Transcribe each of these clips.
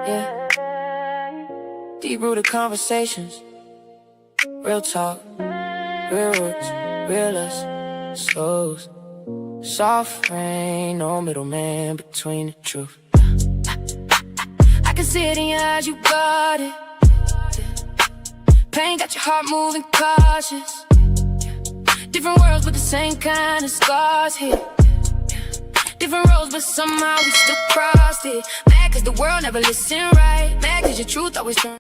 Yeah, deep-rooted conversations, real talk, real roots, real us, slows. Soft rain, no middleman between the truth. I can see it in your eyes, you got it. Pain got your heart moving cautious. Different worlds but the same kind of scars here. Different roads but somehow we still crossed it. Mad cause the world never listened right. Mad cause your truth always turns.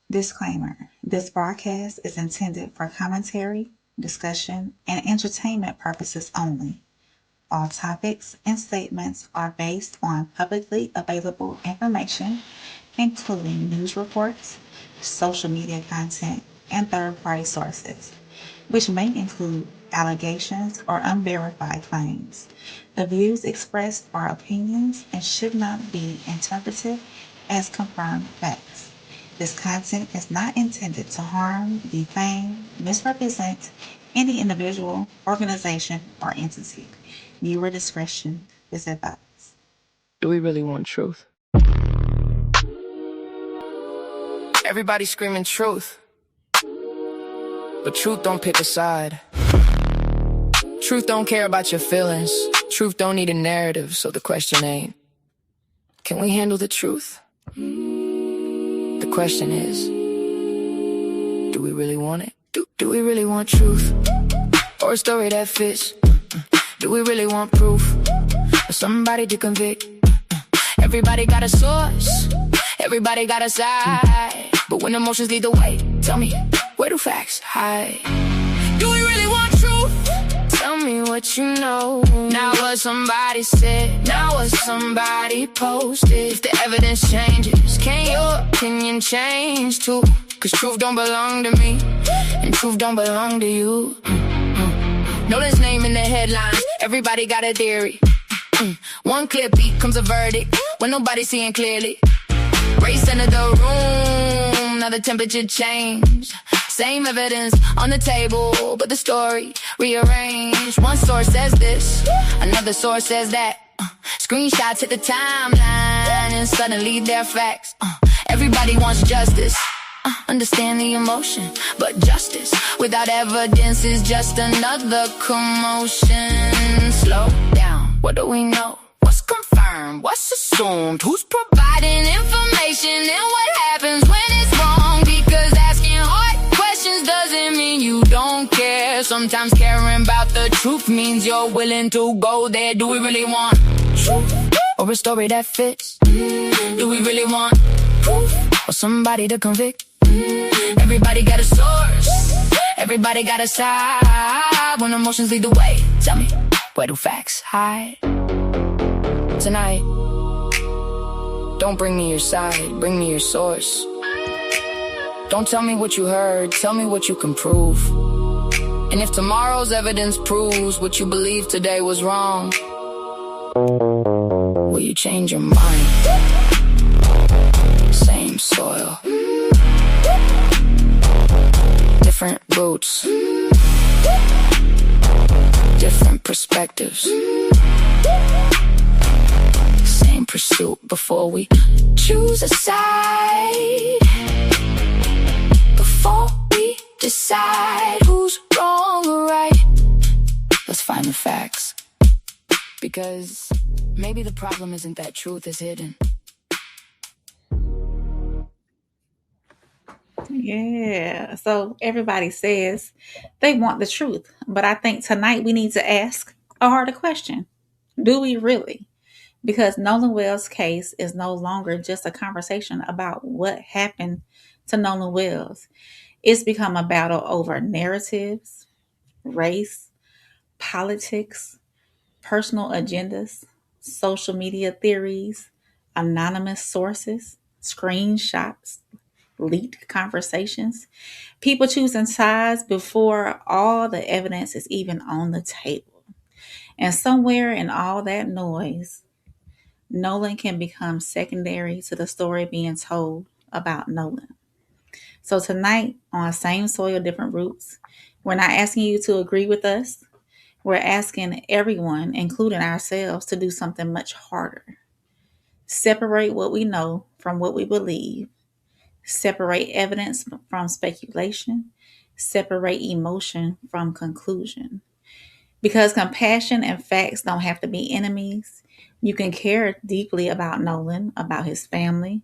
Disclaimer: this broadcast is intended for commentary, discussion, and entertainment purposes only. All topics and statements are based on publicly available information, including news reports, social media content, and third-party sources, which may include allegations or unverified claims. The views expressed are opinions and should not be interpreted as confirmed facts. This content is not intended to harm, defame, misrepresent any individual, organization, or entity. Viewer discretion is advised. Do we really want truth? Everybody screaming truth, but truth don't pick a side. Truth don't care about your feelings. Truth don't need a narrative, so the question ain't, can we handle the truth? The question is, do we really want it? Do we really want truth? Or a story that fits? Do we really want proof? Or somebody to convict? Everybody got a source, everybody got a side, but when emotions lead the way, tell me, where do facts hide? Do we really want truth? Tell me what you know. Not what somebody said, not what somebody posted. If the evidence changes, can your opinion change too? Cause truth don't belong to me, and truth don't belong to you. Nolan's name in the headlines, everybody got a theory. One clear beat comes a verdict, when nobody's seeing clearly. Race into the room, now the temperature changed. Same evidence on the table, but the story rearranged. One source says this, another source says that. Screenshots hit the timeline, and suddenly they're facts. Everybody wants justice, understand the emotion, but justice without evidence is just another commotion. Slow down, what do we know? What's confirmed? What's assumed? Who's providing information? And what happens when it's wrong? Because asking hard questions doesn't mean you don't care. Sometimes caring about the truth means you're willing to go there. Do we really want truth? Or a story that fits? Do we really want proof? Or somebody to convict? Everybody got a source, everybody got a side. When emotions lead the way, tell me, where do facts hide? Tonight, don't bring me your side, bring me your source. Don't tell me what you heard, tell me what you can prove. And if tomorrow's evidence proves what you believe today was wrong, will you change your mind? Same soil, different roots, different perspectives. Same pursuit before we choose a side. Before we decide who's wrong or right, let's find the facts. Because maybe the problem isn't that truth is hidden. Yeah, so everybody says they want the truth, but I think tonight we need to ask a harder question. Do we really? Because Nolan Wells' case is no longer just a conversation about what happened to Nolan Wells. It's become a battle over narratives, race, politics, personal agendas, social media theories, anonymous sources, screenshots, leaked conversations, people choosing sides before all the evidence is even on the table. And somewhere in all that noise, Nolan can become secondary to the story being told about Nolan. So tonight on Same Soil, Different Roots, we're not asking you to agree with us. We're asking everyone, including ourselves, to do something much harder. Separate what we know from what we believe. Separate evidence from speculation. Separate emotion from conclusion. Because compassion and facts don't have to be enemies. You can care deeply about Nolan, about his family,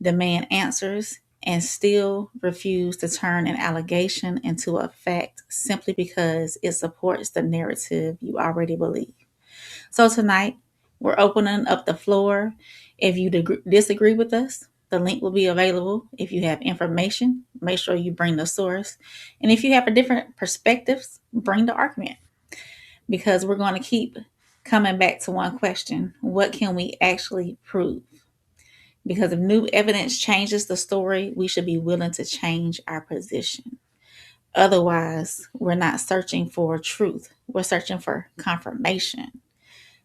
demand answers, and still refuse to turn an allegation into a fact simply because it supports the narrative you already believe. So tonight, we're opening up the floor. If you disagree with us, the link will be available. If you have information, make sure you bring the source. And if you have a different perspectives, bring the argument because we're going to keep coming back to one question. What can we actually prove? Because if new evidence changes the story, we should be willing to change our position. Otherwise, we're not searching for truth. We're searching for confirmation.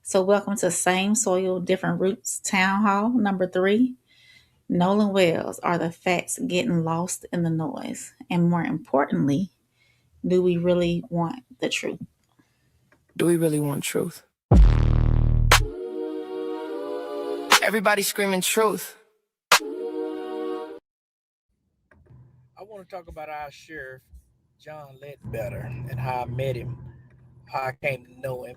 So, welcome to Same Soil, Different Roots Town Hall number 3. Nolan Wells, are the facts getting lost in the noise? And more importantly, do we really want the truth? Do we really want truth? Everybody screaming truth. I want to talk about our sheriff, John Ledbetter, and how I met him, how I came to know him.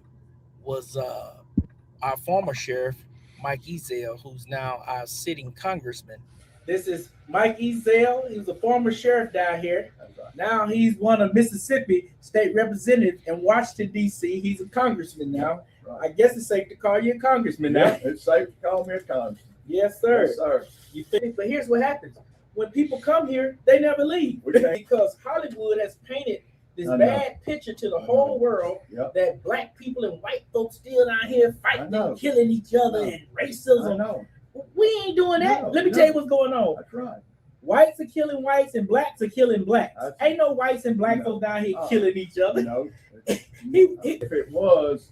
Was our former sheriff, Mike Ezell, who's now our sitting congressman. This is Mike Ezell. He was a former sheriff down here. Now he's one of Mississippi state representatives in Washington, D.C. He's a congressman now. Right. I guess it's safe to call you a congressman now. Yeah, it's safe to call me a congressman. Yes, sir. Yes, sir. You think? But here's what happens. When people come here, they never leave because Hollywood has painted this bad picture to the whole world that black people and white folks still out here fighting and killing each other and racism. We ain't doing that. Let me tell you what's going on. That's right. Whites are killing whites and blacks are killing blacks. Ain't no whites and black folks down here killing each other. If it was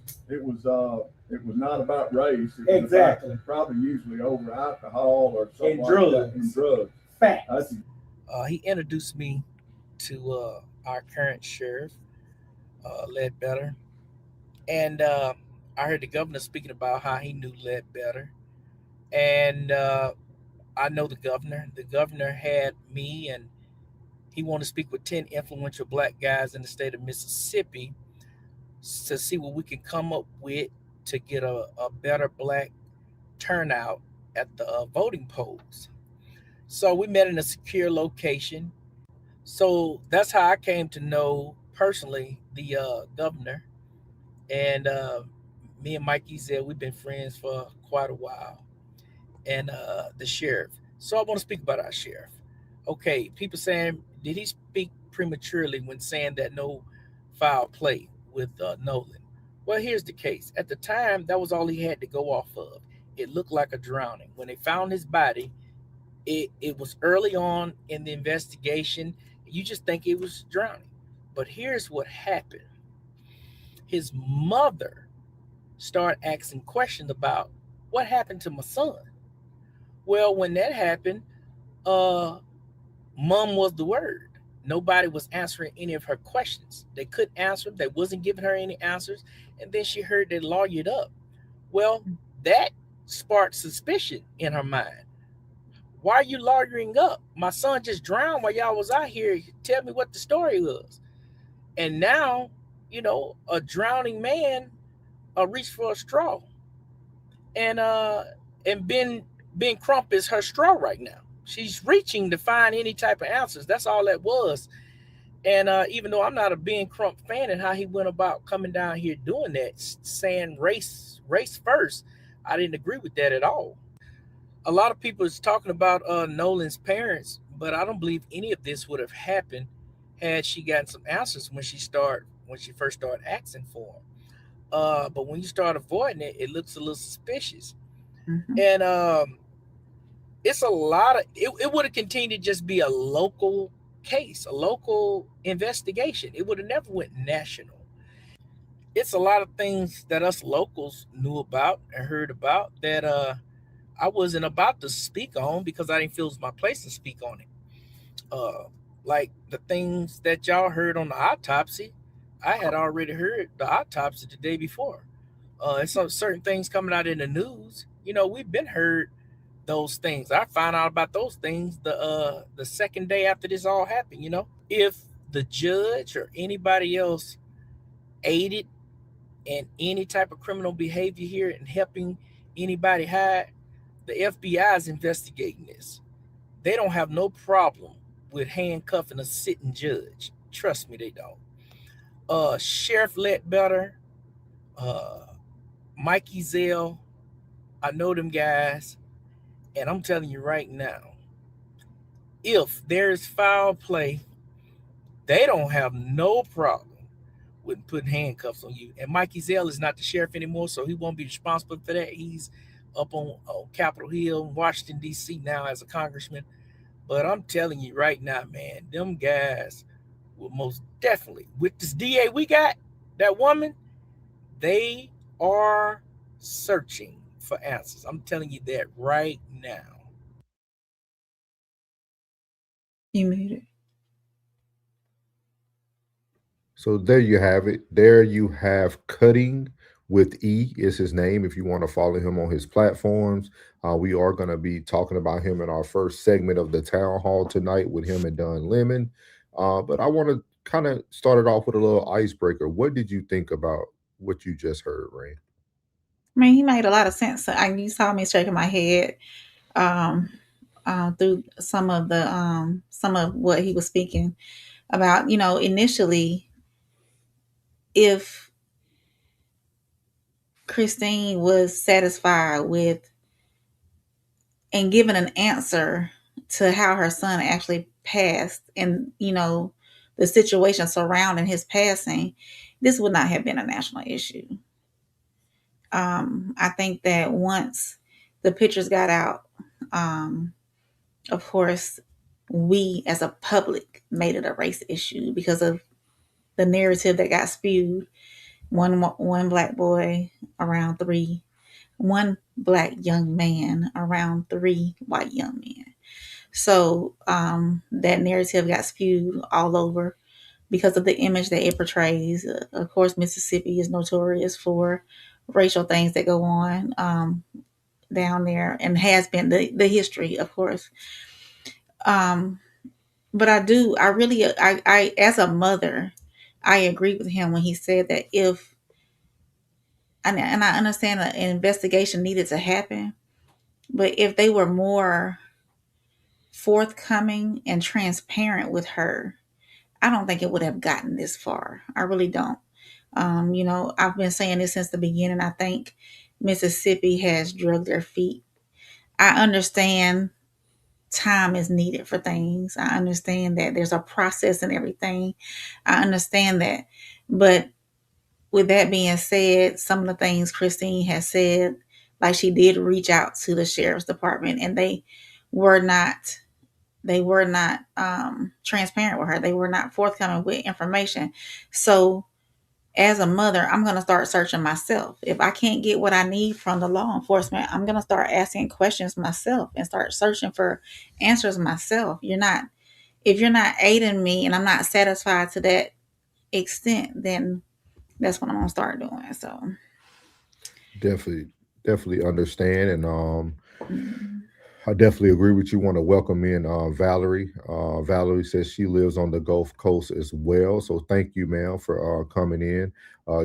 not about race. Exactly. About, probably usually over alcohol or something and drugs. Like that. And drugs. Facts. He introduced me to our current sheriff, Ledbetter, and I heard the governor speaking about how he knew Ledbetter, and I know the governor. The governor had me, and he wanted to speak with 10 influential black guys in the state of Mississippi to see what we can come up with to get a better black turnout at the voting polls. So we met in a secure location. So that's how I came to know personally the governor. And me and Mike Ezell, we've been friends for quite a while. And the sheriff. So I want to speak about our sheriff. Okay, people saying, did he speak prematurely when saying that no foul play with Nolan? Well, here's the case. At the time, that was all he had to go off of. It looked like a drowning. When they found his body, it was early on in the investigation. You just think it was drowning. But here's what happened. His mother started asking questions about what happened to my son. Well, when that happened, mom was the word. Nobody was answering any of her questions. They couldn't answer them. They wasn't giving her any answers. And then she heard they lawyered up. Well, that sparked suspicion in her mind. Why are you lawyering up? My son just drowned while y'all was out here. Tell me what the story was. And now, a drowning man reached for a straw. And Ben Crump is her straw right now. She's reaching to find any type of answers. That's all that was. And even though I'm not a Ben Crump fan and how he went about coming down here doing that, saying race first, I didn't agree with that at all. A lot of people is talking about Nolan's parents, but I don't believe any of this would have happened had she gotten some answers when she first started asking for them. But when you start avoiding it, it looks a little suspicious. Mhm. And it's a lot of it would have continued to just be a local case, a local investigation. It would have never went national. It's a lot of things that us locals knew about and heard about that I wasn't about to speak on because I didn't feel it was my place to speak on it. Like the things that y'all heard on the autopsy, I had already heard the autopsy the day before. And some certain things coming out in the news. We've been heard those things. I found out about those things the second day after this all happened. If the judge or anybody else aided in any type of criminal behavior here and helping anybody hide, the FBI is investigating this. They don't have no problem with handcuffing a sitting judge. Trust me, they don't. Sheriff Ledbetter, uh, Mikey Zell, I know them guys, and I'm telling you right now, if there's foul play, they don't have no problem with putting handcuffs on you. And Mikey Zell is not the sheriff anymore, so he won't be responsible for that. He's up on Capitol Hill, Washington D.C. now as a congressman. But I'm telling you right now, man, them guys will most definitely, with this DA we got, that woman, they are searching for answers. I'm telling you that right now. You made it. So there you have it. There you have Cutting with E is his name. If you want to follow him on his platforms, we are going to be talking about him in our first segment of the town hall tonight with him and Don Lemon. But I want to kind of start it off with a little icebreaker. What did you think about what you just heard, Rain? I mean, he made a lot of sense. You saw me shaking my head um, through some of what he was speaking about. Initially, if Christine was satisfied with and given an answer to how her son actually passed, and the situation surrounding his passing, this would not have been a national issue. I think that once the pictures got out, um, of course, we as a public made it a race issue because of the narrative that got spewed. One black boy around three, one black young man around three white young men. So that narrative got spewed all over because of the image that it portrays. Of course, Mississippi is notorious for racial things that go on down there, and has been the history, of course. Um, but I as a mother, I agree with him when he said that if, and I understand that an investigation needed to happen, but if they were more forthcoming and transparent with her, I don't think it would have gotten this far. I really don't. I've been saying this since the beginning. I think Mississippi has drugged their feet. I understand time is needed for things. I understand that there's a process and everything. I understand that. But with that being said, some of the things Christine has said, like she did reach out to the sheriff's department, and were not transparent with her. They were not forthcoming with information. So as a mother, I'm going to start searching myself. If I can't get what I need from the law enforcement, I'm going to start asking questions myself and start searching for answers myself. If you're not aiding me and I'm not satisfied to that extent, then that's what I'm going to start doing. So, Definitely, definitely understand, and mm, I definitely agree with you. Want to welcome in Valerie. Valerie says she lives on the Gulf Coast as well. So thank you, ma'am, for coming in.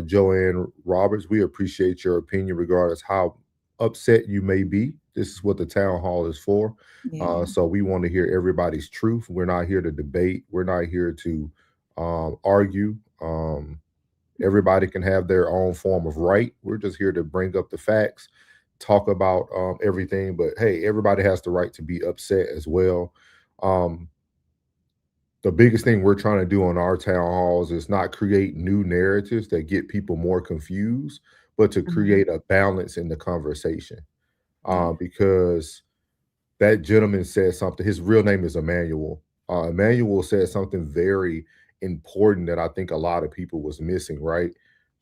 Joanne Roberts, we appreciate your opinion regardless how upset you may be. This is what the town hall is for. yeah. So we want to hear everybody's truth. We're not here to debate. We're not here to argue. Everybody can have their own form of right. We're just here to bring up the facts, talk about everything. But hey, everybody has the right to be upset as well. Um, the biggest thing we're trying to do on our town halls is not create new narratives that get people more confused, but to Mhm. create a balance in the conversation. Yeah. Because that gentleman said something. His real name is Emmanuel. Emmanuel said something very important that I think a lot of people was missing, right?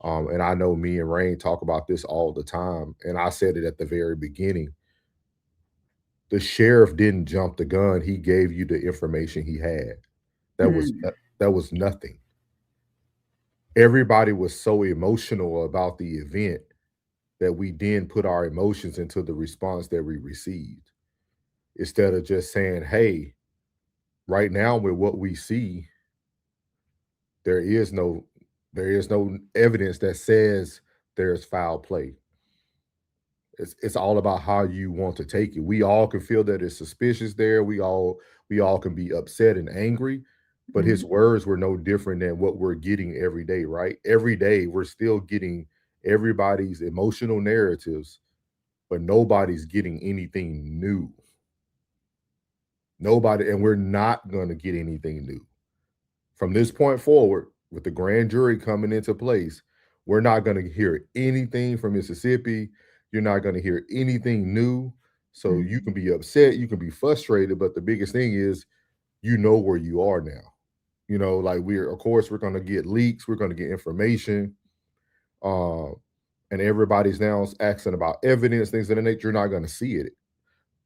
And I know me and Rain talk about this all the time, and I said it at the very beginning. The sheriff didn't jump the gun; he gave you the information he had. That was Mm. that was nothing. everybody was so emotional about the event that we then put our emotions into the response that we received instead of just saying, hey, right now with what we see, there is no there is no evidence that says there's foul play. It's all about how you want to take it. We all can feel that it's suspicious there. We all can be upset and angry, but his Mhm. words were no different than what we're getting every day, right? Every day we're still getting everybody's emotional narratives, but nobody's getting anything new. Nobody, and we're not going to get anything new. From this point forward, with the grand jury coming into place, we're not going to hear anything from Mississippi. You're not going to hear anything new. So you can Mhm. be upset, you can be frustrated, but the biggest thing is you know where you are now. Like we're of course we're going to get leaks, we're going to get information, uh, and everybody's now asking about evidence, things of that nature. You're not going to see it.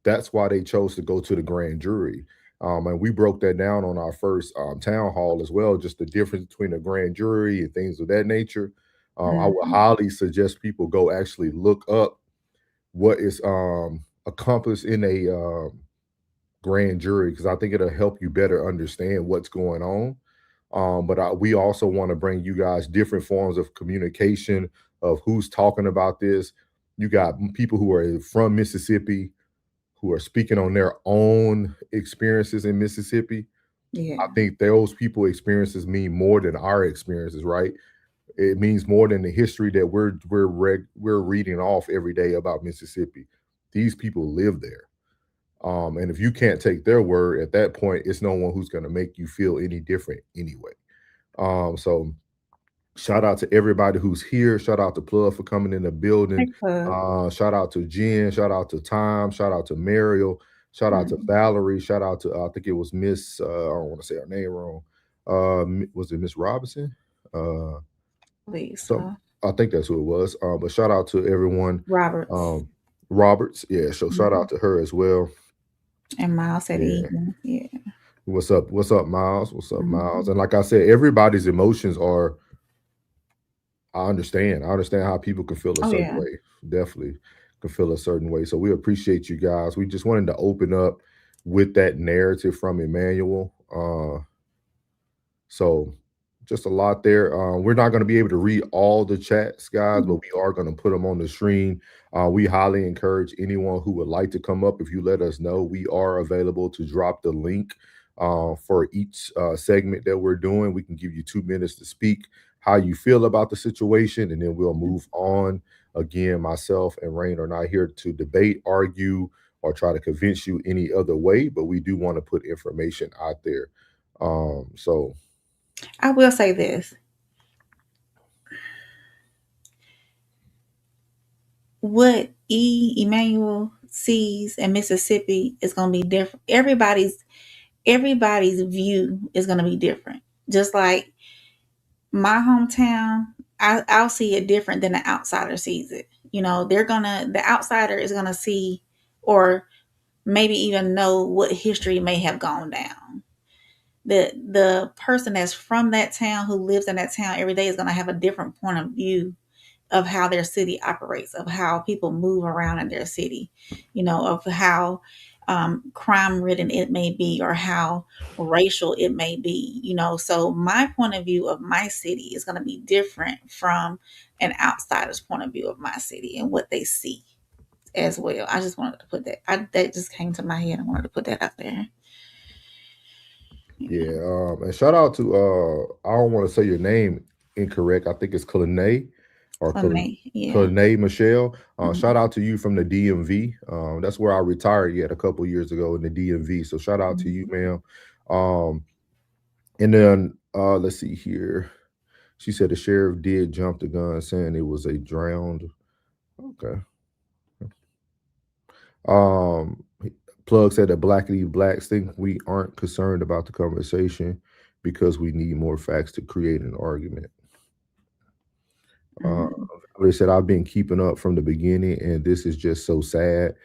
That's why they chose to go to the grand jury. And we broke that down on our first town hall as well, just the difference between a grand jury and things of that nature. I would Mhm. highly suggest people go actually look up what is accomplished in a grand jury, because I think it'll help you better understand what's going on. But we also want to bring you guys different forms of communication of who's talking about this. You got people who are from Mississippi who are speaking on their own experiences in Mississippi. I Yeah. think those people experiences mean more than our experiences, right? It means more than the history that we're reading off every day about Mississippi. These people live there. And if you can't take their word at that point, it's no one who's going to make you feel any different anyway. So shout out to everybody who's here. Shout out to Plug for coming in the building. Hey, Pug. Shout out to Jen. Shout out to Tom. Shout out to Mariel. Shout out to Mhm. Valerie. Shout out to I think it was Miss. I don't want to say her name wrong. Was it Miss Robinson? Uh, some Lisa I think that's who it was. But shout out to everyone. Roberts Um, Roberts. Yeah. So shout Mhm. out to her as well. and Miles said Yeah. evening. Yeah. What's up? What's up, Miles? What's up, Miles? Mhm. And like I said, everybody's emotions are. I understand. I understand how people can feel a Oh certain yeah. way. Definitely can feel a certain way. So we appreciate you guys. We just wanted to open up with that narrative from Emmanuel. So just a lot there. We're not going to be able to read all the chats, guys, but Mhm. we are going to put them on the screen. We highly encourage anyone who would like to come up. If you let us know, we are available to drop the link for each segment that we're doing. We can give you 2 minutes to speak how you feel about the situation, and then we'll move on. Again, myself and Rain are not here to debate, argue, or try to convince you any other way, but we do want to put information out there. So I will say this. What Emmanuel sees in Mississippi is gonna be different. Everybody's view is gonna be different. Just like my hometown, I'll see it different than the outsider sees it. The outsider is gonna see or maybe even know what history may have gone down. The person that's from that town who lives in that town every day is gonna have a different point of view of how their city operates, of how people move around in their city, of how crime ridden it may be or how racial it may be, So my point of view of my city is going to be different from an outsider's point of view of my city and what they see as well. I just wanted to put that just came to my head. I wanted to put that out there. Yeah. yeah, and shout out to I don't want to say your name incorrect. I think it's Culinay or Clonate, yeah. Culinay Michelle. Shout Mhm. out to you from the DMV. That's where I retired yet a couple years ago in the DMV. So shout out to you, Mhm. ma'am. Um, and then let's see here. She said the sheriff did jump the gun, saying it was a drowned. Okay. Um, Plug said that Blackity Blacks think we aren't concerned about the conversation because we need more facts to create an argument. Uh, Mhm. they said I've been keeping up from the beginning, and this is just so sad.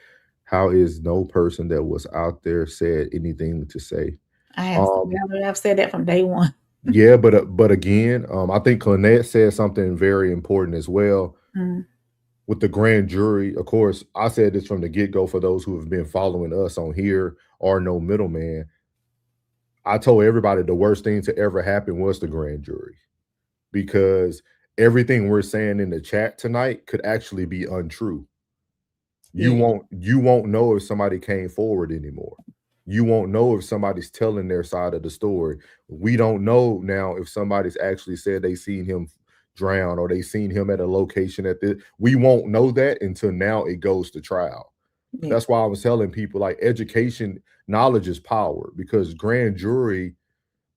How is no person that was out there said anything to say? I have Um, I've said that from day one. Yeah, but again, I think Lynette said something very important as well Mm, with the grand jury. Of course, I said this from the get go for those who have been following us on here or no middleman. I told everybody the worst thing to ever happen was the grand jury because everything we're saying in the chat tonight could actually be untrue. You yeah, won't know if somebody came forward anymore. You won't know if somebody's telling their side of the story. We don't know now if somebody's actually said they seen him drown or they seen him at a location at this. We won't know that until now it goes to trial. yeah. That's why I was telling people like education, knowledge is power because grand jury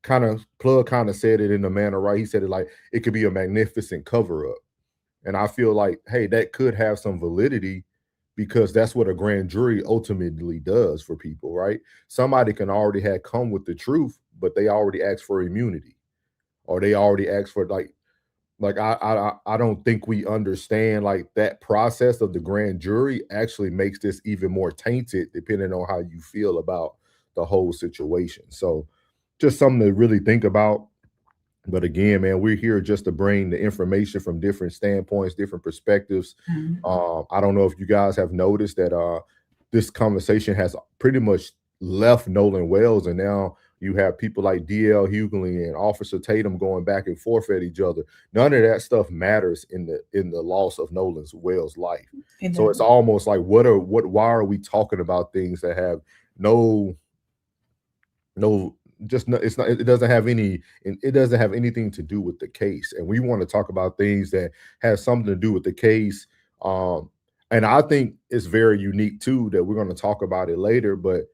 kind of said it in a manner, right? He said it like it could be a magnificent cover up. And I feel like, hey, that could have some validity because that's what a grand jury ultimately does for people, right? Somebody can already have come with the truth, but they already asked for immunity, or they already asked for like I don't think we understand like that process of the grand jury actually makes this even more tainted, depending on how you feel about the whole situation. So, just something to really think about. But again, man, we're here just to bring the information from different standpoints, different perspectives. Mm, I don't know if you guys have noticed that this conversation has pretty much left Nolan Wells, and now you have people like DL Hughley and Officer Tatum going back and forth at each other. None of that stuff matters in the loss of Nolan Wells' life. it So it's does. almost like why are we talking about things that have no no just no, it's not it doesn't have any it doesn't have anything to do with the case, and we want to talk about things that have something to do with the case. And I think it's very unique too that we're going to talk about it later, but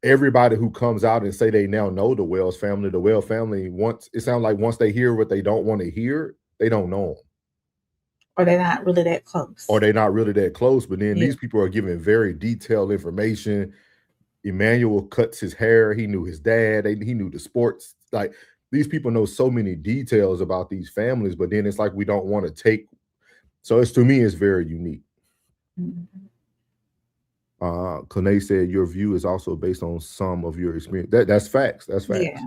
everybody who comes out and say they now know the Wells family, once it sounds like once they hear what they don't want to hear, they don't know them, Or they're not really that close. or they're not really that close. But then Yeah. these people are giving very detailed information. Emmanuel cuts his hair. He knew his dad. He knew the sports. Like these people know so many details about these families, but then it's like we don't want to take. So it's to me, it's very unique. Mhm. Kane said your view is also based on some of your experience. That's facts. That's Yeah. facts.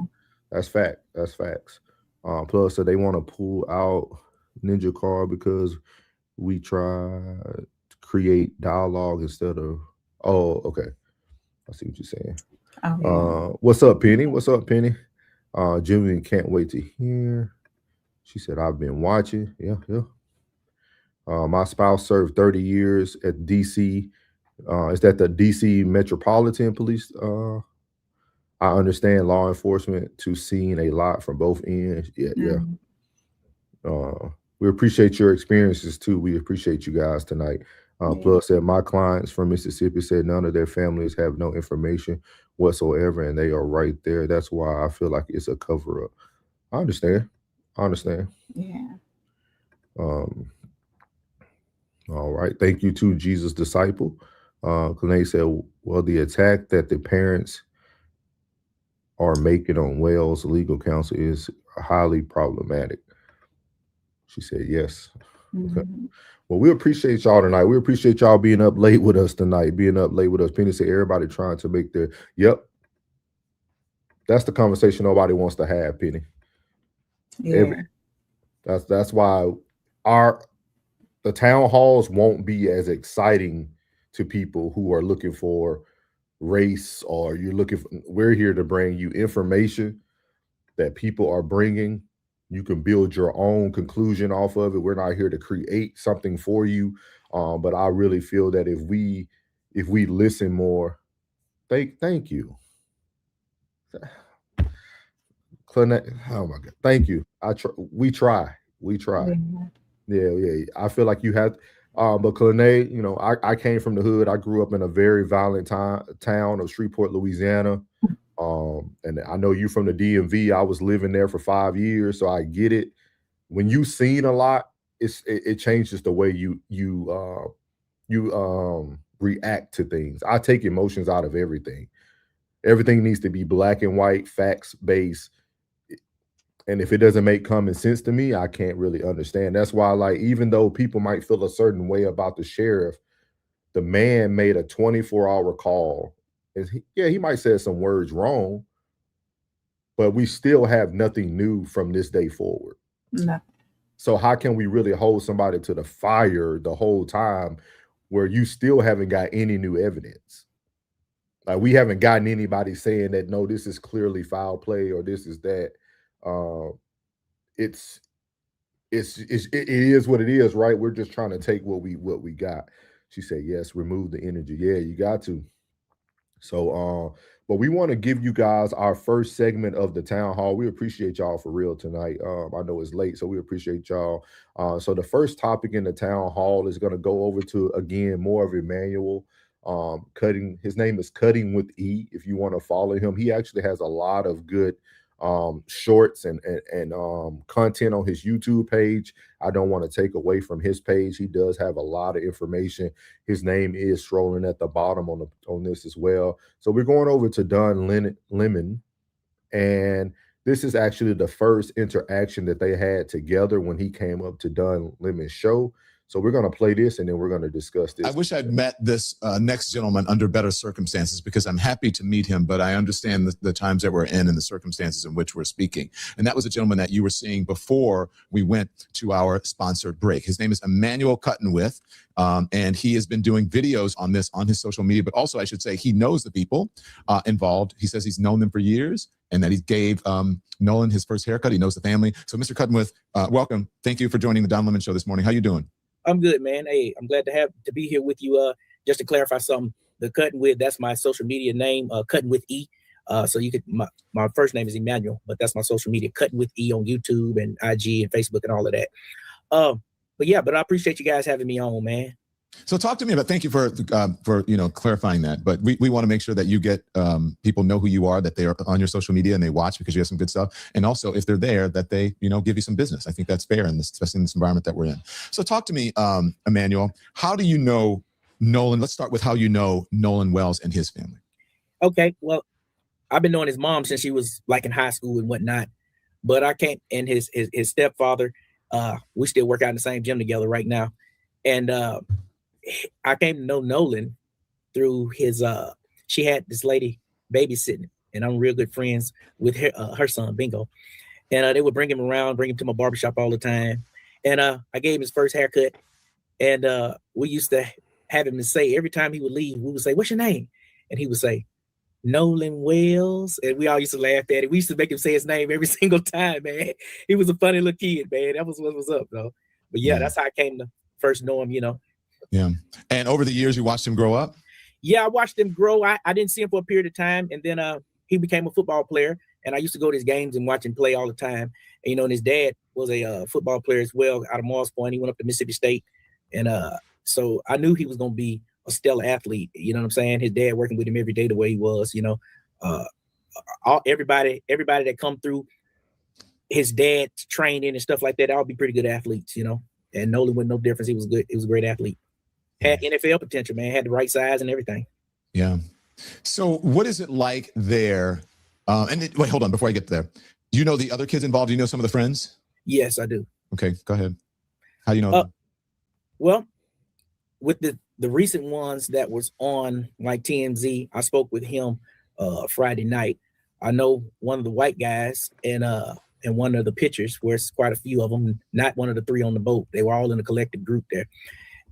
That's fact. That's facts. Plus, so they want to pull out Ninja Car because we try to create dialogue instead of. Oh, okay. I see what you're saying. Oh, yeah. What's up, Penny? What's up, Penny? Jimmy can't wait to hear. She said, I've been watching. Yeah, yeah. My spouse served 30 years at DC. Is that the DC Metropolitan Police? I understand law enforcement to seeing a lot from both ends. Yeah, yeah. Mm, We appreciate your experiences too. We appreciate you guys tonight. yeah. Plus, said my clients from Mississippi said none of their families have no information whatsoever, and they are right there. That's why I feel like it's a cover up. I understand. I understand. Yeah. Um, all right. Thank you to Jesus Disciple. Kane said, well, the attack that the parents are making on Wells' legal counsel is highly problematic. She said, yes. Okay. Mhm. Well, we appreciate y'all tonight. We appreciate y'all being up late with us tonight, being up late with us. Penny said everybody trying to make their, yep. That's the conversation nobody wants to have, Penny. Yeah. That's why the town halls won't be as exciting to people who are looking for race, or we're here to bring you information that people are bringing. You can build your own conclusion off of it. We're not here to create something for you. But I really feel that if we listen more, thank you. Clinic, oh my God, thank you. We try. We try. Yeah. Yeah, yeah. I feel like you had, but Clinet, I came from the hood. I grew up in a very violent town of Shreveport, Louisiana. And I know you from the DMV. I was living there for 5 years, so I get it. When you seen a lot, it changes the way you react to things. I take emotions out of everything. Everything needs to be black and white, facts based. And if it doesn't make common sense to me, I can't really understand. That's why, like, even though people might feel a certain way about the sheriff, the man made a 24-hour call. And he might say some words wrong, but we still have nothing new from this day forward. No. So how can we really hold somebody to the fire the whole time where you still haven't got any new evidence? Like, we haven't gotten anybody saying that, no, this is clearly foul play or this is that. It is what it is, right? We're just trying to take what we got. She said, yes, remove the energy. Yeah, you got to. So, but we want to give you guys our first segment of the town hall. We appreciate y'all for real tonight. I know it's late, so we appreciate y'all. So the first topic in the town hall is going to go over to, again, more of Emmanuel. His name is Cutting with E. If you want to follow him, he actually has a lot of good shorts and content on his YouTube page. I don't want to take away from his page. He does have a lot of information. His name is scrolling at the bottom on this as well. So we're going over to Don Lemon, and this is actually the first interaction that they had together when he came up to Don Lemon's show. So we're going to play this, and then we're going to discuss this. I wish I'd met this next gentleman under better circumstances, because I'm happy to meet him, but I understand the times that we're in and the circumstances in which we're speaking. And that was a gentleman that you were seeing before we went to our sponsored break. His name is Emmanuel Cuttenwith, and he has been doing videos on this on his social media, but also, I should say, he knows the people involved. He says he's known them for years, and that he gave Nolan his first haircut. He knows the family. So, Mr. Cuttenwith, welcome. Thank you for joining the Don Lemon Show this morning. How you doing? I'm good, man. Hey, I'm glad to be here with you. Just to clarify something, the Cutting With, that's my social media name, Cutting With E. So you could, my first name is Emmanuel, but that's my social media, Cutting With E on YouTube and IG and Facebook and all of that. But I appreciate you guys having me on, man. So talk to me about, thank you for clarifying that, but we want to make sure that you get people know who you are, that they are on your social media and they watch because you have some good stuff. And also, if they're there, that they, give you some business. I think that's fair, especially in this environment that we're in. So talk to me, Emmanuel, how do you know Nolan? Let's start with how you know Nolan Wells and his family. Okay, well, I've been knowing his mom since she was like in high school and whatnot, but I can't, and his stepfather, we still work out in the same gym together right now. And I came to know Nolan through his, she had this lady babysitting, and I'm real good friends with her son, Bingo. And they would bring him around, bring him to my barbershop all the time. And I gave him his first haircut. And we used to have him to say, every time he would leave, we would say, "What's your name?" And he would say, "Nolan Wells." And we all used to laugh at it. We used to make him say his name every single time, man. He was a funny little kid, man. That was what was up, though. But yeah, that's how I came to first know him, Yeah. And over the years, you watched him grow up? Yeah, I watched him grow. I didn't see him for a period of time. And then he became a football player. And I used to go to his games and watch him play all the time. And, and his dad was a football player as well out of Morris Point. He went up to Mississippi State. And so I knew he was going to be a stellar athlete. You know what I'm saying? His dad working with him every day the way he was, everybody that come through his dad's training and stuff like that, all be pretty good athletes, And Nolan was no difference. He was good. He was a great athlete. Had NFL potential, man. Had the right size and everything. Yeah. So what is it like there? Wait, hold on. Before I get there, do you know the other kids involved? Do you know some of the friends? Yes, I do. Okay, go ahead. How do you know them? Well, with the recent ones that was on like TMZ, I spoke with him Friday night. I know one of the white guys and one of the pitchers, where it's quite a few of them, not one of the three on the boat. They were all in a collective group there.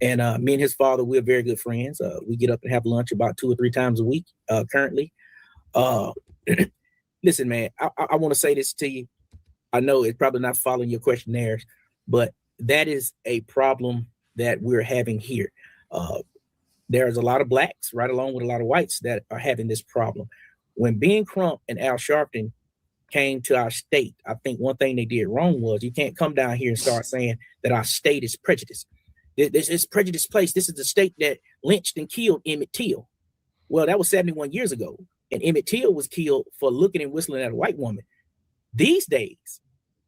And me and his father, we're very good friends. We get up and have lunch about 2 or 3 times a week currently. Listen, man, I want to say this to you. I know it's probably not following your questionnaires, but that is a problem that we're having here. There's a lot of blacks right along with a lot of whites that are having this problem. When Ben Crump and Al Sharpton came to our state, I think one thing they did wrong was you can't come down here and start saying that our state is prejudiced. This is prejudiced place. This is the state that lynched and killed Emmett Till. Well, that was 71 years ago. And Emmett Till was killed for looking and whistling at a white woman. These days,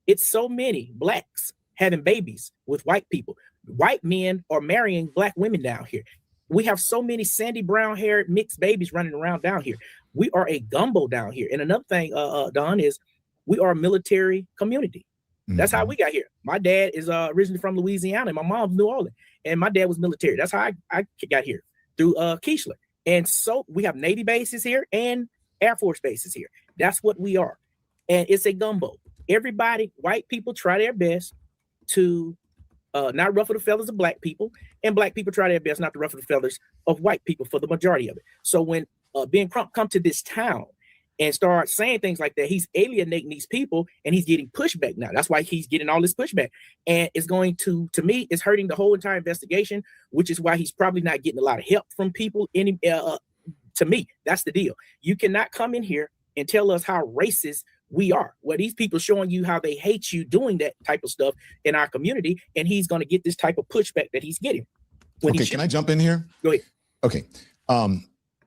it's so many blacks having babies with white people. White men are marrying black women down here. We have so many sandy brown haired mixed babies running around down here. We are a gumbo down here. And another thing, Don, is we are a military community. That's how we got here. My dad is originally from Louisiana and my mom's New Orleans. And my dad was military. That's how I got here, through Keishler. And so we have Navy bases here and Air Force bases here. That's what we are. and it's a gumbo. Everybody, white people try their best to not ruffle the feathers of black people, and black people try their best not to ruffle the feathers of white people for the majority of it. So when Ben Crump come to this town and start saying things like that, he's alienating these people and he's getting pushback now. That's why he's getting all this pushback. And it's going to me, it's hurting the whole entire investigation, which is why he's probably not getting a lot of help from people. To me, that's the deal. You cannot come in here and tell us how racist we are. Well, these people showing you how they hate you doing that type of stuff in our community, and he's going to get this type of pushback that he's getting. Okay, can I jump in here? Go ahead. Okay.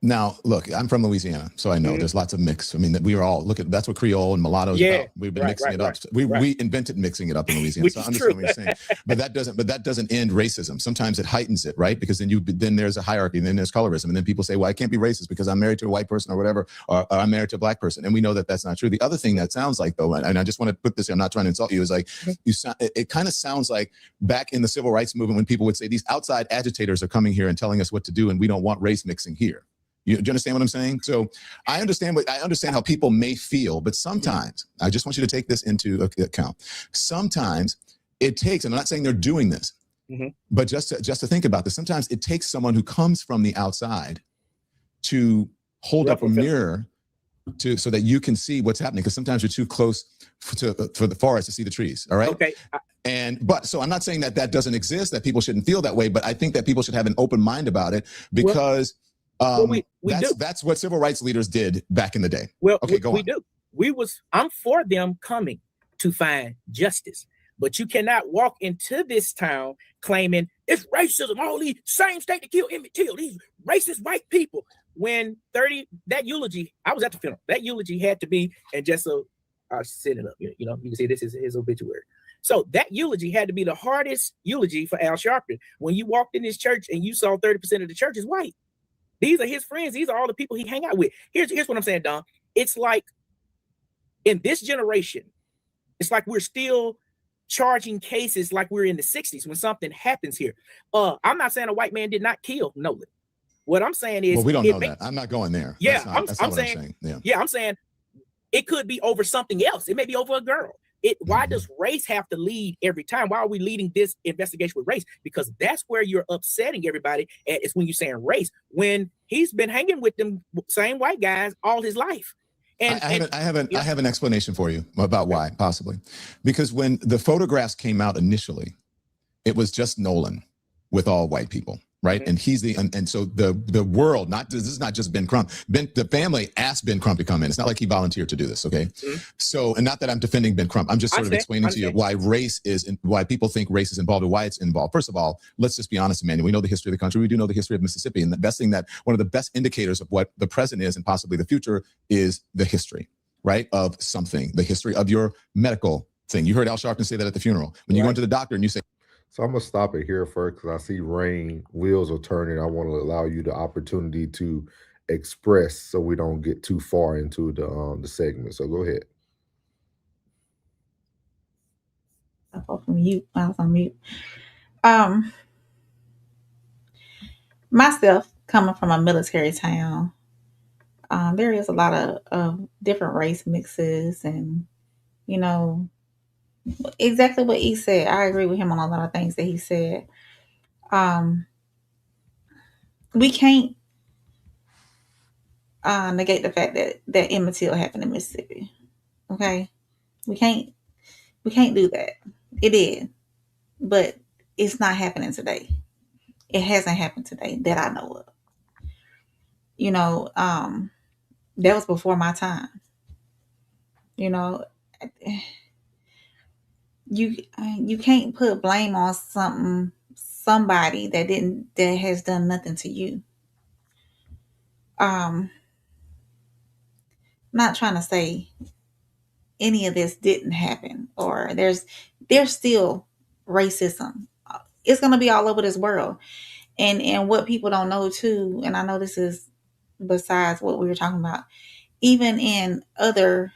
Now, look, I'm from Louisiana, so I know there's lots of mix. I mean, we are all, that's what Creole and mulattoes about. We've been mixing it up. We invented mixing it up in Louisiana, so I understand what you're saying. But that doesn't end racism. Sometimes it heightens it, right? Because then there's a hierarchy, and then there's colorism, and then people say, well, I can't be racist because I'm married to a white person or whatever, or I'm married to a black person, and we know that that's not true. The other thing that sounds like, though, and I just want to put this here, I'm not trying to insult you, is like, it kind of sounds like back in the civil rights movement when people would say, these outside agitators are coming here and telling us what to do, and we don't want race mixing here. Do you understand what I'm saying? So I understand how people may feel, but sometimes, I just want you to take this into account. Sometimes it takes, and I'm not saying they're doing this, but just to think about this, sometimes it takes someone who comes from the outside to hold up a mirror so that you can see what's happening, because sometimes you're too close for the forest to see the trees. All right. Okay. But so I'm not saying that doesn't exist, that people shouldn't feel that way, but I think that people should have an open mind about it, because that's what civil rights leaders did back in the day. Well, okay, go on. I'm for them coming to find justice, but you cannot walk into this town claiming it's racism, all these same state that killed Emmett Till, these racist white people. When that eulogy, I was at the funeral. That eulogy had to be, and just so I'll set it up, you can see this is his obituary. So that eulogy had to be the hardest eulogy for Al Sharpton. When you walked in this church and you saw 30% of the church is white. These are his friends. These are all the people he hang out with. Here's what I'm saying, Don. It's like in this generation, it's like we're still charging cases like we're in the 60s when something happens here. I'm not saying a white man did not kill Nolan. What I'm saying is, well, we don't know that. I'm not going there. Yeah, that's not what I'm saying. Yeah, I'm saying it could be over something else. It may be over a girl. Why does race have to lead every time? Why are we leading this investigation with race? Because that's where you're upsetting everybody. And it's when you're saying race, when he's been hanging with them same white guys all his life. And I have an explanation for you about why, possibly. Because when the photographs came out initially, it was just Nolan with all white people. Right. And he's and so the world, this is not just Ben Crump. The family asked Ben Crump to come in. It's not like he volunteered to do this. OK, so, and not that I'm defending Ben Crump. I'm just sort of explaining to you why people think race is involved and why it's involved. First of all, let's just be honest, Emmanuel. We know the history of the country. We do know the history of Mississippi. And one of the best indicators of what the present is and possibly the future is the history, right, of something, the history of your medical thing. You heard Al Sharpton say that at the funeral. When you go into the doctor and you say, so I'm going to stop it here first because I see rain, wheels are turning. I want to allow you the opportunity to express so we don't get too far into the segment. So go ahead. I was on mute. Myself, coming from a military town, there is a lot of different race mixes, and exactly what he said. I agree with him on a lot of things that he said. We can't negate the fact that Emmett Till happened in Mississippi. Okay, we can't do that. It did, but it's not happening today. It hasn't happened today that I know of. That was before my time. You can't put blame on somebody that has done nothing to you. Not trying to say any of this didn't happen, or there's still racism. It's going to be all over this world. And what people don't know too, and I know this is besides what we were talking about, even in other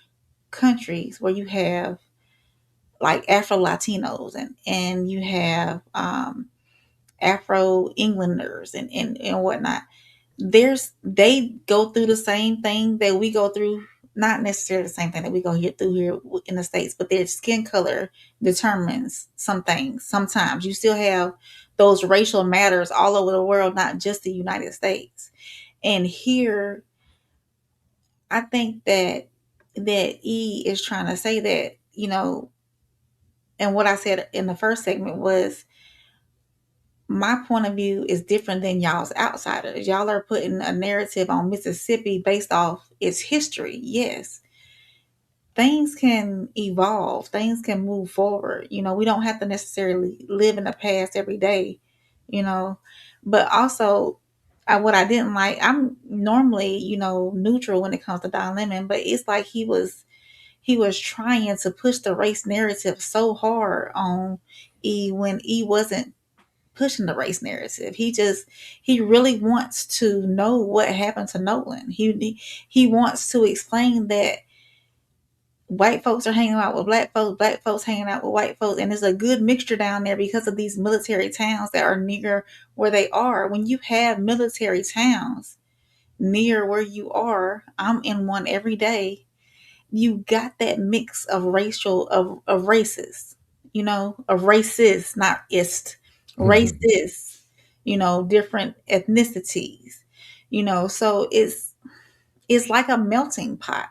countries where you have like Afro Latinos and you have Afro Englanders and whatnot, they go through the same thing that we go through not necessarily the same thing that we go through here in the States, but their skin color determines some things. Sometimes you still have those racial matters all over the world, not just the United States. And here, I think that E is trying to say that, and what I said in the first segment was my point of view is different than y'all's outsiders. Y'all are putting a narrative on Mississippi based off its history. Yes, things can evolve, things can move forward. We don't have to necessarily live in the past every day, you know. But also, what I didn't like, I'm normally, neutral when it comes to Don Lemon, but it's like he was trying to push the race narrative so hard on E when E wasn't pushing the race narrative. He really wants to know what happened to Nolan. He wants to explain that white folks are hanging out with black folks hanging out with white folks, and there's a good mixture down there because of these military towns that are near where they are. When you have military towns near where you are, I'm in one every day, you got that mix of of races, of races, not ist, races, different ethnicities, so it's like a melting pot.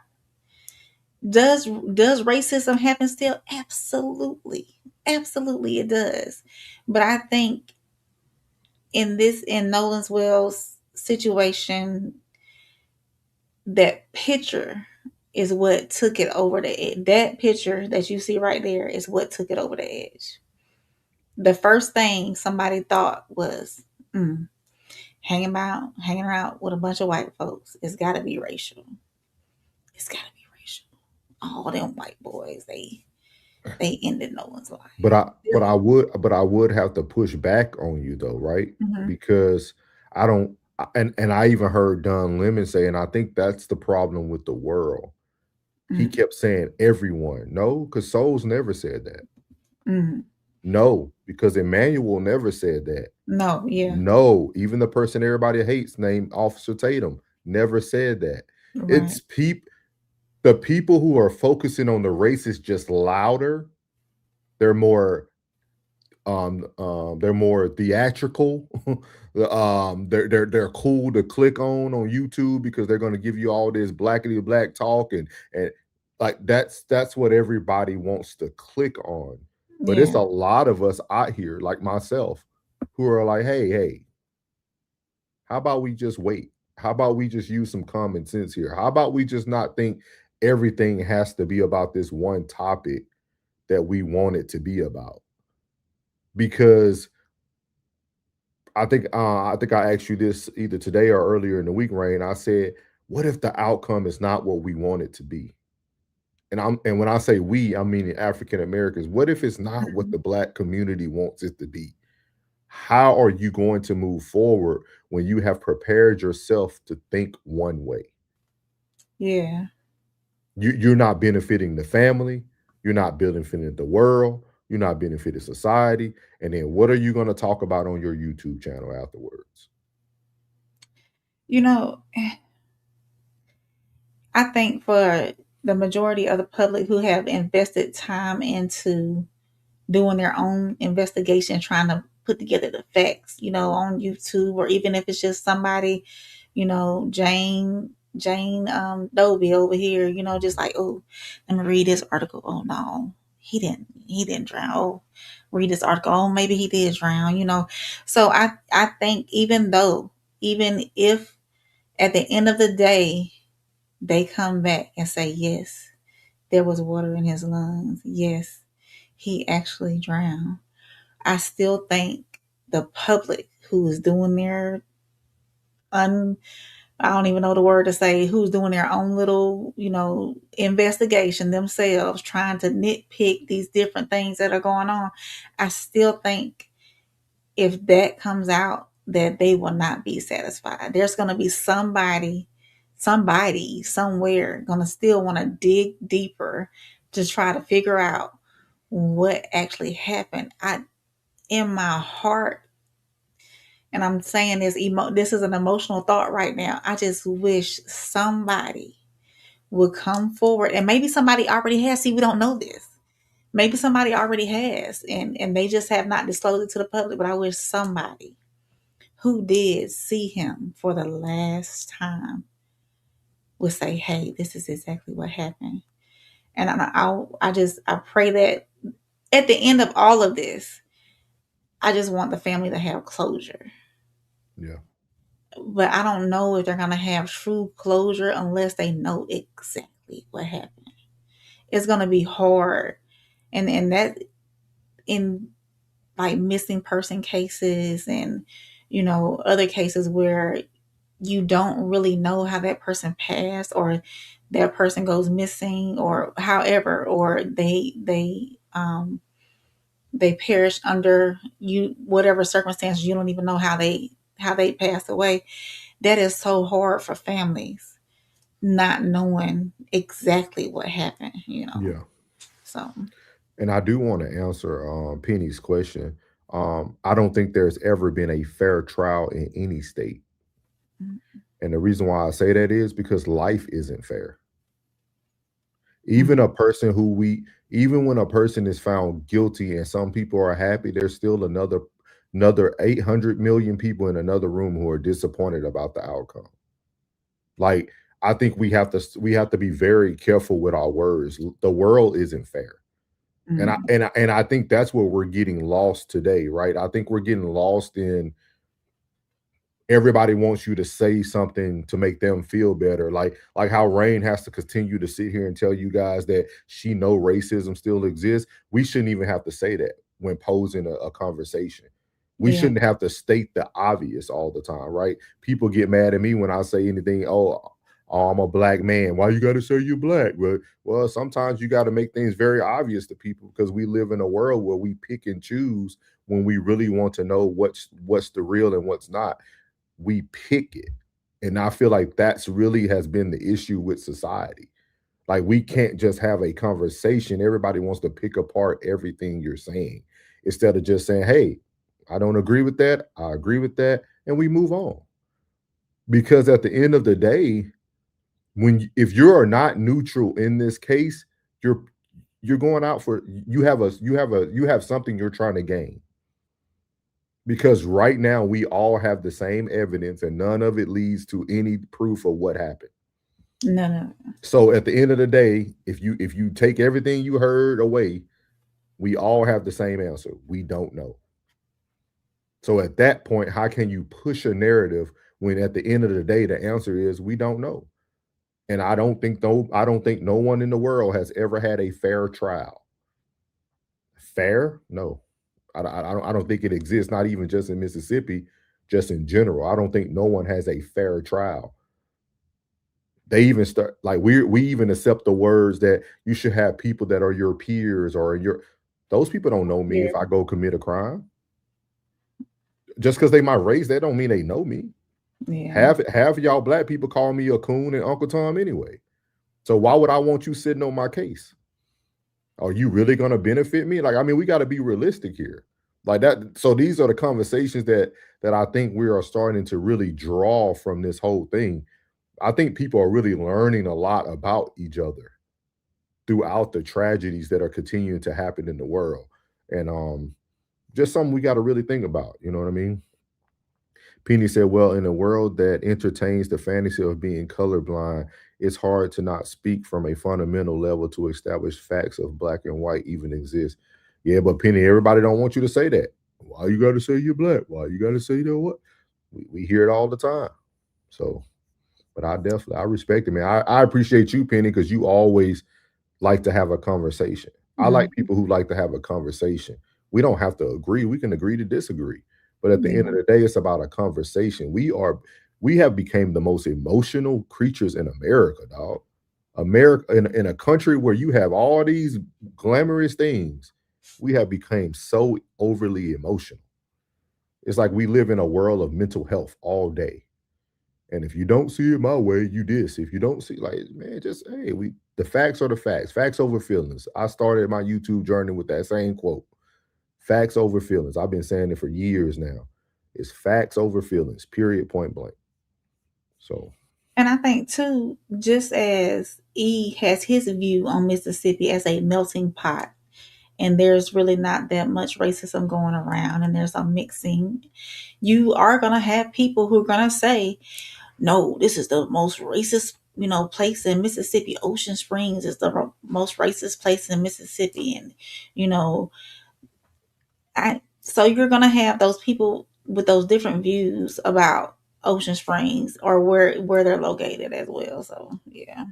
Does racism happen still? Absolutely. Absolutely it does. But I think in Nolan's Wells situation, that picture is what took it over the edge. That picture that you see right there is what took it over the edge. The first thing somebody thought was, hanging around with a bunch of white folks. It's gotta be racial. It's gotta be racial. All them white boys, they ended Nolan's life. But I would have to push back on you though, right? Mhm. Because I don't and I even heard Don Lemon say, and I think that's the problem with the world. He Mhm. kept saying everyone. No, because Souls never said that. Mhm. No, because Emmanuel never said that. No, yeah, No, even the person everybody hates named Officer Tatum never said that. right. It's the people who are focusing on the race is just louder. They're more they're more theatrical. They're cool to click on YouTube because they're going to give you all this blackity black talk and like that's what everybody wants to click on. But it's Yeah. a lot of us out here like myself who are like, hey, how about we just wait? How about we just use some common sense here? How about we just not think everything has to be about this one topic that we want it to be about? Because I think I asked you this either today or earlier in the week, Rain. I said, what if the outcome is not what we want it to be? And when I say we, I mean African Americans. What if it's not what Mhm. the black community wants it to be? How are you going to move forward when you have prepared yourself to think one way? Yeah. You're not benefiting the family, you're not benefiting the world, you're not benefiting society. And then what are you going to talk about on your YouTube channel afterwards? You know, I think for the majority of the public who have invested time into doing their own investigation, trying to put together the facts, on YouTube, or even if it's just somebody, Jane Dobie over here, just like, oh, let me read this article. Oh no, he didn't drown. Oh, read this article. Oh, maybe he did drown, So I think even if at the end of the day they come back and say, yes, there was water in his lungs. Yes, he actually drowned. I still think the public who is doing their I don't even know the word to say, who's doing their own little, investigation themselves, trying to nitpick these different things that are going on. I still think if that comes out, that they will not be satisfied. There's going to be somebody somewhere going to still want to dig deeper to try to figure out what actually happened. In my heart, and I'm saying this is an emotional thought right now. I just wish somebody will come forward, and maybe somebody already has. See, we don't know this. Maybe somebody already has, and they just have not disclosed it to the public. But I wish somebody who did see him for the last time would say, "Hey, this is exactly what happened." And I pray that at the end of all of this, I just want the family to have closure. Yeah. But I don't know if they're gonna have true closure unless they know exactly what happened. It's gonna be hard, and that in like missing person cases and other cases where you don't really know how that person passed, or that person goes missing, or however, or they perish under you whatever circumstances, you don't even know how they passed away. That is so hard for families, not knowing exactly what happened. Yeah. So And I do want to answer Penny's question. I don't think there's ever been a fair trial in any state. mm, And the reason why I say that is because life isn't fair. mm, Even when a person is found guilty and some people are happy, there's still another 800 million people in another room who are disappointed about the outcome. Like, I think we have to be very careful with our words. The world isn't fair. And I mm, and I, and I think that's where we're getting lost today, right? I think we're getting lost in everybody wants you to say something to make them feel better. Like how Rain has to continue to sit here and tell you guys that she know racism still exists. We shouldn't even have to say that when posing a conversation. We yeah, shouldn't have to state the obvious all the time, right? People get mad at me when I say anything. Oh, I'm a black man. Why you got to say you're black? Well, sometimes you got to make things very obvious to people because we live in a world where we pick and choose when we really want to know what's the real and what's not. We pick it. And I feel like that's really has been the issue with society. Like, we can't just have a conversation. Everybody wants to pick apart everything you're saying instead of just saying, hey, I don't agree with that. I agree with that. And we move on. Because at the end of the day, if you are not neutral in this case, you're going out for you have something you're trying to gain. Because right now we all have the same evidence and none of it leads to any proof of what happened. no. So at the end of the day, if you take everything you heard away, we all have the same answer. We don't know. So at that point, how can you push a narrative when at the end of the day the answer is we don't know? And I don't think no one in the world has ever had a fair trial. Fair? No. I don't think it exists, not even just in Mississippi, just in general. I don't think no one has a fair trial. They even start like we even accept the words that you should have people that are your peers or those people don't know me Yeah, if I go commit a crime. Just because they my race, that don't mean they know me. yeah, Half of y'all black people call me a coon and Uncle Tom anyway. So why would I want you sitting on my case? Are you really going to benefit me? Like, I mean, we got to be realistic here. Like that. So these are the conversations that I think we are starting to really draw from this whole thing. I think people are really learning a lot about each other throughout the tragedies that are continuing to happen in the world. And just something we got to really think about. You know what I mean? Penny said, well, in a world that entertains the fantasy of being colorblind, it's hard to not speak from a fundamental level to establish facts of black and white even exist. Yeah, but Penny, everybody don't want you to say that. Why you got to say you're black? Why you got to say that what? We hear it all the time. So, but I respect it, man. I appreciate you, Penny, because you always like to have a conversation. I like mm, people who like to have a conversation. We don't have to agree. We can agree to disagree. But at the end yeah, of the day, it's about a conversation. We have become the most emotional creatures in America, dog. America in a country where you have all these glamorous things, we have become so overly emotional. It's like we live in a world of mental health all day. And if you don't see it my way, you this. If you don't see, like, man, just hey, the facts are the facts. Facts over feelings. I started my YouTube journey with that same quote. Facts over feelings. I've been saying it for years now. It's facts over feelings, period, point blank. So And I think too, just as E has his view on Mississippi as a melting pot, and there's really not that much racism going around, and there's a mixing, you are gonna have people who are gonna say, no, this is the most racist, place in Mississippi. Ocean Springs is the most racist place in Mississippi, and you know, so you're gonna have those people with those different views about Ocean Springs or where they're located as well. So yeah.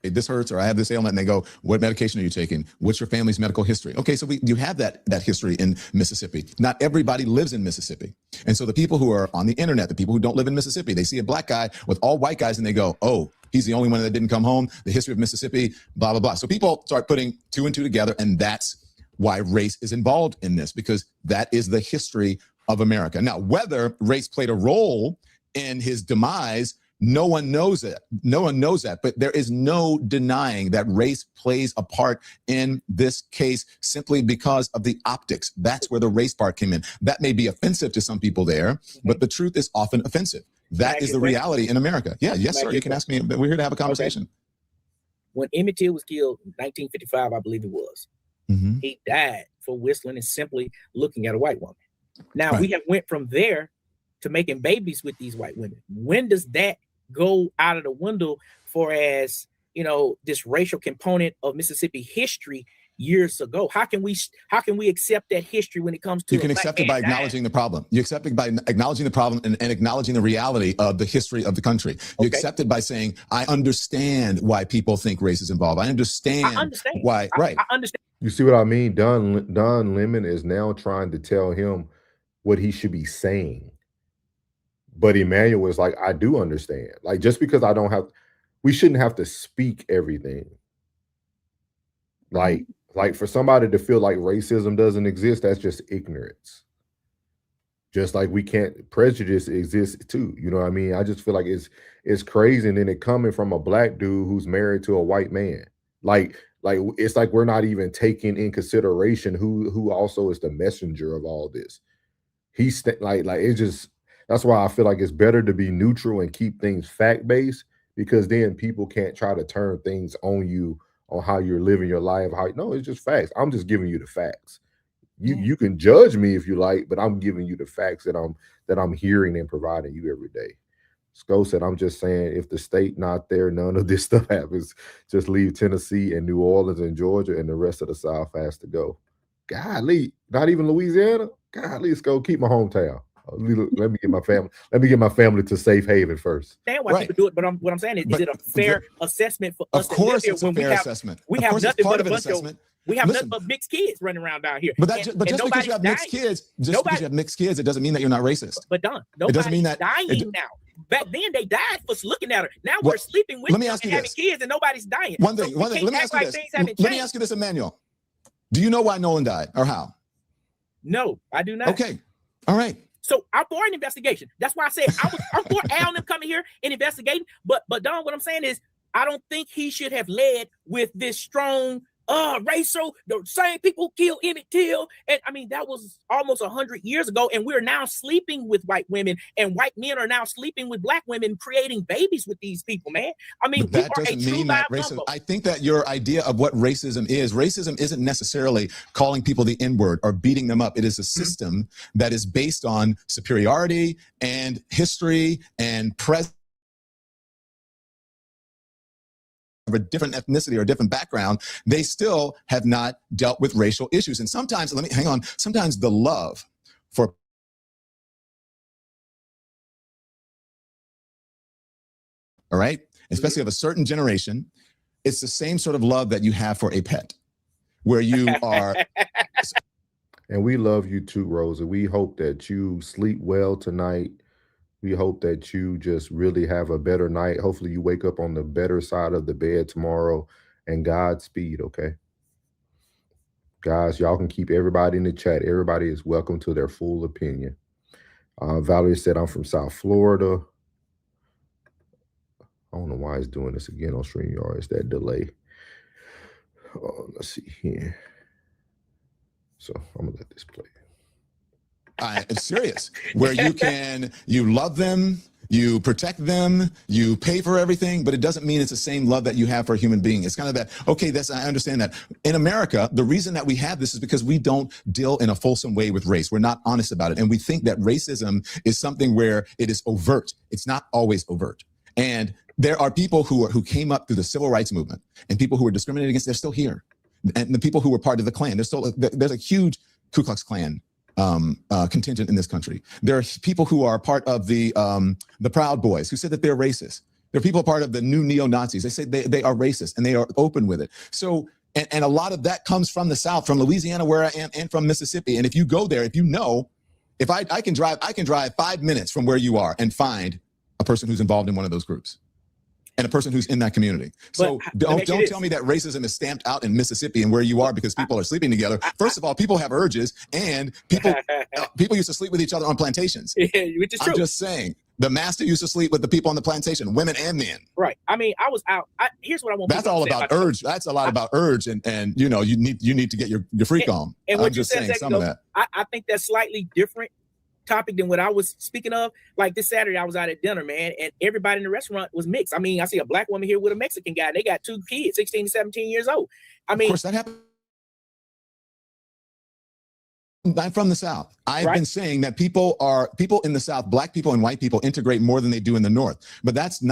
This hurts, or I have this ailment, and they go, what medication are you taking? What's your family's medical history? Okay, so you have that history in Mississippi. Not everybody lives in Mississippi. And so the people who are on the internet, the people who don't live in Mississippi, they see a black guy with all white guys and they go, oh, he's the only one that didn't come home. The history of Mississippi, blah, blah, blah. So people start putting two and two together, and that's why race is involved in this, because that is the history of America. Now, whether race played a role in his demise, no one knows it. No one knows that. But there is no denying that race plays a part in this case simply because of the optics. That's where the race part came in. That may be offensive to some people there, but the truth is often offensive. That is the reality in America. Yeah, yes, sir. You can ask me. We're here to have a conversation. Okay. When Emmett Till was killed in 1955, I believe it was, he died for whistling and simply looking at a white woman. Now, we have went from there to making babies with these white women. When does that go out of the window for, as this racial component of Mississippi history years ago? How can we accept that history when it comes to? You can accept it by acknowledging the problem. You accept it by acknowledging the problem and acknowledging the reality of the history of the country. You accept it by saying, I understand why people think race is involved. I understand why. Right. I understand. You see what I mean? Don Lemon is now trying to tell him what he should be saying. But Emmanuel was like, I do understand. Like, just because we shouldn't have to speak everything. Like for somebody to feel like racism doesn't exist, that's just ignorance. Just like prejudice exists too. You know what I mean? I just feel like it's crazy. And then it coming from a black dude who's married to a white man. Like it's like we're not even taking in consideration who also is the messenger of all this. He's like it's just. That's why I feel like it's better to be neutral and keep things fact-based, because then people can't try to turn things on you on how you're living your life. No, it's just facts. I'm just giving you the facts. You can judge me if you like, but I'm giving you the facts that I'm hearing and providing you every day. Sco said, I'm just saying, if the state not there, none of this stuff happens. Just leave Tennessee and New Orleans and Georgia, and the rest of the South has to go. Golly, not even Louisiana? Golly, let's go keep my hometown. Let me get my family to safe haven first. I understand why people do it, but what I'm saying is it a fair assessment for us? Of course, it's a fair assessment. We have nothing but a bunch of nothing but mixed kids running around down here. But just because you have mixed kids, it doesn't mean that you're not racist. But Don, nobody's dying now. Back then, they died for looking at her. Now we're sleeping with them and having kids, and nobody's dying. One thing. Let me ask you this. Let me ask you this, Emmanuel. Do you know why Nolan died, or how? No, I do not. Okay. All right. So I'm for an investigation. That's why I said I'm for Al and them coming here and investigating. But Don, what I'm saying is, I don't think he should have led with this strong racial. The same people killed Emmett Till, and I mean that was almost 100 years ago. And we're now sleeping with white women, and white men are now sleeping with black women, creating babies with these people. Man, I mean, but that doesn't mean that racism. I think that your idea of what racism isn't necessarily calling people the N-word or beating them up. It is a system that is based on superiority and history and presence of a different ethnicity or a different background. They still have not dealt with racial issues. And sometimes, sometimes the love for all right, especially of a certain generation, it's the same sort of love that you have for a pet, where you are. And we love you too, Rosa. We hope that you sleep well tonight. We hope that you just really have a better night. Hopefully you wake up on the better side of the bed tomorrow, and Godspeed, okay? Guys, y'all can keep everybody in the chat. Everybody is welcome to their full opinion. Valerie said, I'm from South Florida. I don't know why it's doing this again on StreamYard. It's that delay. Let's see here. So I'm gonna let this play. It's serious, where you love them, you protect them, you pay for everything, but it doesn't mean it's the same love that you have for a human being. It's kind of that, okay, I understand that. In America, the reason that we have this is because we don't deal in a fulsome way with race. We're not honest about it. And we think that racism is something where it is overt. It's not always overt. And there are people who came up through the civil rights movement, and people who were discriminated against, they're still here. And the people who were part of the Klan, there's a huge Ku Klux Klan contingent in this country. There are people who are part of the Proud Boys who said that they're racist. There are people part of the new neo-Nazis. They say they are racist, and they are open with it. So, and a lot of that comes from the South, from Louisiana, where I am, and from Mississippi. And if you go there, if I can drive 5 minutes from where you are and find a person who's involved in one of those groups, and a person who's in that community. So don't tell me that racism is stamped out in Mississippi and where you are because people are sleeping together. First of all, people have urges, and people used to sleep with each other on plantations. Yeah, which is true. I'm just saying, the master used to sleep with the people on the plantation, women and men. Right. I mean, I was out. Here's what I want. That's all about urge. That's a lot about urge, and you need to get your freak on. And what I'm just saying some of that. I think that's slightly different topic than what I was speaking of. Like this Saturday, I was out at dinner, man, and everybody in the restaurant was mixed. I mean, I see a black woman here with a Mexican guy. They got 2 kids, 16 and 17 years old. I mean, of course that happens. I'm from the South. I've been saying that people in the South, black people and white people, integrate more than they do in the North. But that's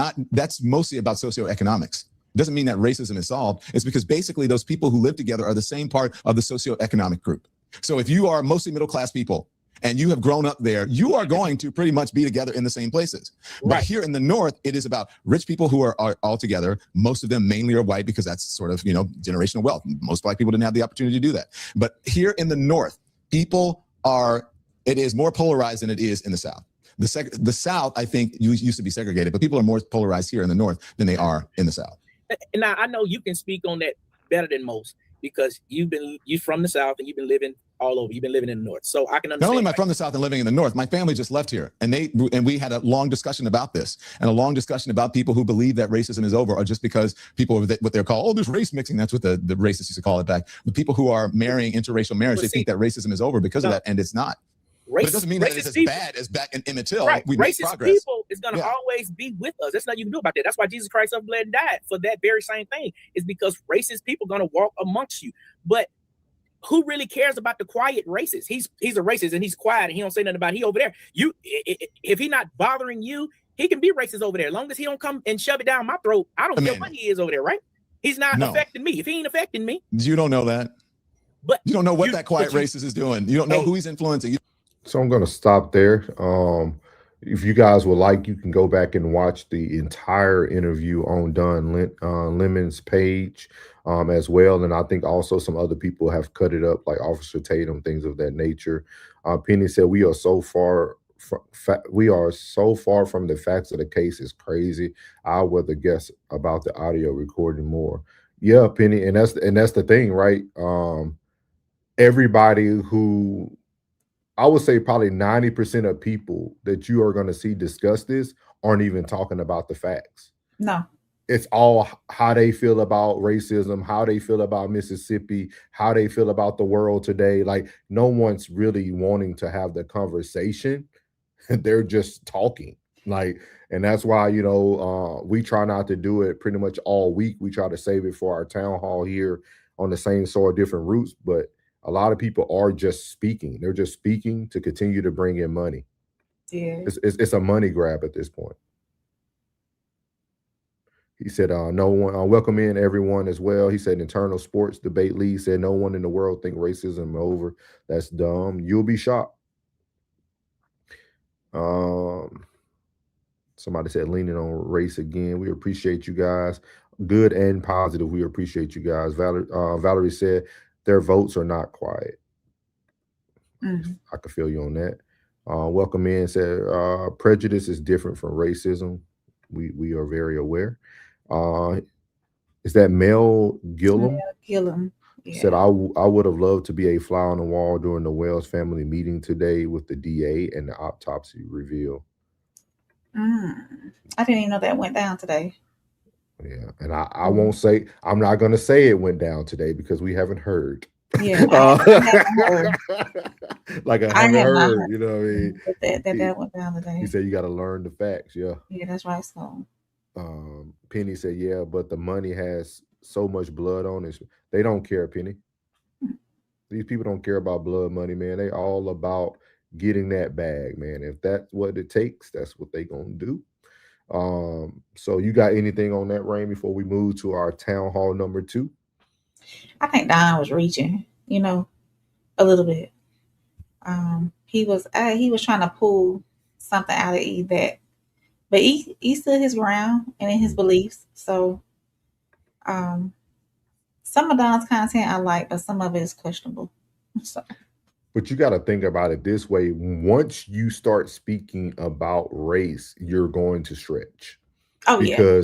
mostly about socioeconomics. Doesn't mean that racism is solved. It's because basically those people who live together are the same part of the socioeconomic group. So if you are mostly middle class people, and you have grown up there, you are going to pretty much be together in the same places. Right. But here in the North, it is about rich people who are all together. Most of them mainly are white because that's sort of, generational wealth. Most black people didn't have the opportunity to do that. But here in the North, it is more polarized than it is in the South. The South, I think, used to be segregated, but people are more polarized here in the North than they are in the South. Now, I know you can speak on that better than most because you're from the South and you've been living all over. You've been living in the North, so I can understand. Not only am I from the South and living in the North, my family just left here, and we had a long discussion about this, and a long discussion about people who believe that racism is over, or just because people what they're called, there's race mixing. That's what the racists used to call it back. The people who are marrying interracial marriage, they think that racism is over because of that, and it's not. But it doesn't mean that it's as bad as back in Emmett Till. Right. We make racist progress. People is going to always be with us. There's nothing you can do about that. That's why Jesus Christ of bled and died for that very same thing. Is because racist people are going to walk amongst you. But who really cares about the quiet racist? He's a racist and he's quiet and he don't say nothing about it. He over there. If he not bothering you, he can be racist over there. As long as he don't come and shove it down my throat, I don't care what he is over there, right? He's not affecting me. If he ain't affecting me. You don't know that. But you don't know what that quiet racist is doing. You don't know who he's influencing. So I'm going to stop there. If you guys would like, you can go back and watch the entire interview on Don Lemon's page as well. And I think also some other people have cut it up, like Officer Tatum, things of that nature. Penny said, we are so far from the facts of the case. Is crazy. I would rather guess about the audio recording more. Yeah, Penny. And that's the thing, right? Everybody who, I would say probably 90% of people that you are going to see discuss this aren't even talking about the facts. No. It's all how they feel about racism, how they feel about Mississippi, how they feel about the world today. Like, no one's really wanting to have the conversation. They're just talking. And that's why, we try not to do it pretty much all week. We try to save it for our town hall here on the same soil, different roots. But a lot of people are just speaking. They're just speaking to continue to bring in money. Yeah. It's a money grab at this point. He said, no one, welcome in everyone as well. He said, internal sports debate league said, no one in the world think racism over. That's dumb. You'll be shocked. Somebody said, leaning on race again. We appreciate you guys. Good and positive. We appreciate you guys. Valerie said, their votes are not quiet. Mm-hmm. I can feel you on that. Welcome in said, prejudice is different from racism. We are very aware. Is that Mel Gillum? Mel Gillum. Yeah. Said, I would have loved to be a fly on the wall during the Wells family meeting today with the DA and the autopsy reveal. I didn't even know that went down today. Yeah, and I won't say, I'm not going to say it went down today because we haven't heard. Yeah, I haven't Like I I haven't have not heard, you know what I mean? heard that He, went down he today. said you got to learn the facts. Yeah. Yeah, that's right. So, Penny said, yeah, but the money has so much blood on it. They don't care, Penny. These people don't care about blood money, man. They all about getting that bag, man. If that's what it takes, that's what they gonna do. So you got anything on that, Rain, before we move to our town hall number 2? I think Don was reaching, a little bit. He was trying to pull something out of E that, but he stood his ground and in his beliefs. So, um, some of Don's content I like, but some of it is questionable. So, But you got to think about it this way. Once you start speaking about race, you're going to stretch. oh yeah,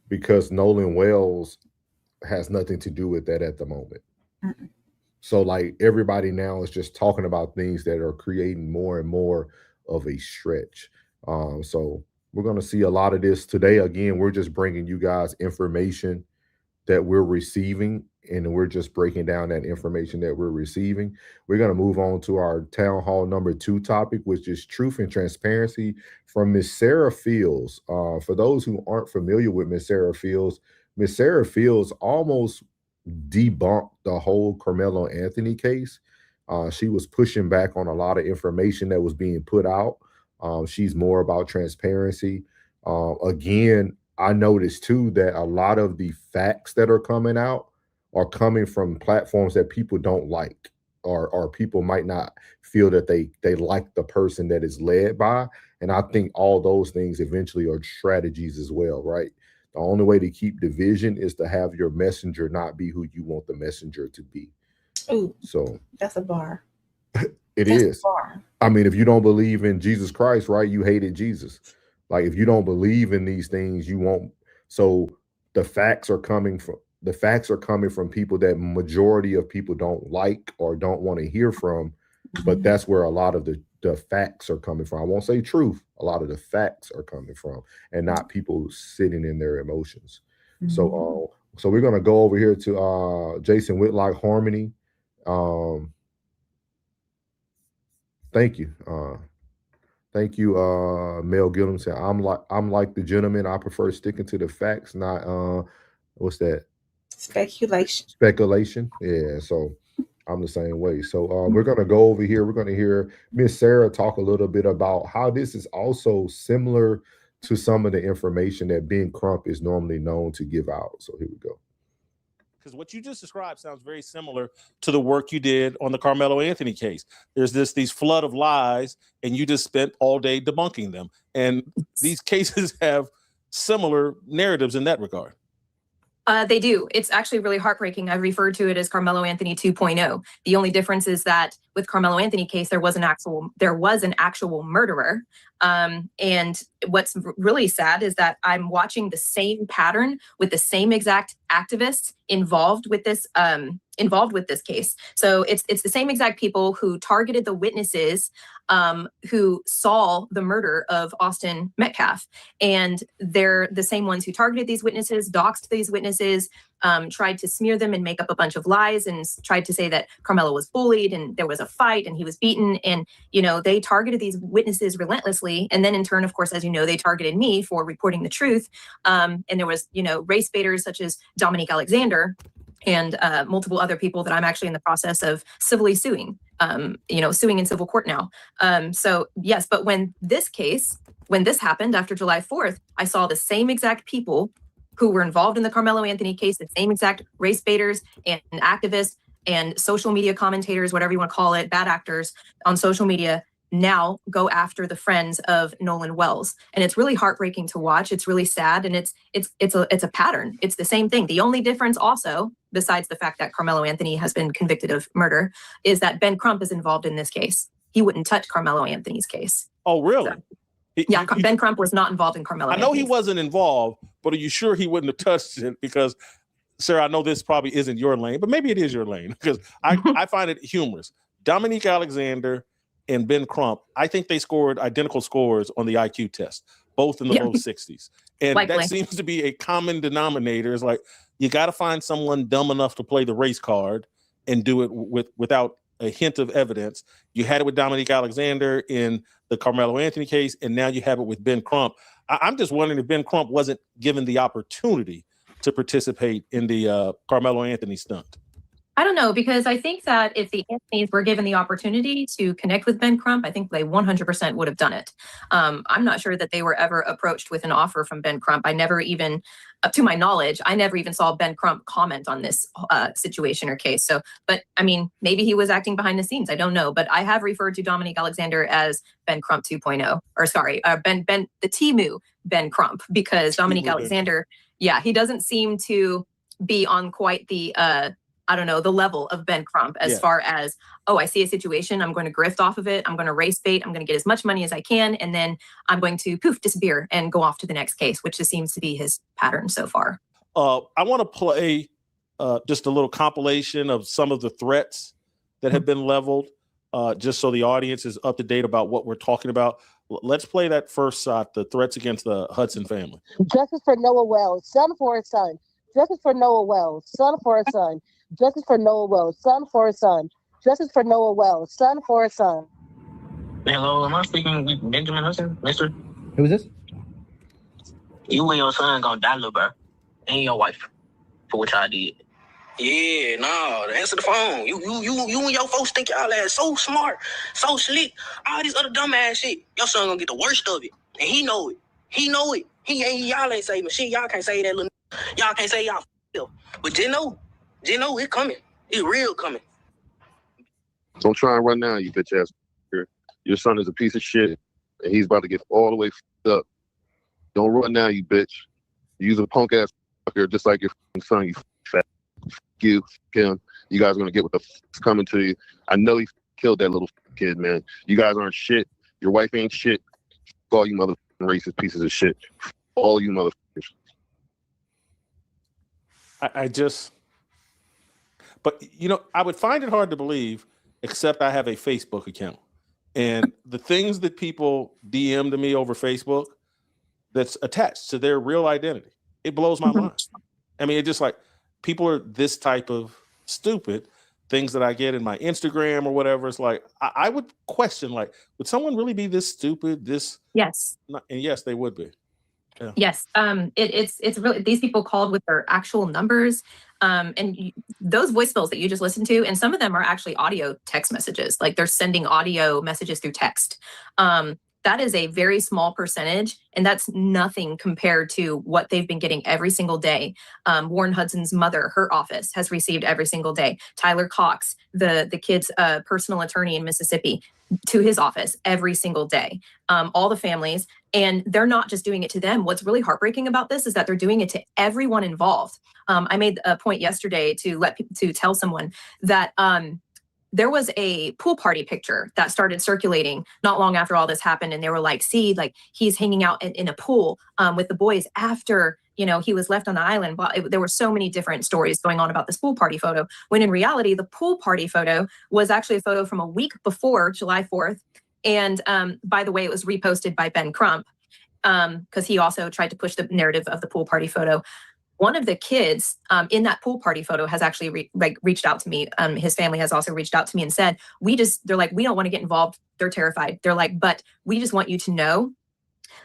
Because Nolan Wells has nothing to do with that at the moment. Mm-mm. So like everybody now is just talking about things that are creating more and more of a stretch. So we're going to see a lot of this today. Again, we're just bringing you guys information that we're receiving, and we're just breaking down that information that we're receiving. We're going to move on to our town hall number 2 topic, which is truth and transparency from Miss Sarah Fields. For those who aren't familiar with Miss Sarah Fields almost debunked the whole Carmelo Anthony case. She was pushing back on a lot of information that was being put out. She's more about transparency. Again, I noticed too that a lot of the facts that are coming out are coming from platforms that people don't like, or people might not feel that they like the person that is led by. And I think all those things eventually are strategies as well, right? The only way to keep division is to have your messenger not be who you want the messenger to be. ooh, So that's a bar. it That's is. a bar. I mean, if you don't believe in Jesus Christ, right, you hated Jesus. Like if you don't believe in these things, you won't. So the facts are coming from people that majority of people don't like or don't want to hear from. But that's where a lot of the facts are coming from. I won't say truth. A lot of the facts are coming from, and not people sitting in their emotions. So we're gonna go over here to Jason Whitlock Harmony. Thank you. Thank you, Mel Gillum said, I'm like the gentleman. I prefer sticking to the facts, not what's that? Speculation. Yeah, so I'm the same way. So we're gonna go over here. We're gonna hear Miss Sarah talk a little bit about how this is also similar to some of the information that Ben Crump is normally known to give out. So here we go. Because what you just described sounds very similar to the work you did on the Carmelo Anthony case. There's these flood of lies, and you just spent all day debunking them. And these cases have similar narratives in that regard. They do. It's actually really heartbreaking. I refer to it as Carmelo Anthony 2.0. The only difference is that with Carmelo Anthony case, there was an actual murderer. And what's really sad is that I'm watching the same pattern with the same exact activists involved with this case. So it's the same exact people who targeted the witnesses who saw the murder of Austin Metcalf. And they're the same ones who targeted these witnesses, doxed these witnesses, tried to smear them and make up a bunch of lies, and tried to say that Carmelo was bullied and there was a fight and he was beaten. And, they targeted these witnesses relentlessly. And then in turn, of course, as you know, they targeted me for reporting the truth. And there was, race baiters such as Dominique Alexander and multiple other people that I'm actually in the process of civilly suing, suing in civil court now. So yes, but when this happened after July 4th, I saw the same exact people who were involved in the Carmelo Anthony case, the same exact race baiters and activists and social media commentators, whatever you want to call it, bad actors on social media, now go after the friends of Nolan Wells. And it's really heartbreaking to watch. It's really sad. And it's a pattern. It's the same thing. The only difference also, besides the fact that Carmelo Anthony has been convicted of murder, is that Ben Crump is involved in this case. He wouldn't touch Carmelo Anthony's case. Oh, really? So, Ben Crump was not involved in Carmelo Anthony's. I know he case. wasn't involved, but are you sure he wouldn't have touched it? Because, Sarah, I know this probably isn't your lane, but maybe it is your lane, because I find it humorous. Dominique Alexander and Ben Crump, I think they scored identical scores on the IQ test, both in the low 60s. And Likely. That seems to be a common denominator. It's like, you got to find someone dumb enough to play the race card, and do it without a hint of evidence. You had it with Dominique Alexander in the Carmelo Anthony case, and now you have it with Ben Crump. I'm just wondering if Ben Crump wasn't given the opportunity to participate in the Carmelo Anthony stunt. I don't know, because I think that if the Anthonys were given the opportunity to connect with Ben Crump, I think they 100% would have done it. I'm not sure that they were ever approached with an offer from Ben Crump. I never even, to my knowledge, I never even saw Ben Crump comment on this situation or case. So, but I mean, maybe he was acting behind the scenes. I don't know. But I have referred to Dominique Alexander as Ben Crump 2.0, or sorry, the Temu Ben Crump, because Dominique Alexander, yeah, he doesn't seem to be on quite the I don't know, the level of Ben Crump as far as, oh, I see a situation, I'm going to grift off of it, I'm going to race bait, I'm going to get as much money as I can, and then I'm going to poof, disappear and go off to the next case, which just seems to be his pattern so far. I want to play just a little compilation of some of the threats that have been leveled, just so the audience is up to date about what we're talking about. Let's play that first shot, the threats against the Hudson family. Justice for Noah Wells, son for his son. Justice for Noah Wells, son for his son. Justice for Noah Wells, son for his son. Justice for Noah Wells, son for his son. Hello, am I speaking with Benjamin Hudson, mister? Who is this? You and your son gonna die, little bro. And your wife. For what y'all did. Yeah, no, answer the phone. You and your folks think y'all ass so smart, so slick. All this other dumb ass shit. Your son gonna get the worst of it. And he know it. He know it. Y'all ain't saving shit. Y'all can't say that little. Y'all can't say y'all but Gino, it coming. It real coming. Don't try and run now, you bitch ass. Your son is a piece of shit, and he's about to get all the way f***ed up. Don't run now, you bitch. You's a punk ass fucker, just like your son. You fat. You, him. You guys are gonna get what the f***'s coming to you. I know he killed that little kid, man. You guys aren't shit. Your wife ain't shit. All you motherfucking racist pieces of shit. All you motherfuckers. But I would find it hard to believe, except I have a Facebook account. And the things that people DM to me over Facebook that's attached to their real identity, it blows my mind. I mean, it's just like people are this type of stupid. Things that I get in my Instagram or whatever, it's like I would question, like, would someone really be this stupid? Yes. And yes, they would be. Yeah. Yes. It's really, these people called with their actual numbers. And those voicemails that you just listened to, and some of them are actually audio text messages, like they're sending audio messages through text. That is a very small percentage, and that's nothing compared to what they've been getting every single day. Warren Hudson's mother, her office has received every single day. Tyler Cox, the kid's personal attorney in Mississippi, to his office every single day. All the families, and they're not just doing it to them. What's really heartbreaking about this is that they're doing it to everyone involved. I made a point yesterday to tell someone that there was a pool party picture that started circulating not long after all this happened. And they were like, see, like he's hanging out in a pool with the boys after, he was left on the island. Well, there were so many different stories going on about this pool party photo, when in reality, the pool party photo was actually a photo from a week before July 4th. And by the way, it was reposted by Ben Crump because he also tried to push the narrative of the pool party photo. One of the kids in that pool party photo has actually reached out to me. His family has also reached out to me and said, they're like, we don't want to get involved. They're terrified. They're like, but we just want you to know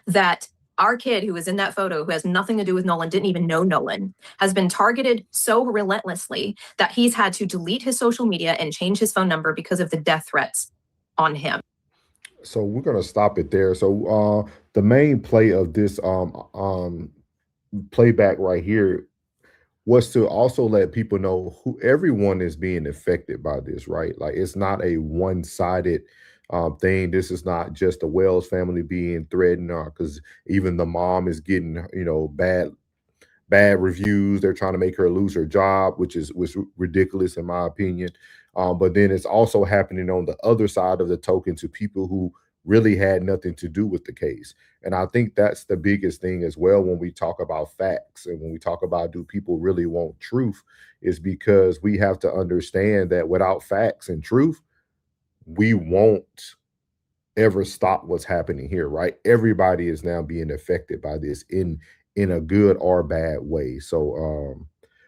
that our kid who was in that photo, who has nothing to do with Nolan, didn't even know Nolan, has been targeted so relentlessly that he's had to delete his social media and change his phone number because of the death threats on him. So we're going to stop it there. So the main play of this playback right here was to also let people know who everyone is being affected by this, right? Like it's not a one-sided thing. This is not just the Wells family being threatened, because even the mom is getting, bad reviews. They're trying to make her lose her job, which was ridiculous in my opinion. But then it's also happening on the other side of the token to people who really had nothing to do with the case. And I think that's the biggest thing as well when we talk about facts and when we talk about do people really want truth, is because we have to understand that without facts and truth, we won't ever stop what's happening here, right? Everybody is now being affected by this in a good or bad way. So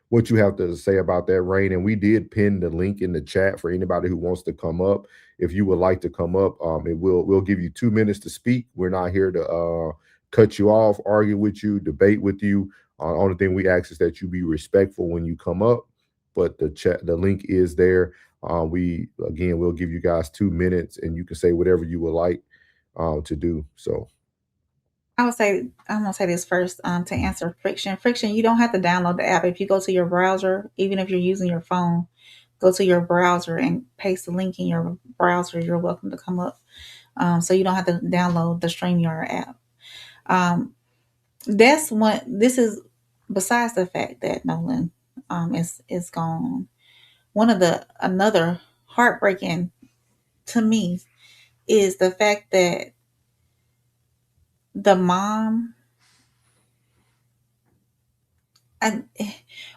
what you have to say about that, Rain. And we did pin the link in the chat for anybody who wants to come up. If you would like to come up, we'll give you 2 minutes to speak. We're not here to cut you off, argue with you, debate with you. Only thing we ask is that you be respectful when you come up. But the link is there. We'll give you guys 2 minutes, and you can say whatever you would like to do. So I'm gonna say this first to answer Friction. Friction, you don't have to download the app. If you go to your browser, even if you're using your phone, go to your browser and paste the link in your browser. You're welcome to come up. So you don't have to download the StreamYard app. That's what this is. Besides the fact that Nolan is gone, another heartbreaking to me is the fact that the mom. And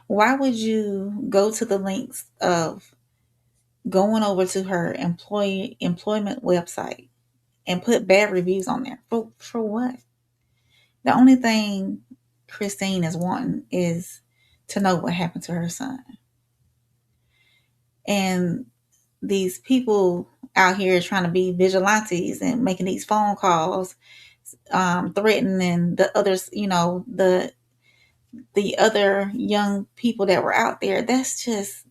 why would you go to the lengths of going over to her employment website and put bad reviews on there for what? The only thing Christine is wanting is to know what happened to her son. And these people out here trying to be vigilantes and making these phone calls, threatening the others, the other young people that were out there. It's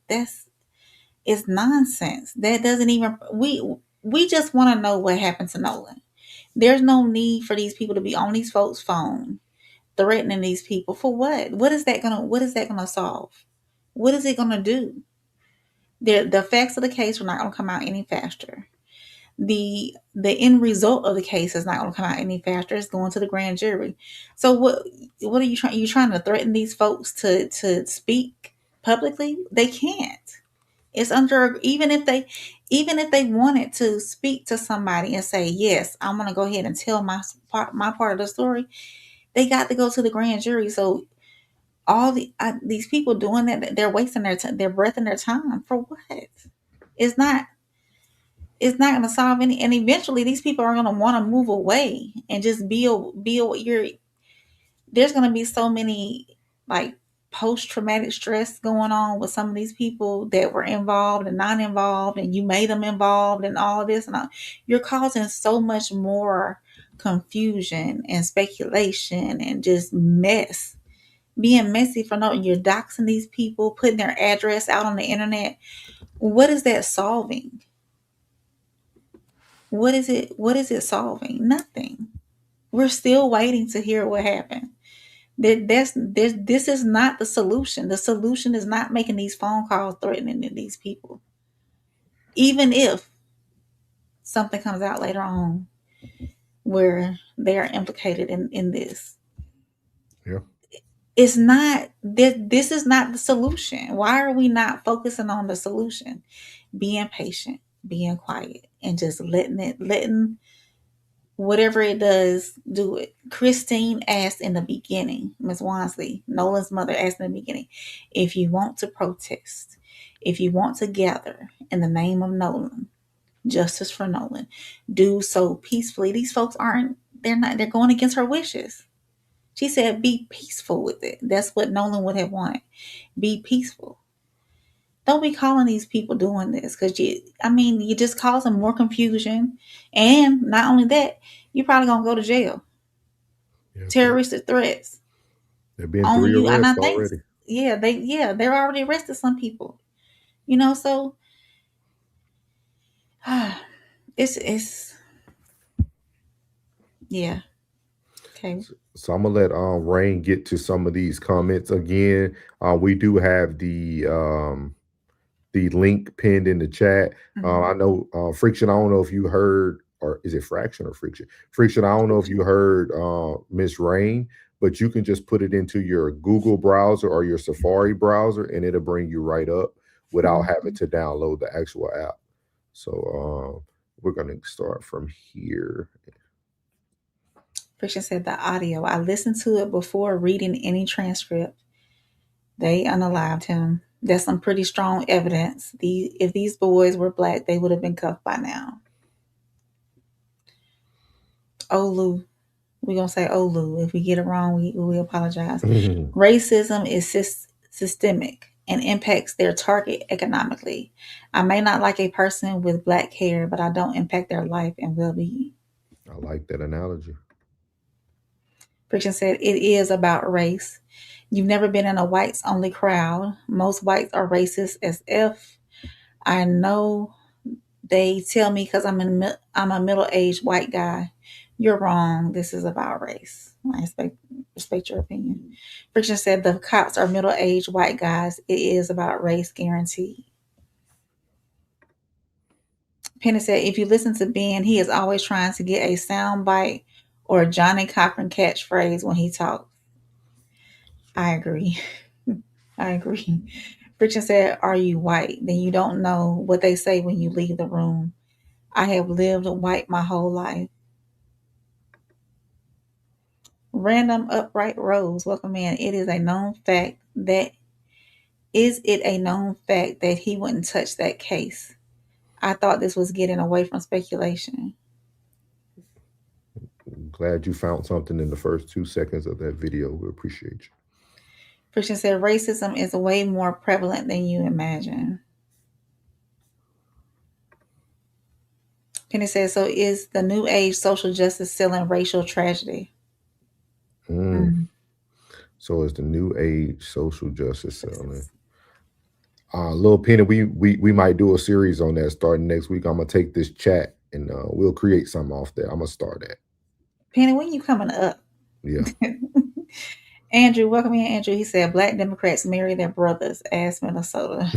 nonsense. That doesn't even we just want to know what happened to Nolan. There's no need for these people to be on these folks' phone threatening these people for what? What is that gonna solve? What is it gonna do? The facts of the case are not gonna come out any faster. The end result of the case is not gonna come out any faster. It's going to the grand jury. So what are you trying? You trying to threaten these folks to speak publicly? They can't. It's under even if they wanted to speak to somebody and say, yes, I'm gonna go ahead and tell my part of the story, they got to go to the grand jury. So all these people doing that, they're wasting their breath and their time for what? It's not going to solve any. And eventually, these people are going to want to move away and just build there's going to be so many like post-traumatic stress going on with some of these people that were involved and not involved, and you made them involved and all this and all. You're causing so much more confusion and speculation and just mess, being messy for no. You're doxing these people, putting their address out on the internet. What is that solving? What is it solving? Nothing. We're still waiting to hear what happened. This is not the solution. The solution is not making these phone calls threatening to these people. Even if something comes out later on where they are implicated in this. Yeah. It's not this is not the solution. Why are we not focusing on the solution? Being patient, being quiet, and just letting whatever it does, do it. Christine asked in the beginning, Ms. Wansley, Nolan's mother, asked in the beginning, if you want to protest, if you want to gather in the name of Nolan, justice for Nolan, do so peacefully. These folks they're going against her wishes. She said, be peaceful with it. That's what Nolan would have wanted. Be peaceful. Don't be calling these people doing this because you just causing more confusion. And not only that, you're probably going to go to jail. Yeah. Terroristic threats. There have been on 3 you. And I arrests think, already. they're already arrested some people. So it's yeah. Okay. So I'm gonna let Rain get to some of these comments again. We do have the link pinned in the chat. I know Friction. I don't know if you heard, or is it Fraction or Friction? Friction. I don't know if you heard Miss Rain, but you can just put it into your Google browser or your Safari browser, and it'll bring you right up without having to download the actual app. So we're gonna start from here. Friction said the audio. I listened to it before reading any transcript. They unalived him. That's some pretty strong evidence. If these boys were black, they would have been cuffed by now. Olu. We're going to say Olu. If we get it wrong, we apologize. Racism is systemic and impacts their target economically. I may not like a person with black hair, but I don't impact their life and well-being. I like that analogy. Friction said, it is about race. You've never been in a whites only crowd. Most whites are racist as if. I know they tell me because I'm a middle-aged white guy. You're wrong. This is about race. I respect your opinion. Friction said the cops are middle-aged white guys. It is about race, guaranteed. Penny said, if you listen to Ben, he is always trying to get a sound bite or a Johnny Cochran catchphrase when he talks. I agree. I agree. Friction said, are you white? Then you don't know what they say when you leave the room. I have lived white my whole life. Random Upright Rose, welcome in. It is a known fact that he wouldn't touch that case? I thought this was getting away from speculation. Glad you found something in the first 2 seconds of that video. We appreciate you. Christian said racism is way more prevalent than you imagine. Penny says, so is the new age social justice selling racial tragedy? So is the new age social justice selling? Little Penny, we might do a series on that starting next week. I'm gonna take this chat and we'll create something off there. I'm gonna start that. Penny, when you coming up? Yeah. Andrew, welcome in, Andrew. He said black Democrats marry their brothers. Ask Minnesota.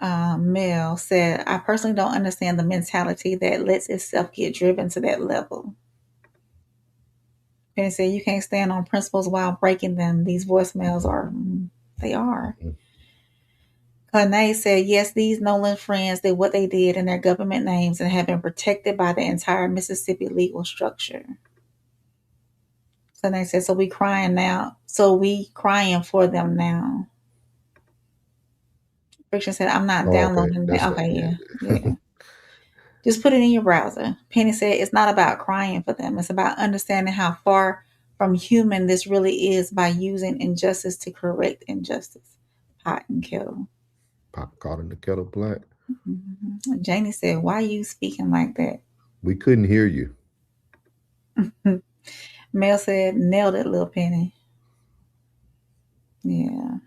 Mel said, I personally don't understand the mentality that lets itself get driven to that level. Penny said, you can't stand on principles while breaking them. These voicemails are. Kane said, yes, these Nolan friends did what they did in their government names and have been protected by the entire Mississippi legal structure. Kane said, so we crying for them now. Friction said, I'm not downloading that. Okay, yeah. Just put it in your browser. Penny said, it's not about crying for them. It's about understanding how far from human this really is by using injustice to correct injustice. Pot and kettle. Pot caught in the kettle black. Mm-hmm. Janie said, why are you speaking like that? We couldn't hear you. Mel said, nailed it, little Penny. Yeah.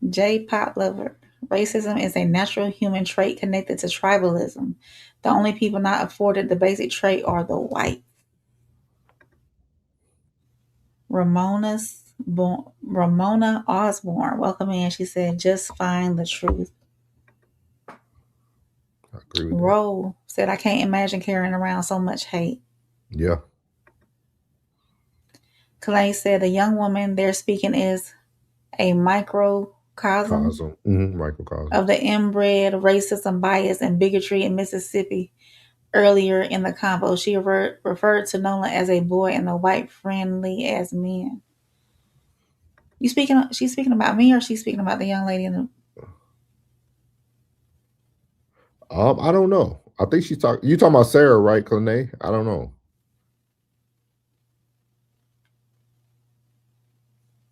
J. Pot Lover. Racism is a natural human trait connected to tribalism. The only people not afforded the basic trait are the white. Ramona Osborne, welcome in. She said, just find the truth. I agree with Ro said, I can't imagine carrying around so much hate. Yeah. Clay said, the young woman they're speaking is a microcosm of the inbred racism, bias, and bigotry in Mississippi. Earlier in the convo, she referred to Nolan as a boy and the white friendly as men. She's speaking about me, or she's speaking about the young lady in the. I don't know. I think she's talking. You talking about Sarah, right, Clay? I don't know.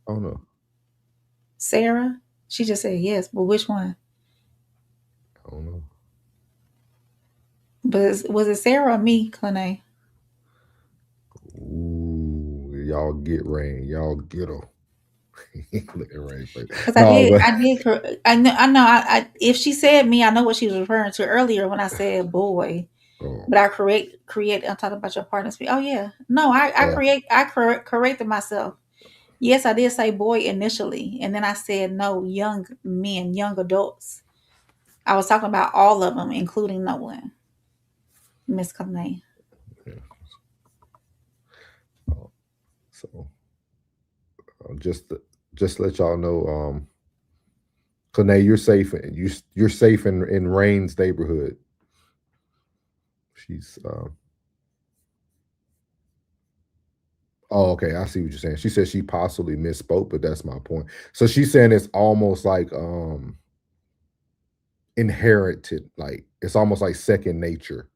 I don't know. Sarah? She just said yes, but which one? I don't know. But was it Sarah or me, Clay? Ooh, y'all get Rain. Y'all get her. Look at Rain's face. Because I know. If she said me, I know what she was referring to earlier when I said boy. Oh. But I I'm talking about your partner speak. Oh yeah, no, I corrected myself. Yes, I did say boy initially, and then I said no, young men, young adults. I was talking about all of them, including Nolan. Miss Kamei. Yeah. So just let y'all know, Kane, you're safe. You're safe in Rain's neighborhood. She's oh, okay. I see what you're saying. She said she possibly misspoke, but that's my point. So she's saying it's almost like inherited, like it's almost like second nature.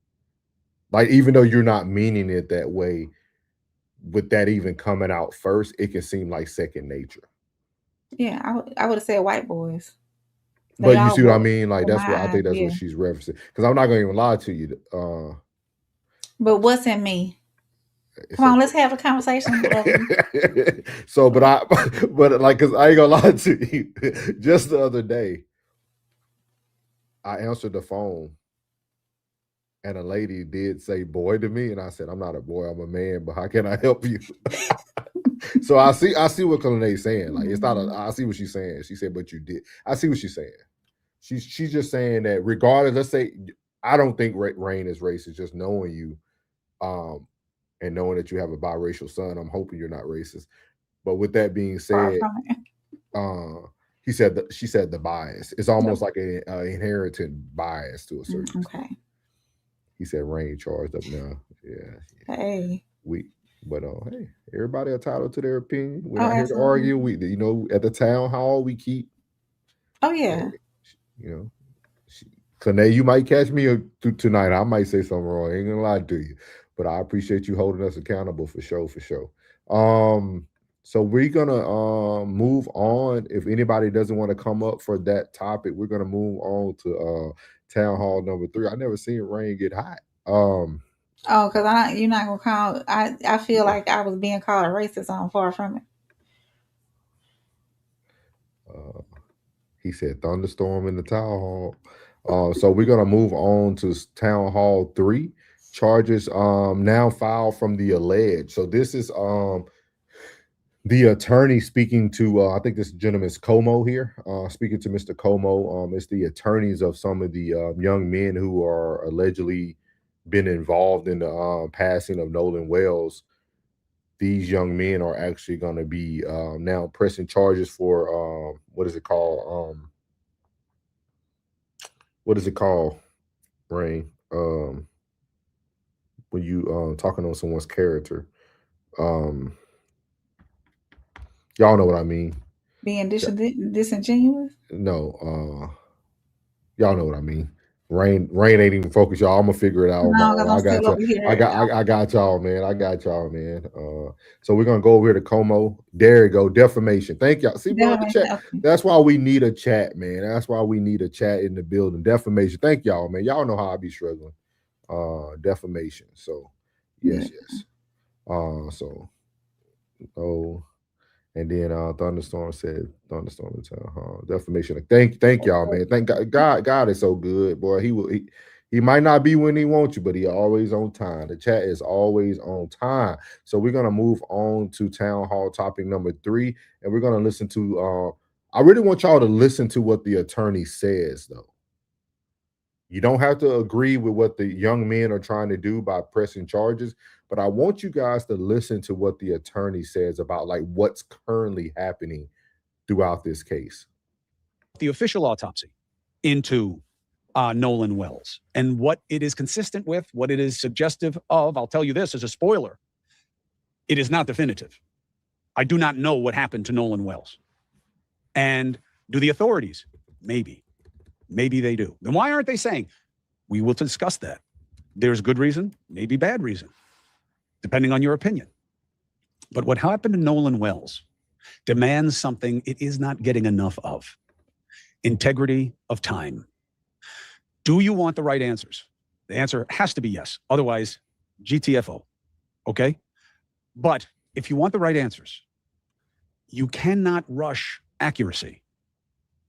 Like even though you're not meaning it that way, with that even coming out first, it can seem like second nature. Yeah, I would have said white boys. But you see what I mean? Like, that's what I think that's yeah. what she's referencing. Because I'm not going to even lie to you. But what's in me? Come on, let's have a conversation. So, but like, because I ain't gonna lie to you. Just the other day, I answered the phone, and a lady did say "boy" to me, and I said, "I'm not a boy, I'm a man. But how can I help you?" So I see what Kalena's saying. Like, it's not a. I see what she's saying. She said, "But you did." I see what she's saying. She's just saying that regardless. Let's say I don't think Rain is racist. Just knowing you, and knowing that you have a biracial son, I'm hoping you're not racist. But with that being said, she said the bias. It's almost like an inherited bias to a certain extent. He said Rain charged up now. Yeah. Hey. Hey, everybody entitled to their opinion. We're not here to argue. We, at the town hall, we keep. Oh yeah. Kane, you might catch me tonight. I might say something wrong. I ain't gonna lie to you, but I appreciate you holding us accountable for sure. So we're gonna move on. If anybody doesn't want to come up for that topic, we're gonna move on to town hall number 3. I never seen Rain get hot. Because you're not gonna call. I feel like I was being called a racist. I'm far from it. He said thunderstorm in the town hall. So we're gonna move on to town hall 3. Charges now filed from the alleged. So this is the attorney speaking to I think this gentleman's Como here. Speaking to Mr. Como. It's the attorneys of some of the young men who are allegedly been involved in the passing of Nolan Wells. These young men are actually going to be now pressing charges for what is it called? What is it called, Rain? When you talking on someone's character, y'all know what I mean. Being disingenuous? No, y'all know what I mean. Rain ain't even focused, y'all. I'm gonna figure it out. No, I got y'all. I got y'all, man. I got y'all, man. So we're gonna go over here to Como. There you go. Defamation. Thank y'all. See, bro, the chat. Okay. That's why we need a chat, man. That's why we need a chat in the building. Defamation. Thank y'all, man. Y'all know how I be struggling. Defamation. So yes. So and then Thunderstorm said thunderstorm in town hall. Defamation. Thank y'all, man. Thank God. God is so good, boy. He might not be when he wants you, but he always on time. The chat is always on time. So we're gonna move on to town hall topic number 3, and we're gonna listen to I really want y'all to listen to what the attorney says, though. You don't have to agree with what the young men are trying to do by pressing charges, but I want you guys to listen to what the attorney says about like what's currently happening throughout this case. The official autopsy into Nolan Wells and what it is consistent with, what it is suggestive of. I'll tell you this as a spoiler. It is not definitive. I do not know what happened to Nolan Wells. And do the authorities? Maybe. Maybe they do. Then why aren't they saying, we will discuss that? There's good reason, maybe bad reason, depending on your opinion. But what happened to Nolan Wells demands something it is not getting enough of. Integrity of time. Do you want the right answers? The answer has to be yes. Otherwise, GTFO. Okay? But if you want the right answers, you cannot rush accuracy.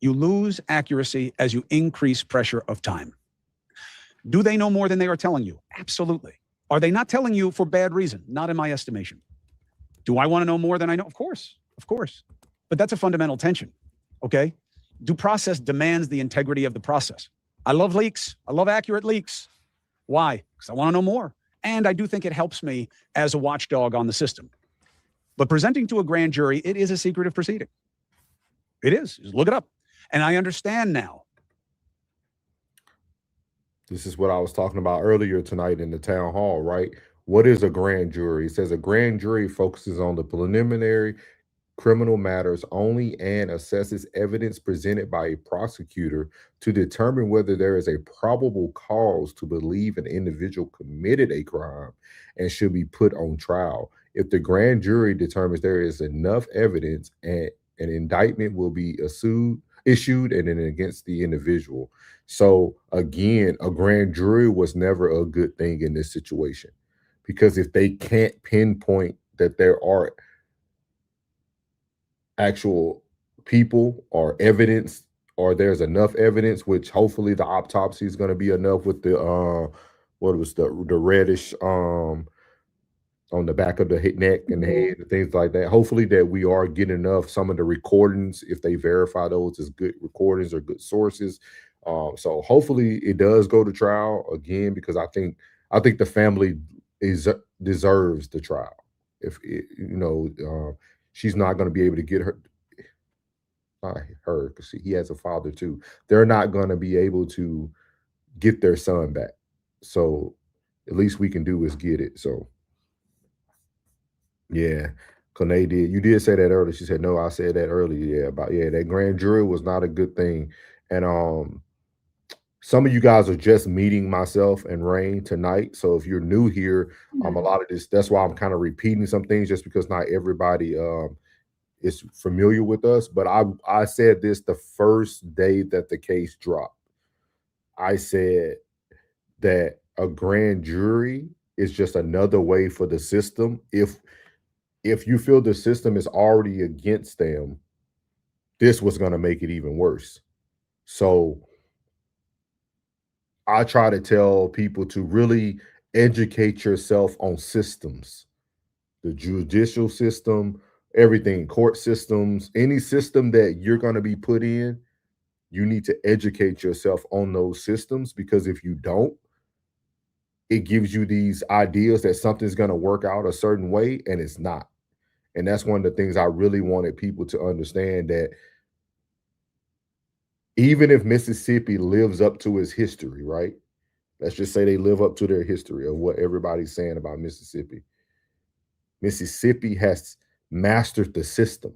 You lose accuracy as you increase pressure of time. Do they know more than they are telling you? Absolutely. Are they not telling you for bad reason? Not in my estimation. Do I want to know more than I know? Of course. But that's a fundamental tension, okay? Due process demands the integrity of the process. I love leaks. I love accurate leaks. Why? Because I want to know more. And I do think it helps me as a watchdog on the system. But presenting to a grand jury, it is a secretive proceeding. It is. Just look it up. And I understand now. This is what I was talking about earlier tonight in the town hall, right? What is a grand jury? It says a grand jury focuses on the preliminary criminal matters only and assesses evidence presented by a prosecutor to determine whether there is a probable cause to believe an individual committed a crime and should be put on trial. If the grand jury determines there is enough evidence, and an indictment will be issued and then against the individual. So again, a grand jury was never a good thing in this situation, because if they can't pinpoint that there are actual people or evidence, or there's enough evidence, which hopefully the autopsy is going to be enough with the what was the reddish on the back of the neck and the head and things like that. Hopefully that we are getting enough, some of the recordings, if they verify those as good recordings or good sources. So hopefully it does go to trial again, because I think the family deserves the trial. If it, she's not going to be able to get her, not her, because he has a father too. They're not going to be able to get their son back. So at least we can do is get it. So yeah, Kone did. You did say that earlier. She said, no, I said that earlier. Yeah, that grand jury was not a good thing. And some of you guys are just meeting myself and Rain tonight. So if you're new here, a lot of this, that's why I'm kind of repeating some things, just because not everybody is familiar with us. But I said this the first day that the case dropped. I said that a grand jury is just another way for the system. If you feel the system is already against them, this was going to make it even worse. So I try to tell people to really educate yourself on systems, the judicial system, everything, court systems, any system that you're going to be put in, you need to educate yourself on those systems, because if you don't, it gives you these ideas that something's going to work out a certain way, and it's not. And that's one of the things I really wanted people to understand, that even if Mississippi lives up to its history, right? Let's just say they live up to their history of what everybody's saying about Mississippi. Mississippi has mastered the system.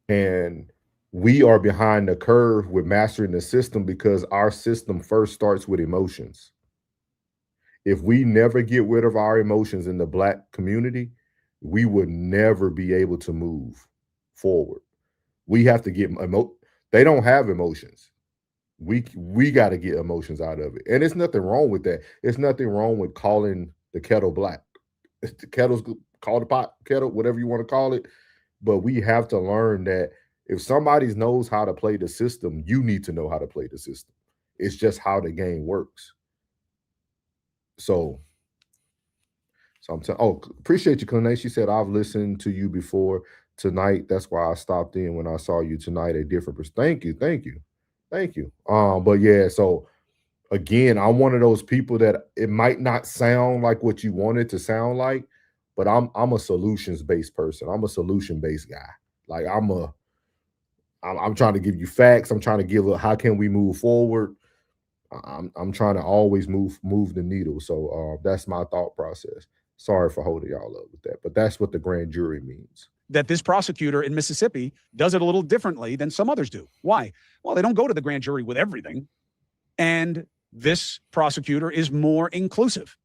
And we are behind the curve with mastering the system, because our system first starts with emotions. If we never get rid of our emotions in the Black community, we would never be able to move forward. We have to get they don't have emotions. We got to get emotions out of it. And there's nothing wrong with that. There's nothing wrong with calling the kettle black. The kettle's call the pot kettle, whatever you want to call it. But we have to learn that if somebody knows how to play the system, you need to know how to play the system. It's just how the game works. So I'm saying, appreciate you, Kane. She said, I've listened to you before tonight. That's why I stopped in when I saw you tonight. A different perspective. Thank you. But yeah, so again, I'm one of those people that it might not sound like what you want it to sound like, but I'm a solutions-based person. I'm a solution-based guy. Like I'm trying to give you facts. I'm trying to give how can we move forward. I'm trying to always move the needle. So that's my thought process. Sorry for holding y'all up with that, but that's what the grand jury means. That this prosecutor in Mississippi does it a little differently than some others do. Why? Well, they don't go to the grand jury with everything. And this prosecutor is more inclusive.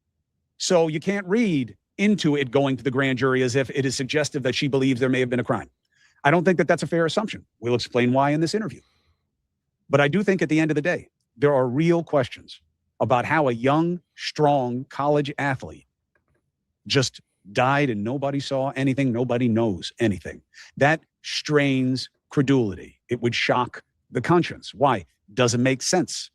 So you can't read into it going to the grand jury as if it is suggestive that she believes there may have been a crime. I don't think that that's a fair assumption. We'll explain why in this interview. But I do think at the end of the day, there are real questions about how a young, strong college athlete just died and nobody saw anything, nobody knows anything. That strains credulity. It would shock the conscience. Why? Doesn't make sense.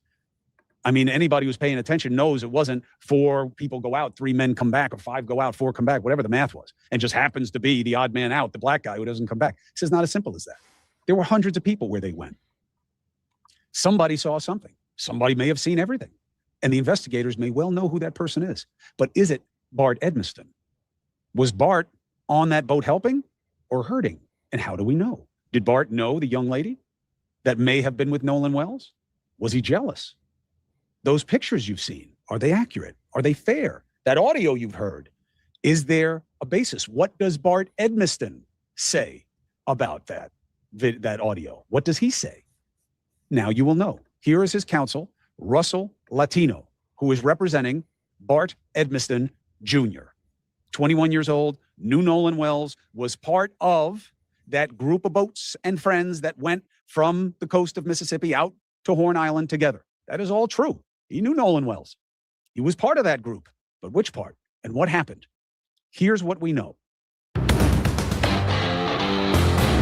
I mean, anybody who's paying attention knows it wasn't 4 people go out, 3 men come back, or 5 go out, 4 come back, whatever the math was, and just happens to be the odd man out, the Black guy who doesn't come back. It's not as simple as that. There were hundreds of people where they went. Somebody saw something. Somebody may have seen everything. And the investigators may well know who that person is. But is it Bart Edmiston? Was Bart on that boat helping or hurting? And how do we know? Did Bart know the young lady that may have been with Nolan Wells? Was he jealous? Those pictures you've seen, are they accurate? Are they fair? That audio you've heard, is there a basis? What does Bart Edmiston say about that audio? What does he say? Now you will know. Here is his counsel, Russell Latino, who is representing Bart Edmiston Jr., 21 years old, knew Nolan Wells, was part of that group of boats and friends that went from the coast of Mississippi out to Horn Island together. That is all true. He knew Nolan Wells. He was part of that group. But which part and what happened? Here's what we know.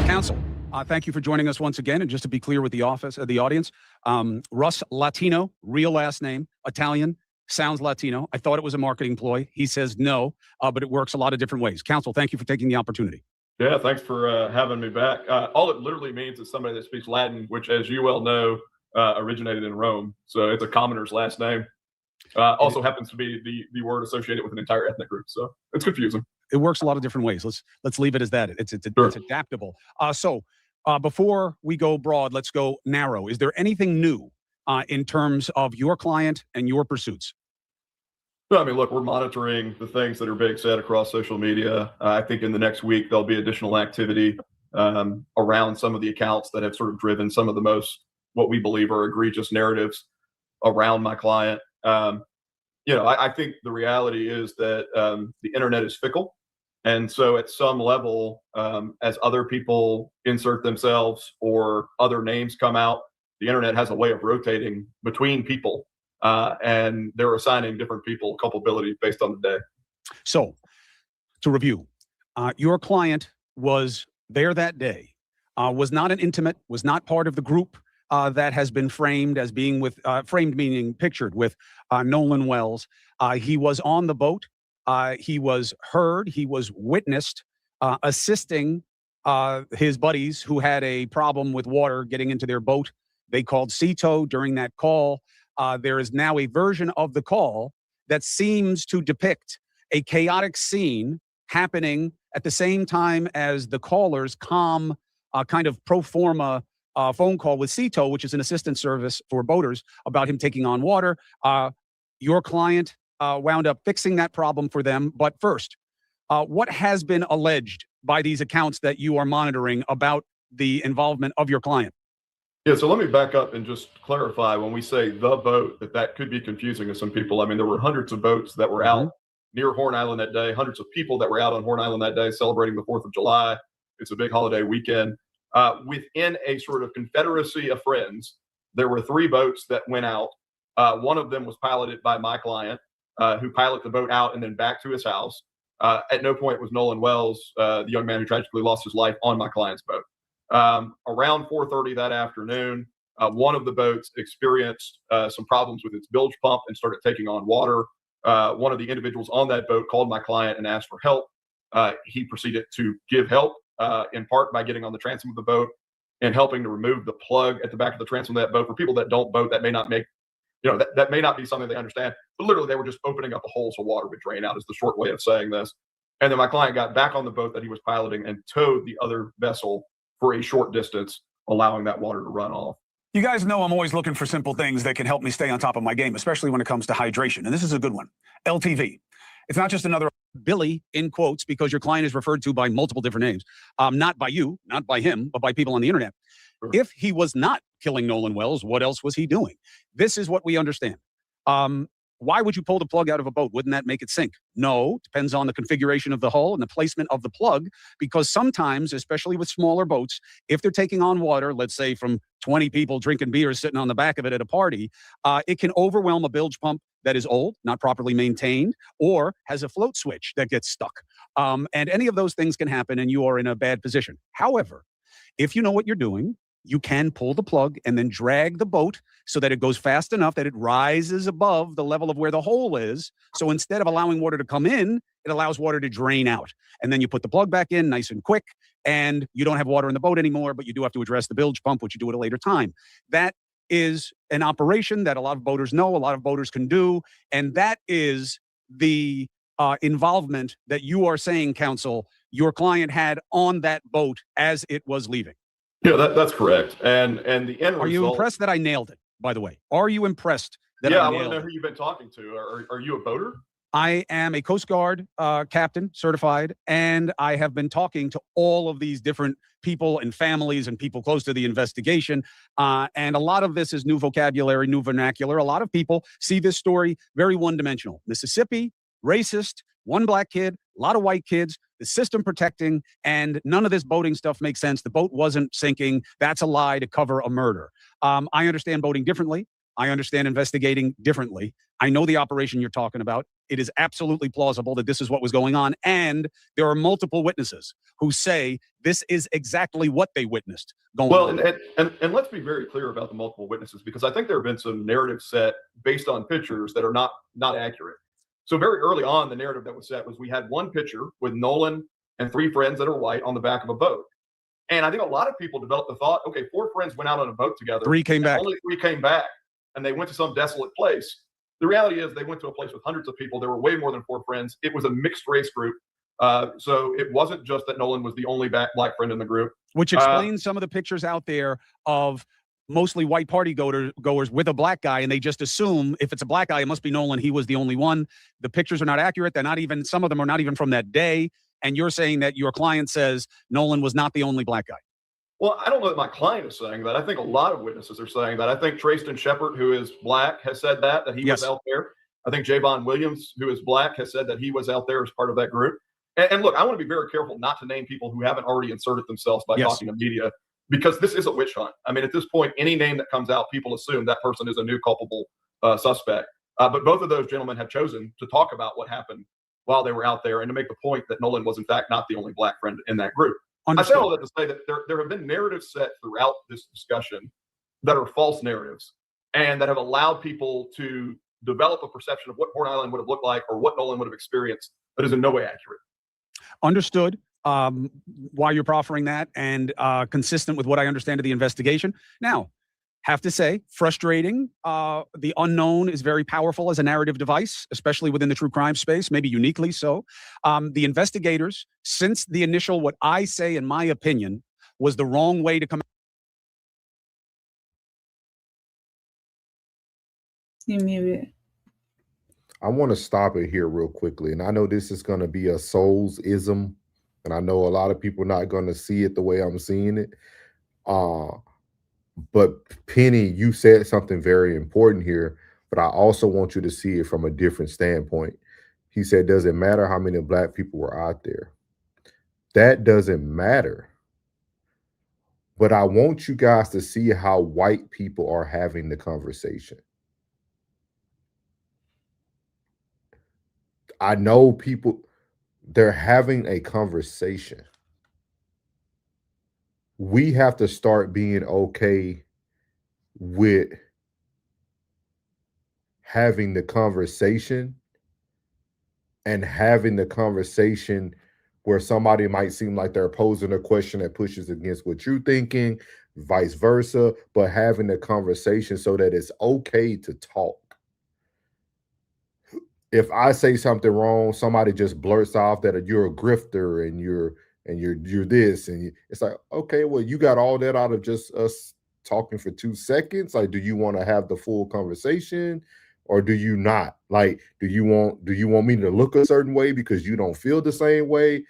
Counsel, thank you for joining us once again. And just to be clear with the audience, Russ Latino, real last name, Italian, sounds Latino. I thought it was a marketing ploy. He says no, but it works a lot of different ways. Counsel, thank you for taking the opportunity. Yeah, thanks for having me back. All it literally means is somebody that speaks Latin, which, as you well know, originated in Rome. So it's a commoner's last name. Also happens to be the word associated with an entire ethnic group. So it's confusing. It works a lot of different ways. Let's leave it as that. It's adaptable. So before we go broad, let's go narrow. Is there anything new in terms of your client and your pursuits? No, I mean, look, we're monitoring the things that are being said across social media. I think in the next week, there'll be additional activity around some of the accounts that have sort of driven some of the most, what we believe are egregious narratives around my client. I think the reality is that the internet is fickle. And so at some level, as other people insert themselves or other names come out, the internet has a way of rotating between people. And they're assigning different people culpability based on the day. So, to review, your client was there that day, was not an intimate, was not part of the group that has been framed as being with, framed meaning pictured with Nolan Wells. He was on the boat. He was heard. He was witnessed assisting his buddies who had a problem with water getting into their boat. They called CETO during that call. There is now a version of the call that seems to depict a chaotic scene happening at the same time as the caller's calm kind of pro forma phone call with CETO, which is an assistance service for boaters, about him taking on water. Your client wound up fixing that problem for them. But first, what has been alleged by these accounts that you are monitoring about the involvement of your client? Yeah, so let me back up and just clarify when we say the boat, that could be confusing to some people. I mean, there were hundreds of boats that were out near Horn Island that day, hundreds of people that were out on Horn Island that day celebrating the 4th of July. It's a big holiday weekend. Within a sort of confederacy of friends, there were 3 boats that went out. One of them was piloted by my client, who piloted the boat out and then back to his house. At no point was Nolan Wells, the young man who tragically lost his life, on my client's boat. Around 4:30 that afternoon, one of the boats experienced some problems with its bilge pump and started taking on water. One of the individuals on that boat called my client and asked for help. He proceeded to give help, in part by getting on the transom of the boat and helping to remove the plug at the back of the transom of that boat. For people that don't boat, that may not make, that may not be something they understand, but literally they were just opening up a hole so water would drain out, is the short way of saying this. And then my client got back on the boat that he was piloting and towed the other vessel for a short distance, allowing that water to run off. You guys know I'm always looking for simple things that can help me stay on top of my game, especially when it comes to hydration. And this is a good one. LTV. It's not just another Billy, in quotes, because your client is referred to by multiple different names. Not by you, not by him, but by people on the internet. Sure. If he was not killing Nolan Wells, what else was he doing? This is what we understand. Why would you pull the plug out of a boat? Wouldn't that make it sink? No, depends on the configuration of the hull and the placement of the plug, because sometimes, especially with smaller boats, if they're taking on water, let's say from 20 people drinking beer sitting on the back of it at a party, it can overwhelm a bilge pump that is old, not properly maintained, or has a float switch that gets stuck. And any of those things can happen and you are in a bad position. However, if you know what you're doing, you can pull the plug and then drag the boat so that it goes fast enough that it rises above the level of where the hole is. So instead of allowing water to come in, it allows water to drain out. And then you put the plug back in nice and quick, and you don't have water in the boat anymore, but you do have to address the bilge pump, which you do at a later time. That is an operation that a lot of boaters know, a lot of boaters can do. And that is the involvement that you are saying, counsel, your client had on that boat as it was leaving. Yeah, that's correct. And the end result. Are you impressed that I nailed it, by the way? Are you impressed that I I nailed want to know it? who you've been talking to. Are you a boater? I am a Coast Guard captain, certified, and I have been talking to all of these different people and families and people close to the investigation. And a lot of this is new vocabulary, new vernacular. A lot of people see this story very one-dimensional. Mississippi, racist, one black kid, a lot of white kids, the system protecting, and none of this boating stuff makes sense. The boat wasn't sinking. That's a lie to cover a murder. I understand boating differently. I understand investigating differently. I know the operation you're talking about. It is absolutely plausible that this is what was going on. And there are multiple witnesses who say this is exactly what they witnessed going on. And let's be very clear about the multiple witnesses, because I think there have been some narratives set based on pictures that are not accurate. So very early on, the narrative that was set was we had one picture with Nolan and 3 friends that are white on the back of a boat. And I think a lot of people developed the thought, okay, 4 friends went out on a boat together. 3 came back. Only 3 came back, and they went to some desolate place. The reality is they went to a place with hundreds of people. There were way more than 4 friends. It was a mixed race group. So it wasn't just that Nolan was the only black friend in the group. Which explains some of the pictures out there of mostly white party goers with a black guy, and they just assume if it's a black guy, it must be Nolan. He was the only one. The pictures are not accurate. They're not even, some of them are not even from that day. And you're saying that your client says Nolan was not the only black guy. Well, I don't know that my client is saying that. I think a lot of witnesses are saying that. I think Trayston Shepard, who is black, has said that he was out there. I think Javon Williams, who is black, has said that he was out there as part of that group. And look, I want to be very careful not to name people who haven't already inserted themselves by talking to media, because this is a witch hunt. I mean, at this point, any name that comes out, people assume that person is a new culpable suspect. But both of those gentlemen have chosen to talk about what happened while they were out there and to make the point that Nolan was, in fact, not the only black friend in that group. Understood. I say all that to say that there have been narratives set throughout this discussion that are false narratives and that have allowed people to develop a perception of what Horn Island would have looked like or what Nolan would have experienced that is in no way accurate. Understood. Why you're proffering that, and consistent with what I understand of the investigation. Now, have to say, frustrating. The unknown is very powerful as a narrative device, especially within the true crime space, maybe uniquely so. The investigators, since the initial, what I say, in my opinion, was the wrong way to come. You muted. I want to stop it here real quickly. And I know this is going to be a souls-ism, and I know a lot of people are not going to see it the way I'm seeing it. But Penny, you said something very important here, but I also want you to see it from a different standpoint. He said, does it matter how many black people were out there? That doesn't matter. But I want you guys to see how white people are having the conversation. I know people, they're having a conversation. We have to start being okay with having the conversation, and having the conversation where somebody might seem like they're posing a question that pushes against what you're thinking, vice versa, but having the conversation so that it's okay to talk. If I say something wrong, somebody just blurts off that you're a grifter and you're this, and it's like, okay, well, you got all that out of just us talking for 2 seconds. Like, do you want to have the full conversation, or do you not? Like, do you want me to look a certain way because you don't feel the same way?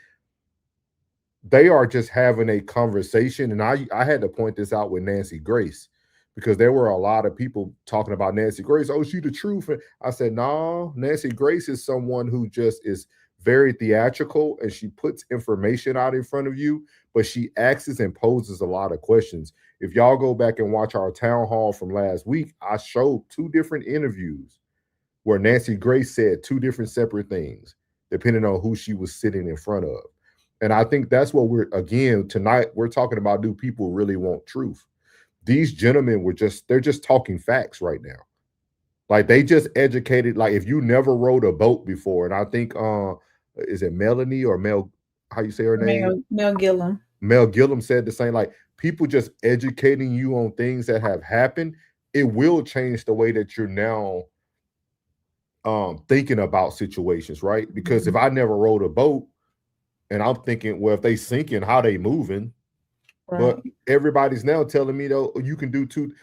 They are just having a conversation, and I had to point this out with Nancy Grace, because there were a lot of people talking about Nancy Grace. Oh, she the truth. And I said, no, Nancy Grace is someone who just is very theatrical, and she puts information out in front of you, but she asks and poses a lot of questions. If y'all go back and watch our town hall from last week, I showed 2 different interviews where Nancy Grace said 2 different separate things, depending on who she was sitting in front of. And I think that's what tonight we're talking about. Do people really want truth? These gentlemen they're just talking facts right now. Like, they just educated. Like, if you never rode a boat before, and I think, is it Melanie or Mel, how you say her name? Mel Gillum. Mel Gillum said the same. Like, people just educating you on things that have happened, it will change the way that you're now thinking about situations, right? Because if I never rode a boat and I'm thinking, well, if they sinking, how they moving? Right. But everybody's now telling me though you can do two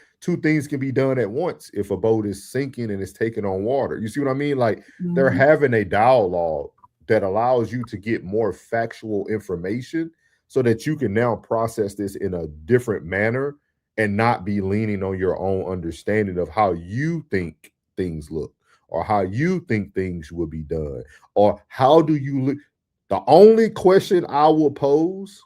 things can be done at once if a boat is sinking and it's taking on water. You see what I mean? Like they're having a dialogue that allows you to get more factual information so that you can now process this in a different manner and not be leaning on your own understanding of how you think things look or how you think things will be done or how do you look. The only question I will pose,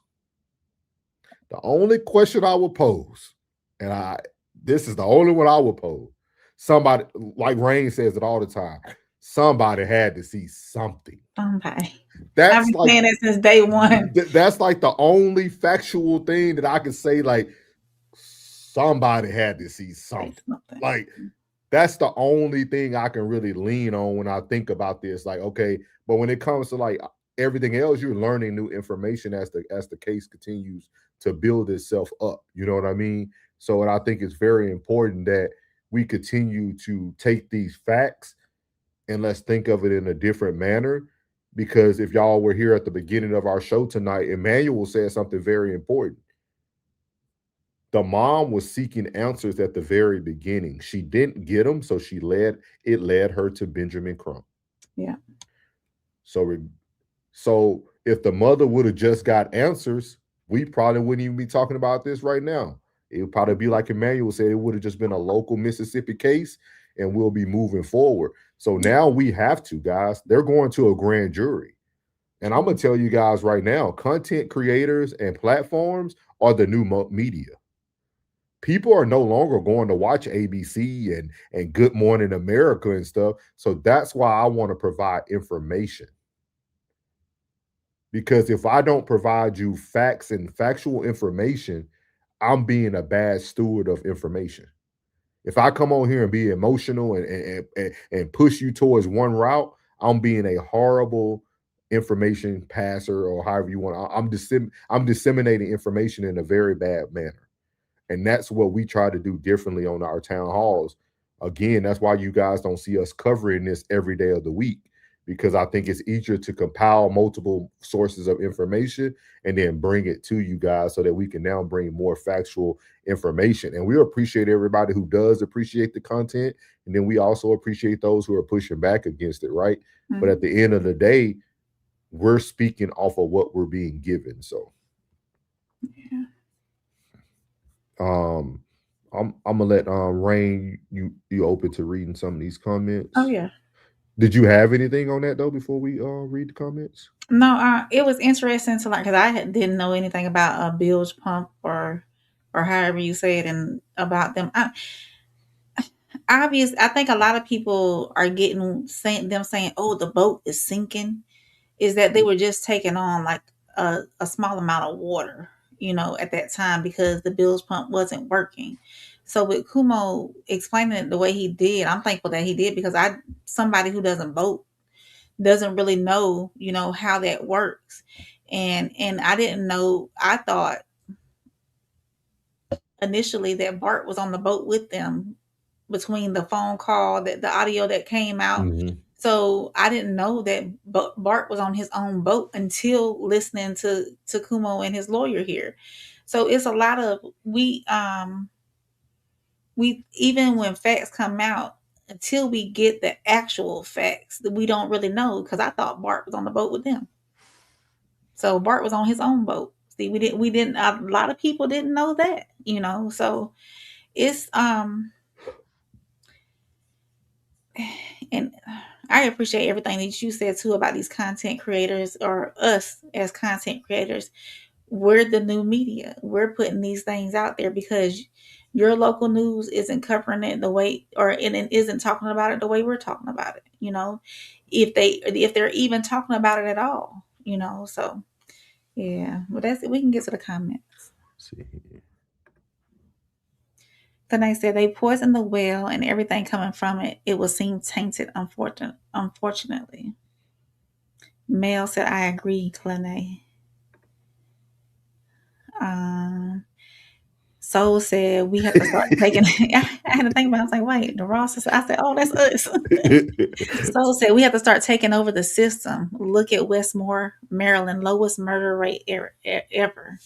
and this is the only one I will pose. Somebody, like Rain says it all the time, somebody had to see something. Somebody. That's I've been like saying it since day one. That's like the only factual thing that I can say. Like somebody had to see something. Like that's the only thing I can really lean on when I think about this. Like, okay, but when it comes to like everything else, you're learning new information as the case continues to build itself up. You know what I mean? So, and I think it's very important that we continue to take these facts and let's think of it in a different manner. Because if y'all were here at the beginning of our show tonight, Emmanuel said something very important. The mom was seeking answers at the very beginning. She didn't get them, so it led her to Benjamin Crump. Yeah. So if the mother would have just got answers, we probably wouldn't even be talking about this right now. It would probably be like Emmanuel said, it would have just been a local Mississippi case and we'll be moving forward. So now we have to, guys, they're going to a grand jury. And I'm going to tell you guys right now, content creators and platforms are the new media. People are no longer going to watch ABC and Good Morning America and stuff. So that's why I want to provide information. Because if I don't provide you facts and factual information, I'm being a bad steward of information. If I come on here and be emotional and push you towards one route, I'm being a horrible information passer or however you want. I'm disseminating information in a very bad manner. And that's what we try to do differently on our town halls. Again, that's why you guys don't see us covering this every day of the week, because I think it's easier to compile multiple sources of information and then bring it to you guys so that we can now bring more factual information. And we appreciate everybody who does appreciate the content. And then we also appreciate those who are pushing back against it, right? Mm-hmm. But at the end of the day, we're speaking off of what we're being given. So yeah. I'm gonna let Rain, you open to reading some of these comments. Oh yeah. Did you have anything on that though before we read the comments? No, it was interesting to learn because I didn't know anything about a bilge pump or however you say it and about them. I think a lot of people are saying, "Oh, the boat is sinking," is that they were just taking on like a small amount of water, at that time because the bilge pump wasn't working. So with Kumo explaining it the way he did, I'm thankful that he did because somebody who doesn't boat doesn't really know, how that works. And I didn't know, I thought initially that Bart was on the boat with them between the phone call, the audio that came out. Mm-hmm. So I didn't know that Bart was on his own boat until listening to Kumo and his lawyer here. So it's a lot of, we even when facts come out, until we get the actual facts, that we don't really know, because I thought Bart was on the boat with them. So Bart was on his own boat. See, we didn't a lot of people didn't know that, so it's and I appreciate everything that you said too about these content creators, or us as content creators. We're the new media. We're putting these things out there because your local news isn't covering it the way, and it isn't talking about it the way we're talking about it. If they're even talking about it at all. So yeah. Well, that's it. We can get to the comments. Let's see. Then I said they poisoned the well and everything coming from it. It will seem tainted, unfortunately. Mel said, I agree, Clene. Soul said we have to start taking. I had to think about it. I was like, wait, the Ross. I said, oh, that's us. Soul said we have to start taking over the system. Look at Westmore, Maryland, lowest murder rate ever.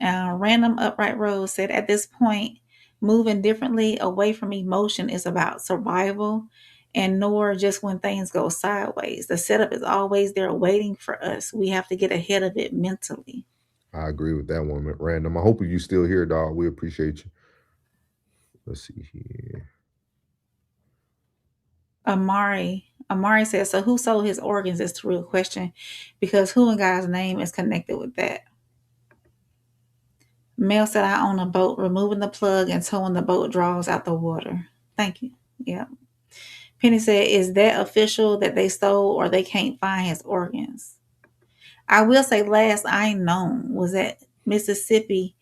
Random Upright Rose said, at this point, moving differently away from emotion is about survival, and nor just when things go sideways. The setup is always there waiting for us. We have to get ahead of it mentally. I agree with that one, Random. I hope you still here, dog. We appreciate you. Let's see here. Amari says, so who sold his organs is the real question, because who in God's name is connected with that? Mel said, I own a boat, removing the plug and towing the boat draws out the water. Thank you. Yeah. Penny said, is that official that they stole or they can't find his organs? I will say last I known was that Mississippi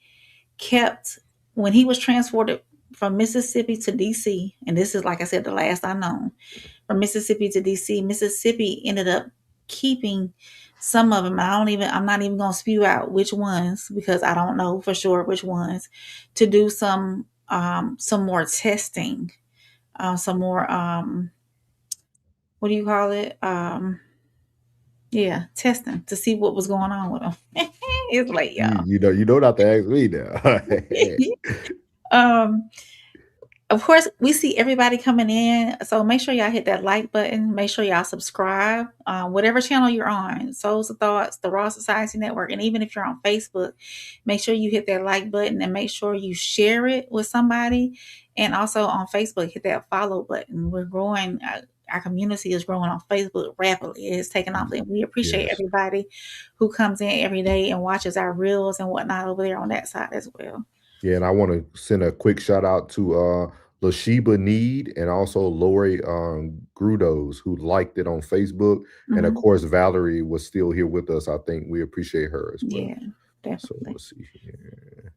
kept, when he was transported from Mississippi to DC, and this is, like I said, the last I known, from Mississippi to DC, Mississippi ended up keeping some of them. I'm not even going to spew out which ones, because I don't know for sure which ones, to do some more testing, some more, what do you call it? Yeah, testing to see what was going on with them. It's late, y'all. You don't have to ask me now. Of course, we see everybody coming in, so make sure y'all hit that like button. Make sure y'all subscribe, whatever channel you're on, Souls of Thoughts, the Raw Society Network, and even if you're on Facebook, make sure you hit that like button and make sure you share it with somebody. And also on Facebook, hit that follow button. We're growing. Our community is growing on Facebook rapidly. It's taking off, and we appreciate everybody who comes in every day and watches our reels and whatnot over there on that side as well. Yeah, and I want to send a quick shout out to Lashiba Need and also Lori Grudos, who liked it on Facebook. And of course, Valerie was still here with us. I think we appreciate her as well. Yeah, definitely. So let's see here.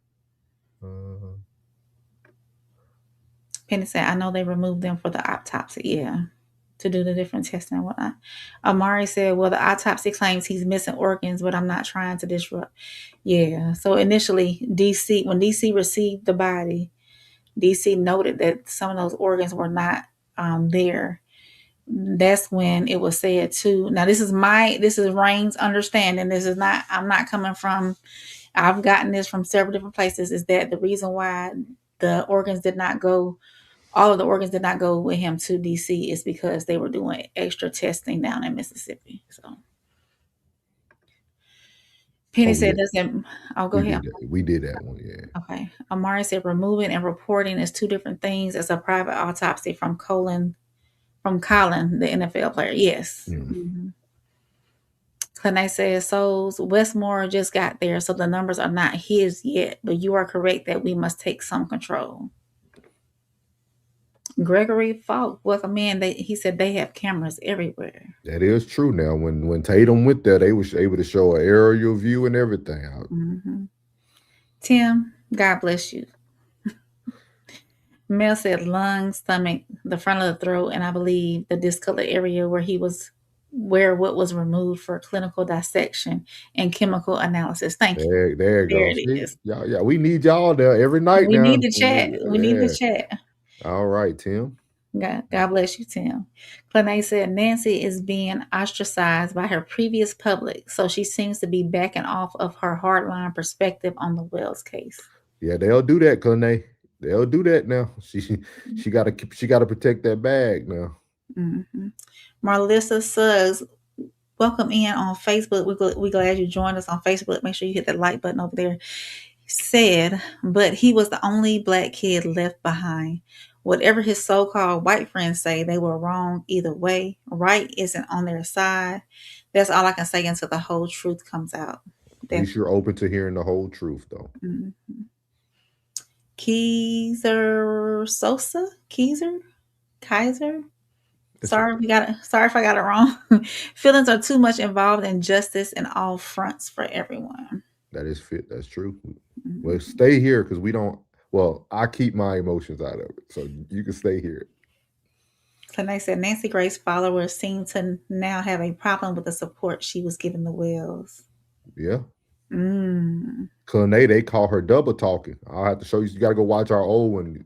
Penny said, I know they removed them for the autopsy. Yeah, to do the different testing and whatnot. Amari said, well, the autopsy claims he's missing organs, but I'm not trying to disrupt. Yeah, so initially, when DC received the body, DC noted that some of those organs were not there. That's when it was said too. Now, this is Rain's understanding. This is not, I'm not coming from, I've gotten this from several different places, is that the reason why the organs did not go, all of the organs did not go with him to DC is because they were doing extra testing down in Mississippi. So Penny said, go ahead. We did that one, yeah. Okay. Amari said, removing and reporting is two different things. As a private autopsy from Colin, the NFL player. Yes. Clay says, Souls, Westmore just got there, so the numbers are not his yet, but you are correct that we must take some control. Gregory Falk, welcome in. He said they have cameras everywhere. That is true. Now, when Tatum went there, they was able to show an aerial view and everything. Tim, God bless you. Mel said lung, stomach, the front of the throat, and I believe the discolored area where what was removed for clinical dissection and chemical analysis. Thank you. There you go. Yeah, we need y'all there every night. We need to chat. We need to chat. All right, Tim. God bless you, Tim. Clay said Nancy is being ostracized by her previous public, so she seems to be backing off of her hardline perspective on the Wells case. Yeah, they'll do that, Clay. They'll do that now. She got to protect that bag now. Marlissa Suggs, welcome in on Facebook. We're glad you joined us on Facebook. Make sure you hit that like button over there. Said, but he was the only black kid left behind. Whatever his so-called white friends say, they were wrong either way. Right isn't on their side. That's all I can say until the whole truth comes out. At least you're open to hearing the whole truth, though. Kaiser. Sorry if I got it wrong. Feelings are too much involved in justice in all fronts for everyone. That is fit. That's true. Well, stay here because we don't. Well, I keep my emotions out of it, so you can stay here. Clay said Nancy Grace's followers seem to now have a problem with the support she was giving the Wells. Yeah. Clay, they call her double talking. I'll have to show you. You got to go watch our old one.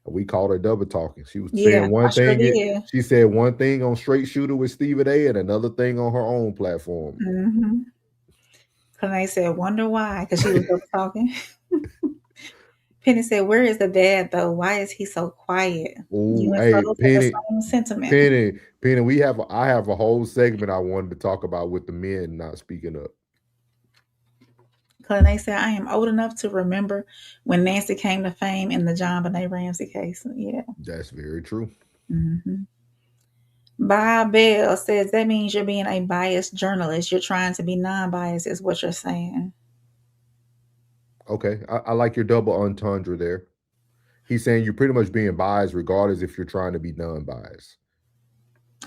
We called her double talking. She was saying one thing. She said one thing on Straight Shooter with Stephen A. and another thing on her own platform. Clay said, wonder why, because she was up talking. Penny said, where is the dad, though? Why is he so quiet? Oh, You and hey, Souls have the Penny, same sentiment. Penny, I have a whole segment I wanted to talk about with the men not speaking up. Clay said, I am old enough to remember when Nancy came to fame in the John Benet Ramsey case. Yeah. That's very true. Mm-hmm. Bob Bell says, that means you're being a biased journalist. You're trying to be non-biased is what you're saying. Okay, I like your double entendre there. He's saying you're pretty much being biased regardless if you're trying to be non-biased.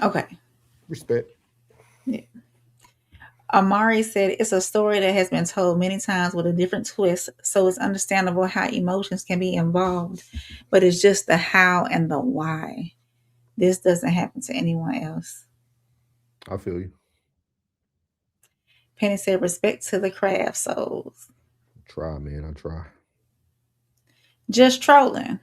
Okay. Respect. Yeah. Amari said, it's a story that has been told many times with a different twist, so it's understandable how emotions can be involved, but it's just the how and the why. This doesn't happen to anyone else. I feel you. Penny said, respect to the craft souls. Try, man. I try. Just trolling.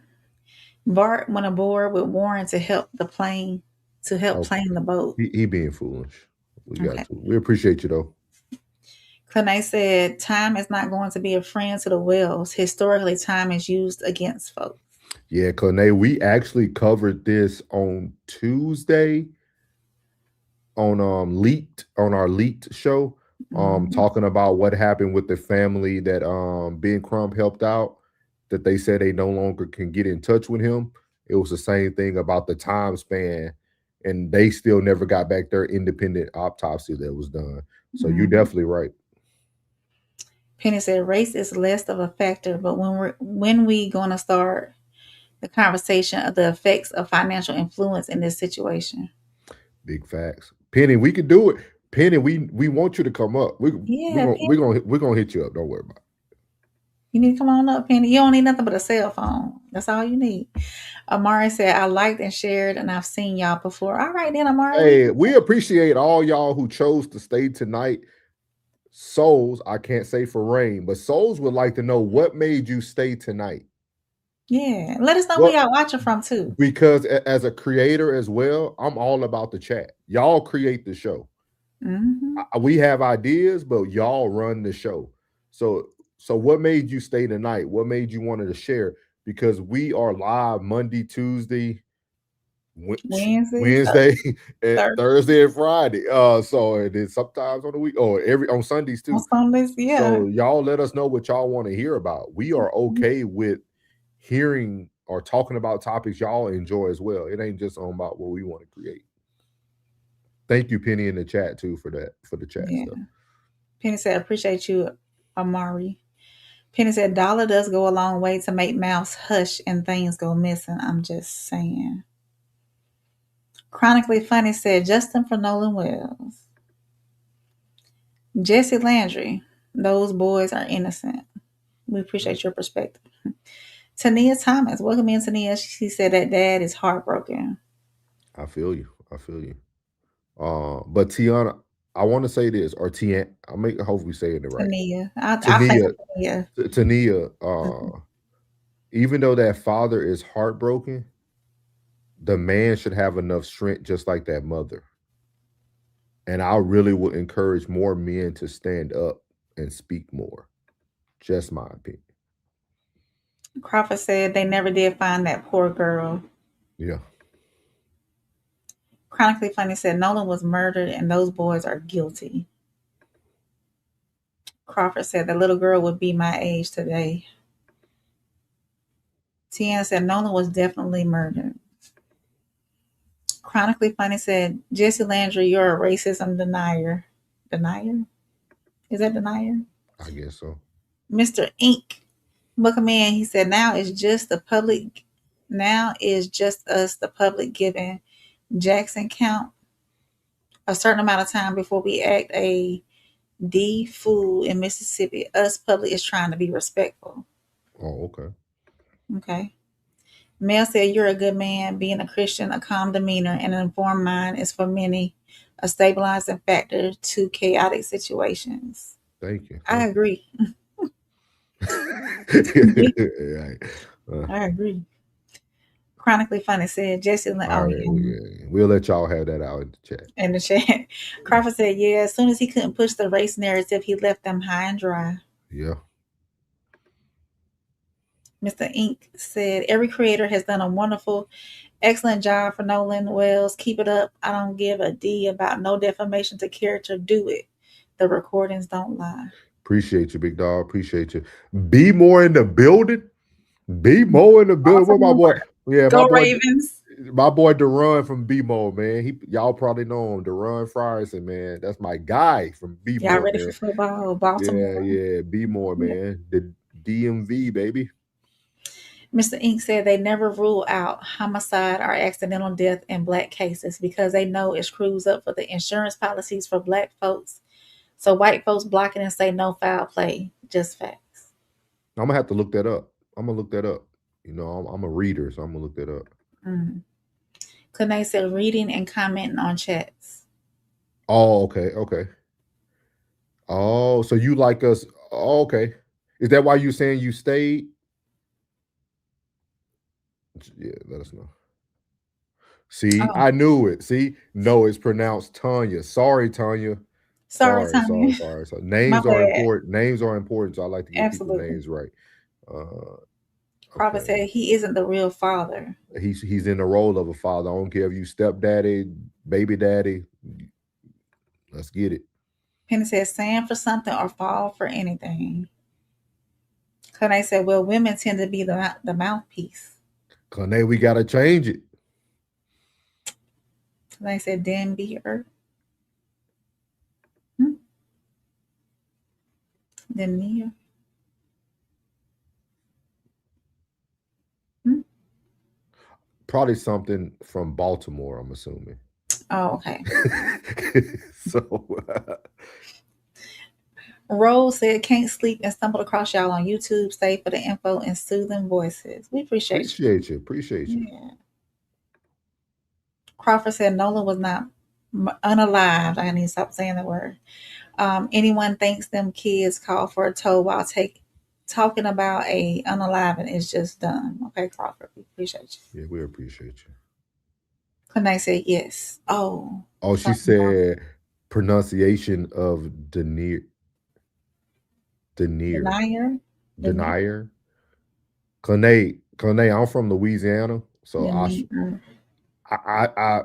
Bart went aboard with Warren to help plane the boat. He being foolish. We got to. We appreciate you though. Clay said, time is not going to be a friend to the Wells. Historically, time is used against folks. Yeah, Clay, we actually covered this on Tuesday on our leaked show. Talking about what happened with the family that Ben Crump helped out, that they said they no longer can get in touch with him. It was the same thing about the time span, and they still never got back their independent autopsy that was done. So you're definitely right. Penny said race is less of a factor, but when we gonna start the conversation of the effects of financial influence in this situation? Big facts. Penny, we could do it. Penny, we want you to come up. We're gonna hit you up. Don't worry about it. You need to come on up, Penny. You don't need nothing but a cell phone. That's all you need. Amari said, I liked and shared, and I've seen y'all before. All right, then, Amari. Hey, we appreciate all y'all who chose to stay tonight. Souls, I can't say for Rain, but Souls would like to know what made you stay tonight. Yeah, let us know where y'all watching from, too. Because as a creator as well, I'm all about the chat. Y'all create the show. We have ideas, but y'all run the show. So what made you stay tonight? What made you wanted to share? Because we are live Monday, Tuesday, Wednesday, and Thursday and Friday. So it is sometimes on the week or on Sundays too. On Sundays, yeah. So y'all let us know what y'all want to hear about. We are okay with hearing or talking about topics y'all enjoy as well. It ain't just on about what we want to create. Thank you, Penny, in the chat too for the chat stuff. Penny said, appreciate you, Amari. Penny said, dollar does go a long way to make mouths hush and things go missing. I'm just saying. Chronically Funny said, Justin for Nolan Wells. Jesse Landry, those boys are innocent. We appreciate your perspective. Tania Thomas, welcome in, Tania. She said that dad is heartbroken. I feel you. But Tiana, I want to say this, or Tiana, I hope we say it right. Tania. Even though that father is heartbroken, the man should have enough strength just like that mother. And I really would encourage more men to stand up and speak more. Just my opinion. Crawford said they never did find that poor girl. Yeah. Chronically Funny said Nolan was murdered and those boys are guilty. Crawford said the little girl would be my age today. Tiana said Nolan was definitely murdered. Chronically Funny said, Jesse Landry, you're a racism denier. Denier? Is that denier? I guess so. Mr. Inc. Welcome in. He said, now is just us, the public, giving Jackson count a certain amount of time before we act a D fool in Mississippi. Us public is trying to be respectful. Oh, okay. Okay. Mel said, you're a good man. Being a Christian, a calm demeanor, and an informed mind is for many a stabilizing factor to chaotic situations. Thank you. I agree. I agree. Chronically Funny said, Jesse, All right, we'll let y'all have that out in the chat. In the chat. Crawford said, yeah, as soon as he couldn't push the race narrative, he left them high and dry. Yeah. Mr. Ink said, every creator has done a wonderful, excellent job for Nolan Wells. Keep it up. I don't give a D about no defamation to character. Do it. The recordings don't lie. Appreciate you, big dog. Appreciate you. Be more in the building. B-Mo in the building. What my boy? Yeah, Go my boy. Ravens. My boy Deron from B-Mo, man. Y'all probably know him, Deron Frierson, man. That's my guy from B-Mo. Y'all ready for football? Baltimore. Yeah, B-More, man. The DMV, baby. Mr. Ink said they never rule out homicide or accidental death in Black cases because they know it screws up for the insurance policies for Black folks. So white folks block it and say no foul play. Just facts. I'm going to have to look that up. You know, I'm a reader, so I'm going to look that up. Mm-hmm. Kane said reading and commenting on chats. Oh, okay. Oh, so you like us. Oh, okay. Is that why you saying you stayed? Yeah, let us know. See, I knew it. See, no, it's pronounced Tanya. Sorry, Tanya. Sorry, Tanya. Sorry. Names are important. Names are important, so I like to get people's names right. Crawford said he isn't the real father. He's in the role of a father. I don't care if you stepdaddy, baby daddy. Let's get it. Penny said stand for something or fall for anything. Kane said, well, women tend to be the mouthpiece. Kane, we gotta change it. Kane said, Dan Beer. Denia. Probably something from Baltimore, I'm assuming. Oh, okay. So Rose said, can't sleep and stumbled across y'all on YouTube. Stay for the info and soothing voices. We appreciate you. Appreciate you. Yeah. Crawford said Nolan was not unalived. I need to stop saying the word. Anyone thinks them kids call for a tow while talking about a unaliving is just dumb. Okay, Crawford, we appreciate you. Yeah, we appreciate you. Kane said yes. Oh, she said pronunciation of denier. Kane, I'm from Louisiana, so I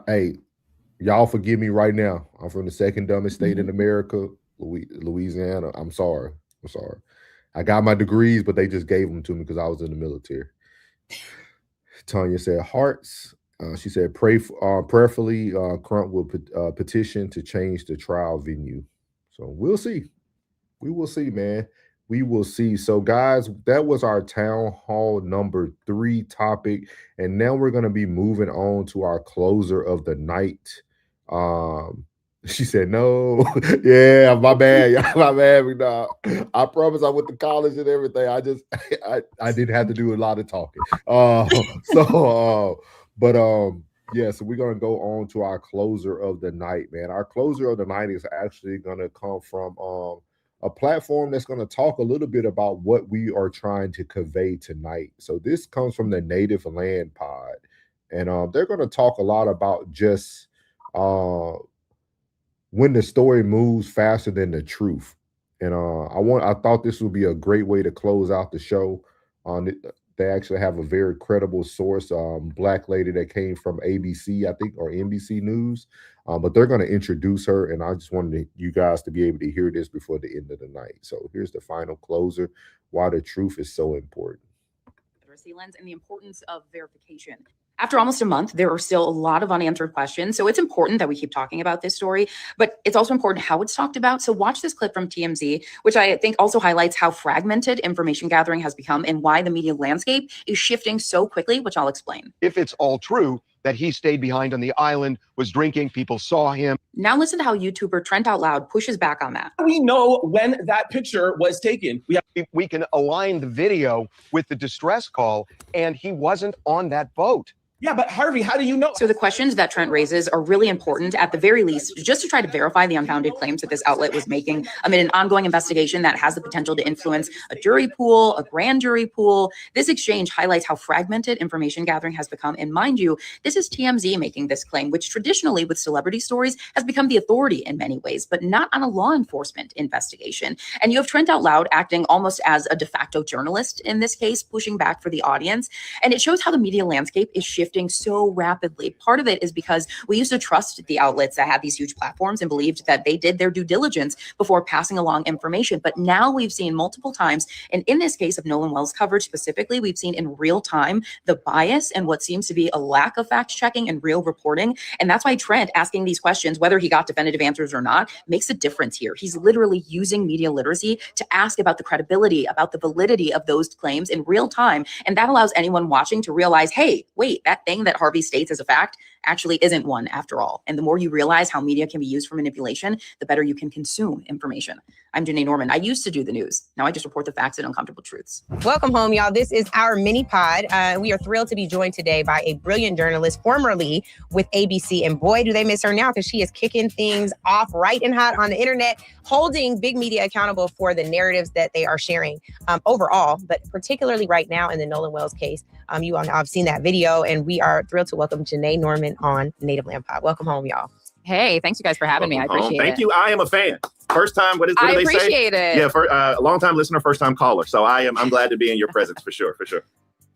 hey, y'all forgive me right now. I'm from the second dumbest state in America, Louisiana. I'm sorry. I got my degrees, but they just gave them to me because I was in the military. Tanya said hearts. She said prayerfully Crump will petition to change the trial venue. So we'll see. We will see, man. We will see. So, guys, that was our town hall number 3 topic. And now we're going to be moving on to our closer of the night. She said, no. Yeah, my bad. My bad, dog. I promise I went to college and everything. I didn't have to do a lot of talking. Yeah, so we're going to go on to our closer of the night, man. Our closer of the night is actually going to come from a platform that's going to talk a little bit about what we are trying to convey tonight. So this comes from the Native Land Pod, and they're going to talk a lot about just when the story moves faster than the truth. And I thought this would be a great way to close out the show. They actually have a very credible source, Black lady that came from ABC, I think, or NBC News. But they're going to introduce her, and I just wanted you guys to be able to hear this before the end of the night. So here's the final closer, why the truth is so important. Lens and the importance of verification. After almost a month, there are still a lot of unanswered questions. So it's important that we keep talking about this story, but it's also important how it's talked about. So watch this clip from TMZ, which I think also highlights how fragmented information gathering has become and why the media landscape is shifting so quickly, which I'll explain. If it's all true that he stayed behind on the island, was drinking, people saw him. Now listen to how YouTuber Trent Out Loud pushes back on that. We know when that picture was taken. We can align the video with the distress call, and he wasn't on that boat. Yeah, but Harvey, how do you know? So the questions that Trent raises are really important, at the very least, just to try to verify the unfounded claims that this outlet was making amid an ongoing investigation that has the potential to influence a jury pool, a grand jury pool. This exchange highlights how fragmented information gathering has become. And mind you, this is TMZ making this claim, which traditionally with celebrity stories has become the authority in many ways, but not on a law enforcement investigation. And you have Trent Out Loud acting almost as a de facto journalist in this case, pushing back for the audience. And it shows how the media landscape is shifting so rapidly. Part of it is because we used to trust the outlets that had these huge platforms and believed that they did their due diligence before passing along information. But now we've seen multiple times, and in this case of Nolan Wells coverage specifically, we've seen in real time the bias and what seems to be a lack of fact checking and real reporting. And that's why Trent asking these questions, whether he got definitive answers or not, makes a difference here. He's literally using media literacy to ask about the credibility, about the validity of those claims in real time. And that allows anyone watching to realize, hey, wait, that thing that Harvey states as a fact actually isn't one after all. And the more you realize how media can be used for manipulation, the better you can consume information. I'm Janae Norman. I used to do the news. Now I just report the facts and uncomfortable truths. Welcome home, y'all. This is our mini pod. We are thrilled to be joined today by a brilliant journalist, formerly with ABC. And boy, do they miss her now, because she is kicking things off right and hot on the internet, holding big media accountable for the narratives that they are sharing overall, but particularly right now in the Nolan Wells case. You all know I've seen that video, and we are thrilled to welcome Janae Norman on Native Land Pod. Welcome home, y'all. Hey, thanks you guys for having me. I appreciate it. Thank you. I am a fan. First time. What do they say? I appreciate it. Yeah, for a long time listener, first time caller. So I'm glad to be in your presence for sure.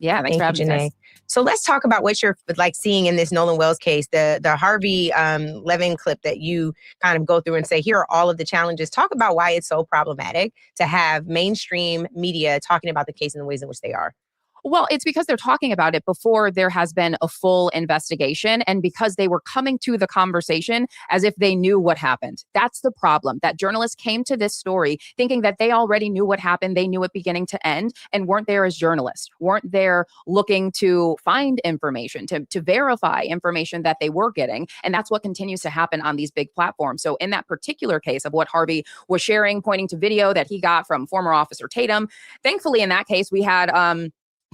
Yeah, thanks for having me, Janae. So let's talk about what you're like seeing in this Nolan Wells case, the Harvey Levin clip that you kind of go through and say, here are all of the challenges. Talk about why it's so problematic to have mainstream media talking about the case in the ways in which they are. Well, it's because they're talking about it before there has been a full investigation, and because they were coming to the conversation as if they knew what happened. That's the problem, that journalists came to this story thinking that they already knew what happened. They knew it beginning to end, and weren't there as journalists, weren't there looking to find information, to verify information that they were getting. And that's what continues to happen on these big platforms. So in that particular case of what Harvey was sharing, pointing to video that he got from former Officer Tatum, thankfully in that case, we had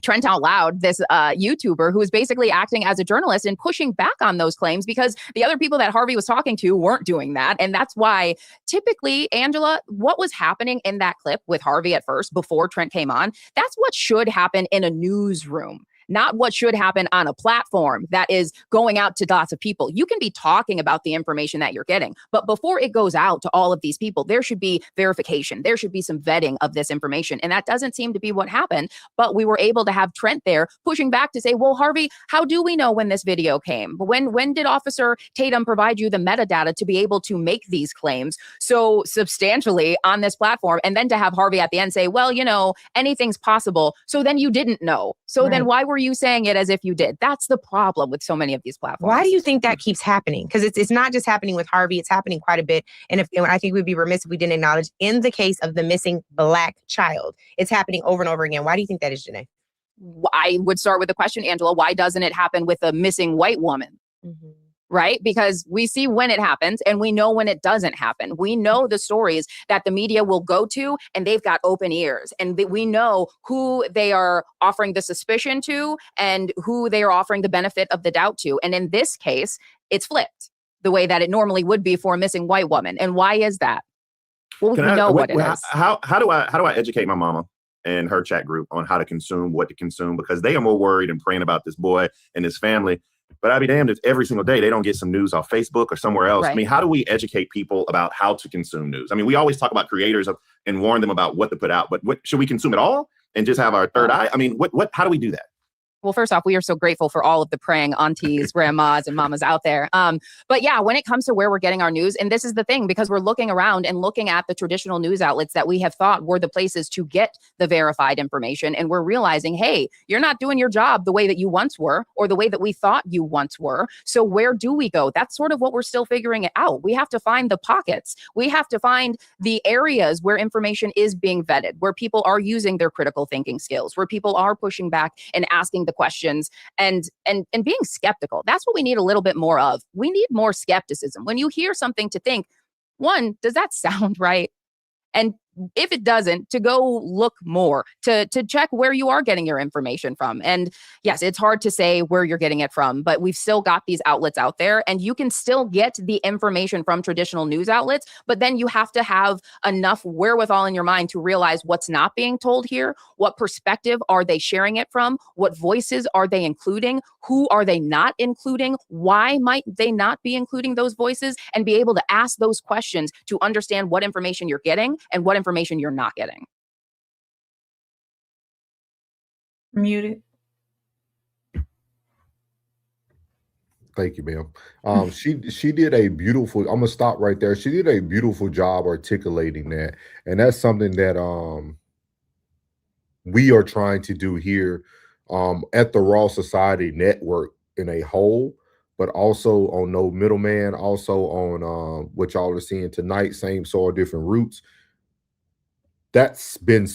Trent Out Loud, this YouTuber who was basically acting as a journalist and pushing back on those claims, because the other people that Harvey was talking to weren't doing that. And that's why typically, Angela, what was happening in that clip with Harvey at first before Trent came on, that's what should happen in a newsroom. Not what should happen on a platform that is going out to lots of people. You can be talking about the information that you're getting, but before it goes out to all of these people, there should be verification. There should be some vetting of this information. And that doesn't seem to be what happened. But we were able to have Trent there pushing back to say, well, Harvey, how do we know when this video came? When did Officer Tatum provide you the metadata to be able to make these claims so substantially on this platform? And then to have Harvey at the end say, well, you know, anything's possible. So then you didn't know. So then why were you saying it as if you did? That's the problem with so many of these platforms. Why do you think that keeps happening? Because it's not just happening with Harvey, it's happening quite a bit. And I think we'd be remiss if we didn't acknowledge in the case of the missing Black child, it's happening over and over again. Why do you think that is, Janae? I would start with the question, Angela, why doesn't it happen with a missing white woman? Right? Because we see when it happens and we know when it doesn't happen. We know the stories that the media will go to, and they've got open ears, and we know who they are offering the suspicion to and who they are offering the benefit of the doubt to. And in this case, it's flipped the way that it normally would be for a missing white woman. And why is that? Well, we know what it is. How do I educate my mama and her chat group on how to consume, what to consume? Because they are more worried and praying about this boy and his family. But I'd be damned if every single day they don't get some news off Facebook or somewhere else. Right. I mean, how do we educate people about how to consume news? I mean, we always talk about creators and warn them about what to put out, but should we consume it all and just have our third eye? I mean, how do we do that? Well, first off, we are so grateful for all of the praying aunties, grandmas, and mamas out there. But yeah, when it comes to where we're getting our news, and this is the thing, because we're looking around and looking at the traditional news outlets that we have thought were the places to get the verified information. And we're realizing, hey, you're not doing your job the way that you once were, or the way that we thought you once were. So where do we go? That's sort of what we're still figuring it out. We have to find the pockets. We have to find the areas where information is being vetted, where people are using their critical thinking skills, where people are pushing back and asking the questions and being skeptical. That's what we need a little bit more of. We need more skepticism. When you hear something, to think, one, does that sound right? And if it doesn't, to go look more, to check where you are getting your information from. And yes, it's hard to say where you're getting it from, but we've still got these outlets out there, and you can still get the information from traditional news outlets, but then you have to have enough wherewithal in your mind to realize what's not being told here, what perspective are they sharing it from, what voices are they including, who are they not including, why might they not be including those voices, and be able to ask those questions to understand what information you're getting and what information you're not getting. Muted. Thank you, ma'am. She did a beautiful. I'm gonna stop right there. She did a beautiful job articulating that, and that's something that we are trying to do here at the Raw Society Network in a whole, but also on No Middleman, also on what y'all are seeing tonight, Same Soil, Different Roots. That's been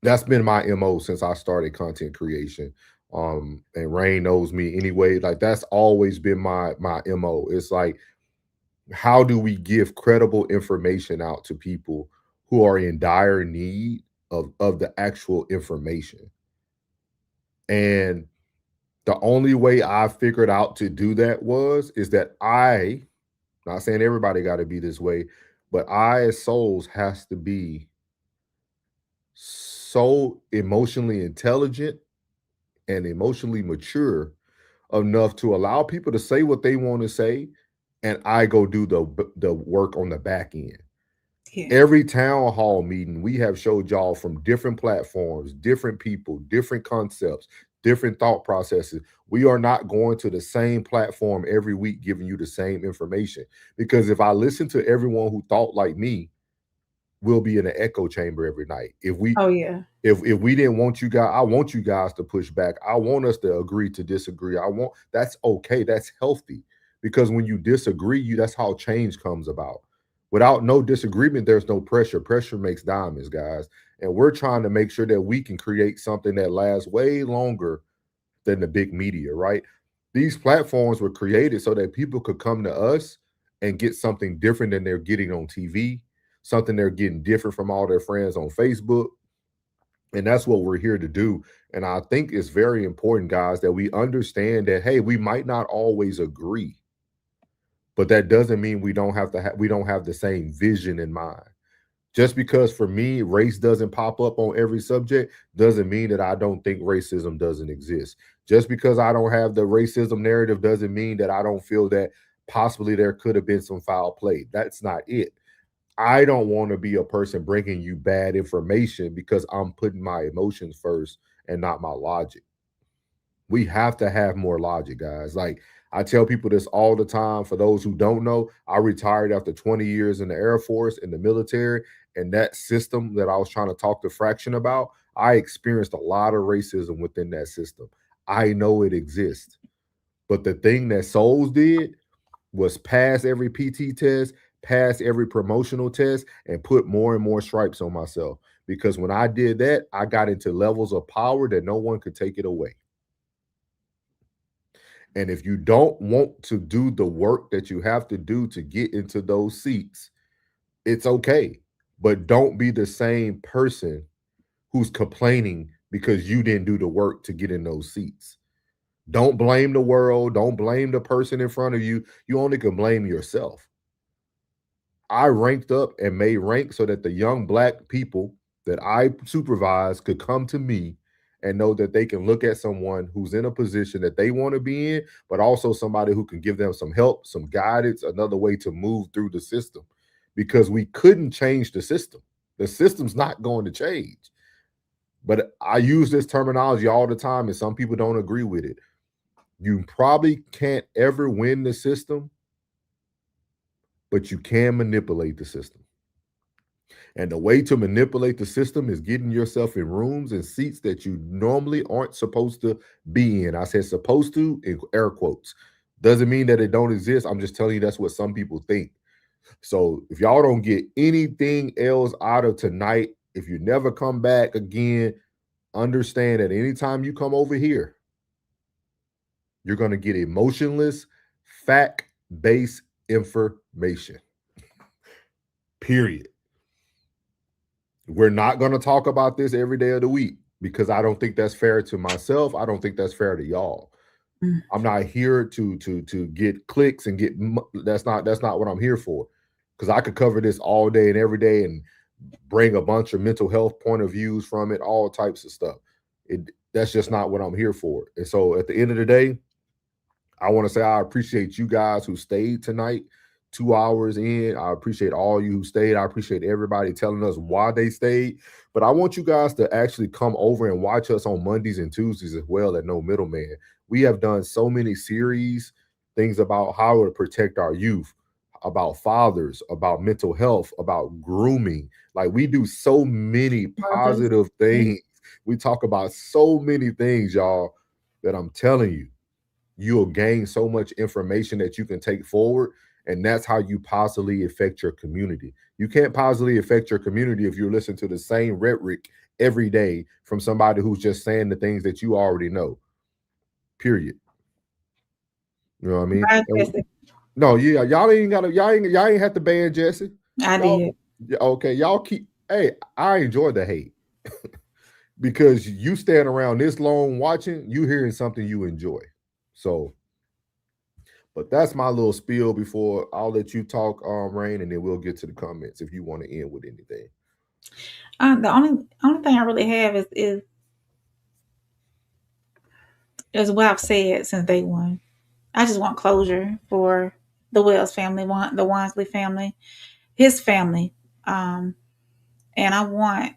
my MO since I started content creation. And Rain knows me anyway. Like, that's always been my MO. It's like, how do we give credible information out to people who are in dire need of the actual information? And the only way I figured out to do that is that not saying everybody got to be this way, but I as Souls has to be so emotionally intelligent and emotionally mature enough to allow people to say what they want to say, and I go do the work on the back end. Yeah. Every town hall meeting, we have showed y'all from different platforms, different people, different concepts, different thought processes. We are not going to the same platform every week giving you the same information, because if I listen to everyone who thought like me, we'll be in an echo chamber every night. If we didn't want you guys, I want you guys to push back. I want us to agree to disagree. That's okay. That's healthy, because when you disagree, that's how change comes about. Without no disagreement, there's no pressure. Pressure makes diamonds, guys. And we're trying to make sure that we can create something that lasts way longer than the big media, right? These platforms were created so that people could come to us and get something different than they're getting on TV, something they're getting different from all their friends on Facebook. And that's what we're here to do. And I think it's very important, guys, that we understand that, hey, we might not always agree, but that doesn't mean we don't have the same vision in mind. Just because for me, race doesn't pop up on every subject doesn't mean that I don't think racism doesn't exist. Just because I don't have the racism narrative doesn't mean that I don't feel that possibly there could have been some foul play. That's not it. I don't want to be a person bringing you bad information because I'm putting my emotions first and not my logic. We have to have more logic, guys. Like, I tell people this all the time. For those who don't know, I retired after 20 years in the Air Force, in the military, and that system that I was trying to talk to Fraction about, I experienced a lot of racism within that system. I know it exists. But the thing that Souls did was pass every PT test, pass every promotional test, and put more and more stripes on myself. Because when I did that, I got into levels of power that no one could take it away. And if you don't want to do the work that you have to do to get into those seats, it's okay. But don't be the same person who's complaining because you didn't do the work to get in those seats. Don't blame the world. Don't blame the person in front of you. You only can blame yourself. I ranked up and made rank so that the young Black people that I supervise could come to me and know that they can look at someone who's in a position that they want to be in, but also somebody who can give them some help, some guidance, another way to move through the system. Because we couldn't change the system. The system's not going to change. But I use this terminology all the time, and some people don't agree with it. You probably can't ever win the system, but you can manipulate the system. And the way to manipulate the system is getting yourself in rooms and seats that you normally aren't supposed to be in. I said supposed to in air quotes. Doesn't mean that it don't exist. I'm just telling you that's what some people think. So if y'all don't get anything else out of tonight, if you never come back again, understand that anytime you come over here, you're going to get emotionless, fact-based information. Period. We're not going to talk about this every day of the week because I don't think that's fair to myself. I don't think that's fair to y'all. I'm not here to get clicks and that's not what I'm here for. Because I could cover this all day and every day and bring a bunch of mental health point of views from it, all types of stuff. That's just not what I'm here for. And so at the end of the day, I want to say I appreciate you guys who stayed tonight, 2 hours in. I appreciate all you who stayed. I appreciate everybody telling us why they stayed. But I want you guys to actually come over and watch us on Mondays and Tuesdays as well at No Middleman. We have done so many series, things about how to protect our youth, about fathers, about mental health, about grooming. Like, we do so many positive things. We talk about so many things, y'all, that I'm telling you, you'll gain so much information that you can take forward. And that's how you positively affect your community. You can't positively affect your community if you're listening to the same rhetoric every day from somebody who's just saying the things that you already know. Period. You know what I mean? No, yeah, y'all ain't have to ban Jesse. I did. Okay, y'all keep. Hey, I enjoy the hate because you stand around this long watching, you hearing something you enjoy. So, but that's my little spiel before I'll let you talk, Rain, and then we'll get to the comments if you want to end with anything. The only thing I really have is what I've said since day one. I just want closure for the Wells family, the Wansley family, his family, and I want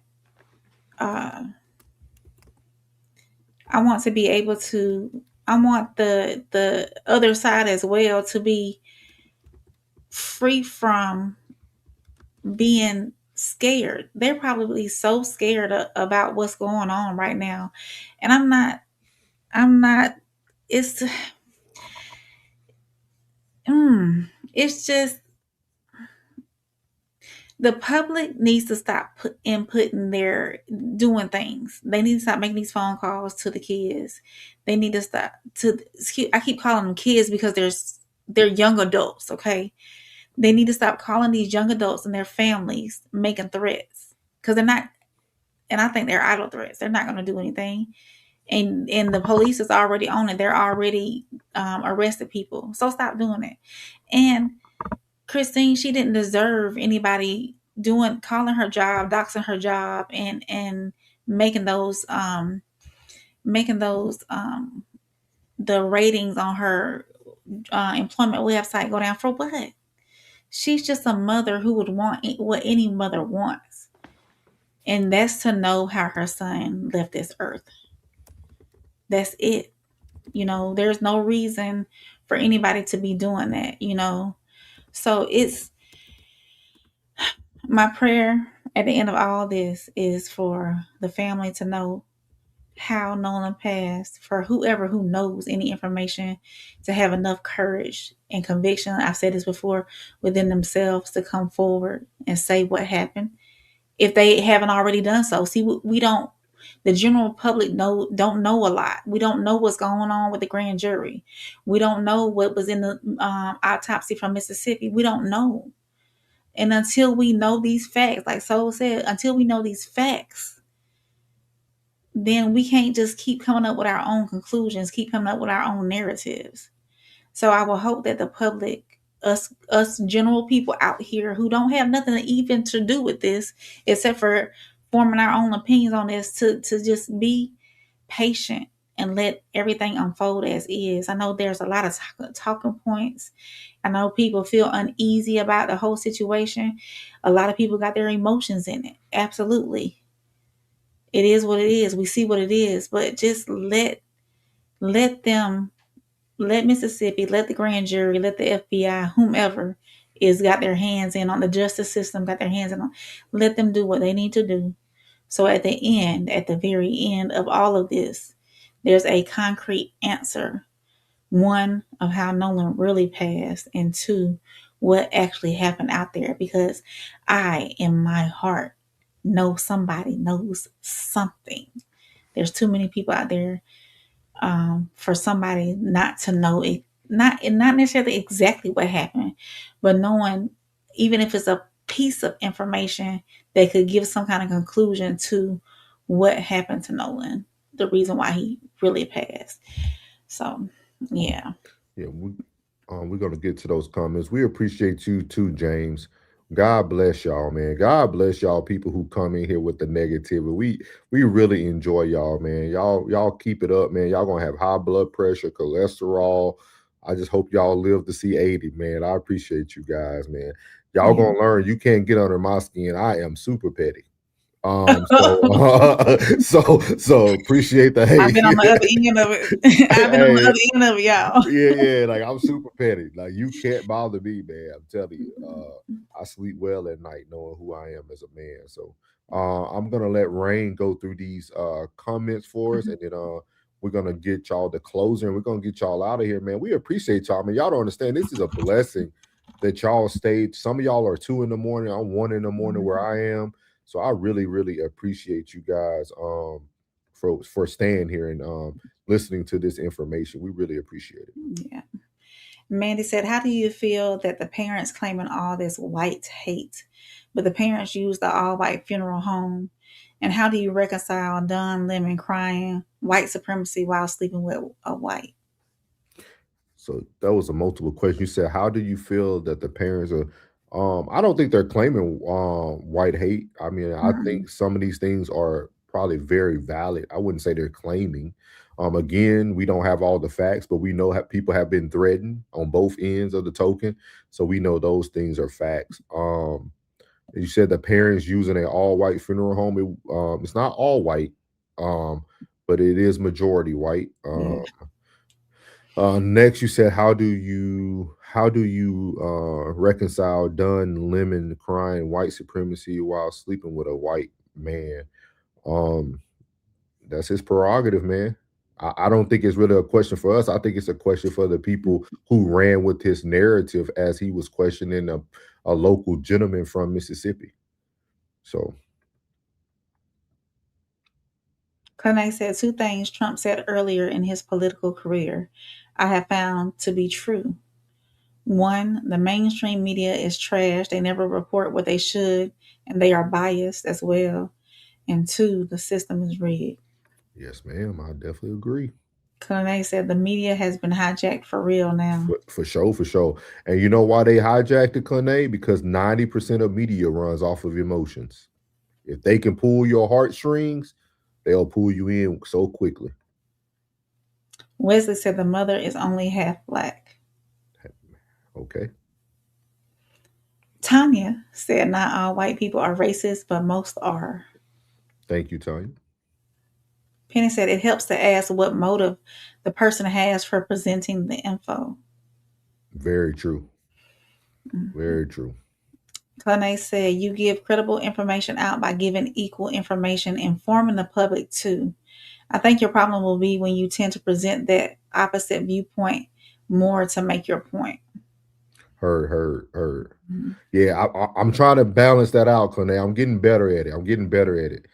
to be able to. I want the other side as well to be free from being scared. They're probably so scared about what's going on right now, and I'm not. It's just the public needs to stop inputting doing things. They need to stop making these phone calls to the kids. They need to stop I keep calling them kids because they're young adults, okay? They need to stop calling these young adults and their families making threats because they're not, and I think they're idle threats. They're not going to do anything. And the police is already on it. They're already arrested people. So stop doing it. And Christine, she didn't deserve anybody calling her job, doxing her job, and making those the ratings on her employment website go down for what? She's just a mother who would want what any mother wants, and that's to know how her son left this earth. That's it. There's no reason for anybody to be doing that. So it's my prayer at the end of all this is for the family to know how Nolan passed, for whoever who knows any information to have enough courage and conviction, I've said this before, within themselves to come forward and say what happened if they haven't already done so. See, we don't, the general public don't know a lot. We don't know what's going on with the grand jury. We don't know what was in the autopsy from Mississippi. We don't know. And until we know these facts, like Soul said, until we know these facts, then we can't just keep coming up with our own conclusions, keep coming up with our own narratives. So I will hope that the public, us general people out here who don't have nothing even to do with this, except for forming our own opinions on this, to just be patient and let everything unfold as is. I know there's a lot of talking points. I know people feel uneasy about the whole situation. A lot of people got their emotions in it. Absolutely. It is what it is. We see what it is, but just let Mississippi, let the grand jury, let the FBI, whomever is got their hands in on the justice system, got their hands in on, let them do what they need to do. So at the very end of all of this, there's a concrete answer. One, of how Nolan really passed, and two, what actually happened out there. Because I, in my heart, know somebody knows something. There's too many people out there for somebody not to know it, not necessarily exactly what happened, but knowing, even if it's a piece of information that could give some kind of conclusion to what happened to Nolan, the reason why he really passed. So, yeah. Yeah, we're gonna get to those comments. We appreciate you too, James. God bless y'all, man. God bless y'all people who come in here with the negativity. We really enjoy y'all, man. Y'all keep it up, man. Y'all gonna have high blood pressure, cholesterol. I just hope y'all live to see 80, man. I appreciate you guys, man. Y'all gonna learn you can't get under my skin. I am super petty. So appreciate the hate. I've been on the other end of it. I've been on the other end of it, y'all. Yeah, like I'm super petty. Like you can't bother me, man. I'm telling you. I sleep well at night knowing who I am as a man. So I'm gonna let Rain go through these comments for us, and then we're gonna get y'all the closer and we're gonna get y'all out of here, man. We appreciate y'all, man. Y'all don't understand. This is a blessing that y'all stayed. Some of y'all are 2 in the morning. I'm 1 in the morning where I am. So I really, really appreciate you guys for staying here and listening to this information. We really appreciate it. Yeah. Mandy said, how do you feel that the parents claiming all this white hate, but the parents use the all-white funeral home? And how do you reconcile Don Lemon crying white supremacy while sleeping with a white? So that was a multiple question. You said, how do you feel that the parents are I don't think they're claiming white hate. I mean, I think some of these things are probably very valid. I wouldn't say they're claiming. Again, we don't have all the facts, but we know people have been threatened on both ends of the token. So we know those things are facts. You said the parents using an all-white funeral home. It's not all white, but it is majority white. Next, you said, how do you reconcile Dunn Lemon crying white supremacy while sleeping with a white man? That's his prerogative, man. I don't think it's really a question for us. I think it's a question for the people who ran with his narrative as he was questioning a local gentleman from Mississippi. So. Kane said 2 things Trump said earlier in his political career I have found to be true. 1, the mainstream media is trash. They never report what they should, and they are biased as well. And 2, the system is rigged. Yes, ma'am. I definitely agree. Kane said the media has been hijacked for real now. For sure. And you know why they hijacked it, Kane? Because 90% of media runs off of emotions. If they can pull your heartstrings, they'll pull you in so quickly. Wesley said the mother is only half black. Okay. Tanya said not all white people are racist, but most are. Thank you, Tanya. Penny said it helps to ask what motive the person has for presenting the info. Very true. Very true. Kane said you give credible information out by giving equal information, informing the public too. I think your problem will be when you tend to present that opposite viewpoint more to make your point. Heard. Yeah, I'm trying to balance that out, Kane. I'm getting better at it.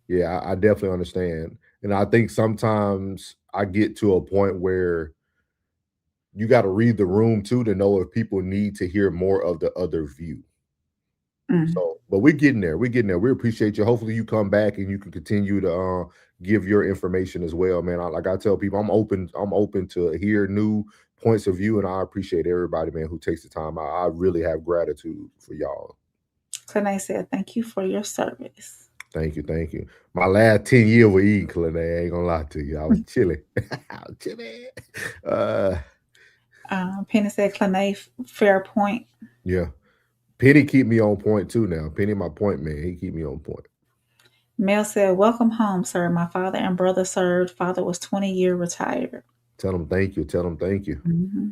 Yeah, I definitely understand. And I think sometimes I get to a point where you got to read the room too to know if people need to hear more of the other view. So, but we're getting there. We appreciate you. Hopefully you come back and you can continue to give your information as well, man. Like I tell people, I'm open to hear new points of view, and I appreciate everybody, man, who takes the time. I really have gratitude for y'all. Kane said, thank you for your service. Thank you. My last 10 years with eating, Kane, I ain't gonna lie to you. I was chilling. Penny said, Kane, fair point. Yeah. Penny keep me on point too now. Penny, my point man. He keep me on point. Mel said, welcome home, sir. My father and brother served. Father was 20-year retired. Tell him thank you. Mm-hmm.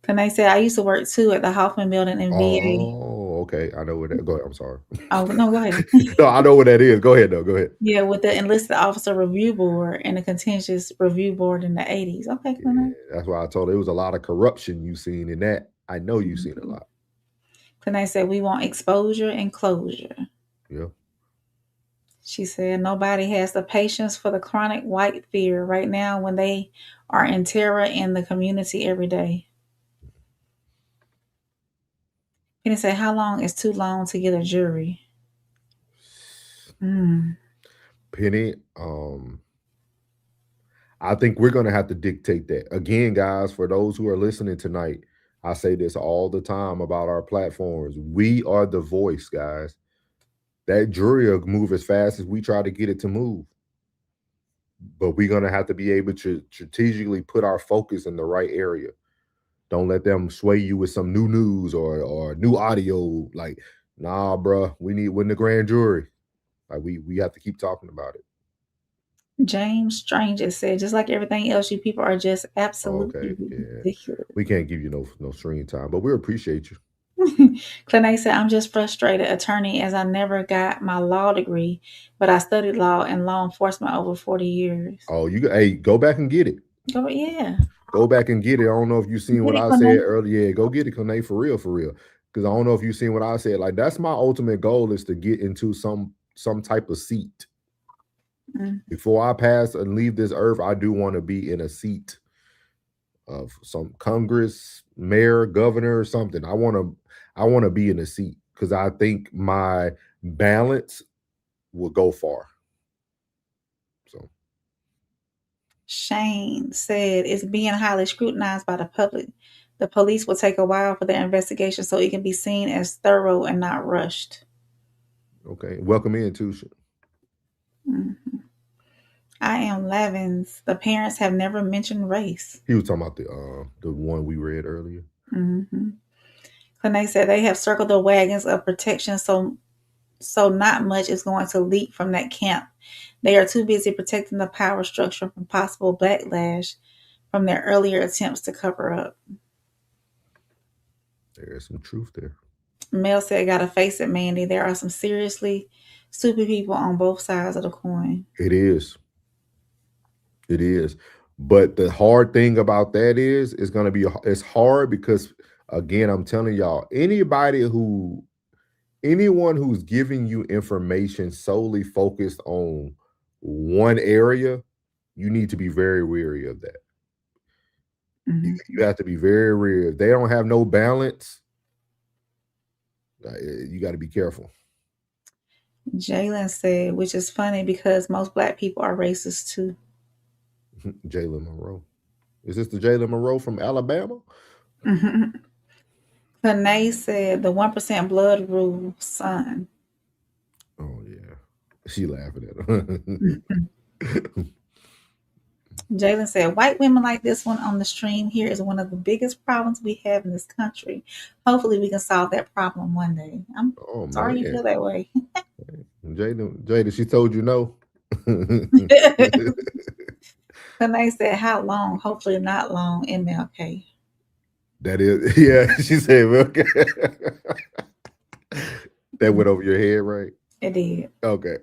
Kane said, I used to work too at the Hoffman building in VA. Oh, okay. I know where that. Go ahead. I'm sorry. Oh, no, go ahead. No, I know what that is. Go ahead, though. Go ahead. Yeah, with the Enlisted Officer Review Board and the Contentious Review Board in the 80s. Okay, Kane. That's why I told her it was a lot of corruption you seen in that. I know you've seen a lot. Kane said, we want exposure and closure. Yeah. She said, nobody has the patience for the chronic white fear right now when they are in terror in the community every day. Penny said, how long is too long to get a jury? Penny, I think we're going to have to dictate that. Again, guys, for those who are listening tonight, I say this all the time about our platforms. We are the voice, guys. That jury will move as fast as we try to get it to move. But we're going to have to be able to strategically put our focus in the right area. Don't let them sway you with some new news or new audio. Like, nah, bro, we need win the grand jury. Like, we have to keep talking about it. James Strange has said, just like everything else, you people are just absolutely ridiculous. We can't give you no screen time, but we appreciate you. Clay said, I'm just frustrated, attorney, as I never got my law degree, but I studied law and law enforcement over 40 years. Oh, go back and get it. Go back and get it. I don't know if you seen what I said earlier. Yeah, go get it, Kane, for real. Because I don't know if you seen what I said. Like, that's my ultimate goal, is to get into some type of seat. Before I pass and leave this earth, I do want to be in a seat of some Congress, mayor, governor, or something. I want to be in a seat, because I think my balance will go far. So Shane said, it's being highly scrutinized by the public. The police will take a while for their investigation so it can be seen as thorough and not rushed. Okay. Welcome in, too. I am Levins. The parents have never mentioned race. He was talking about the one we read earlier. Clay said they have circled the wagons of protection, so not much is going to leak from that camp. They are too busy protecting the power structure from possible backlash from their earlier attempts to cover up. There's some truth there. Mel said, gotta face it, Mandy. There are some seriously stupid people on both sides of the coin. It is. But the hard thing about that is, it's hard because, again, I'm telling y'all, anyone who's giving you information solely focused on one area, you need to be very wary of that. You have to be very wary. If they don't have no balance, you got to be careful. Jalen said, which is funny because most black people are racist too. Jalen Monroe. Is this the Jalen Monroe from Alabama? Panay said, the 1% blood rule, son. Oh, yeah. She laughing at him. Jalen said, white women like this one on the stream here is one of the biggest problems we have in this country. Hopefully we can solve that problem one day. I'm sorry you feel that way. Jada, she told you no. Panay said, how long? Hopefully not long, MLK. That is, yeah, she said, okay. That went over your head, right? It did. Okay.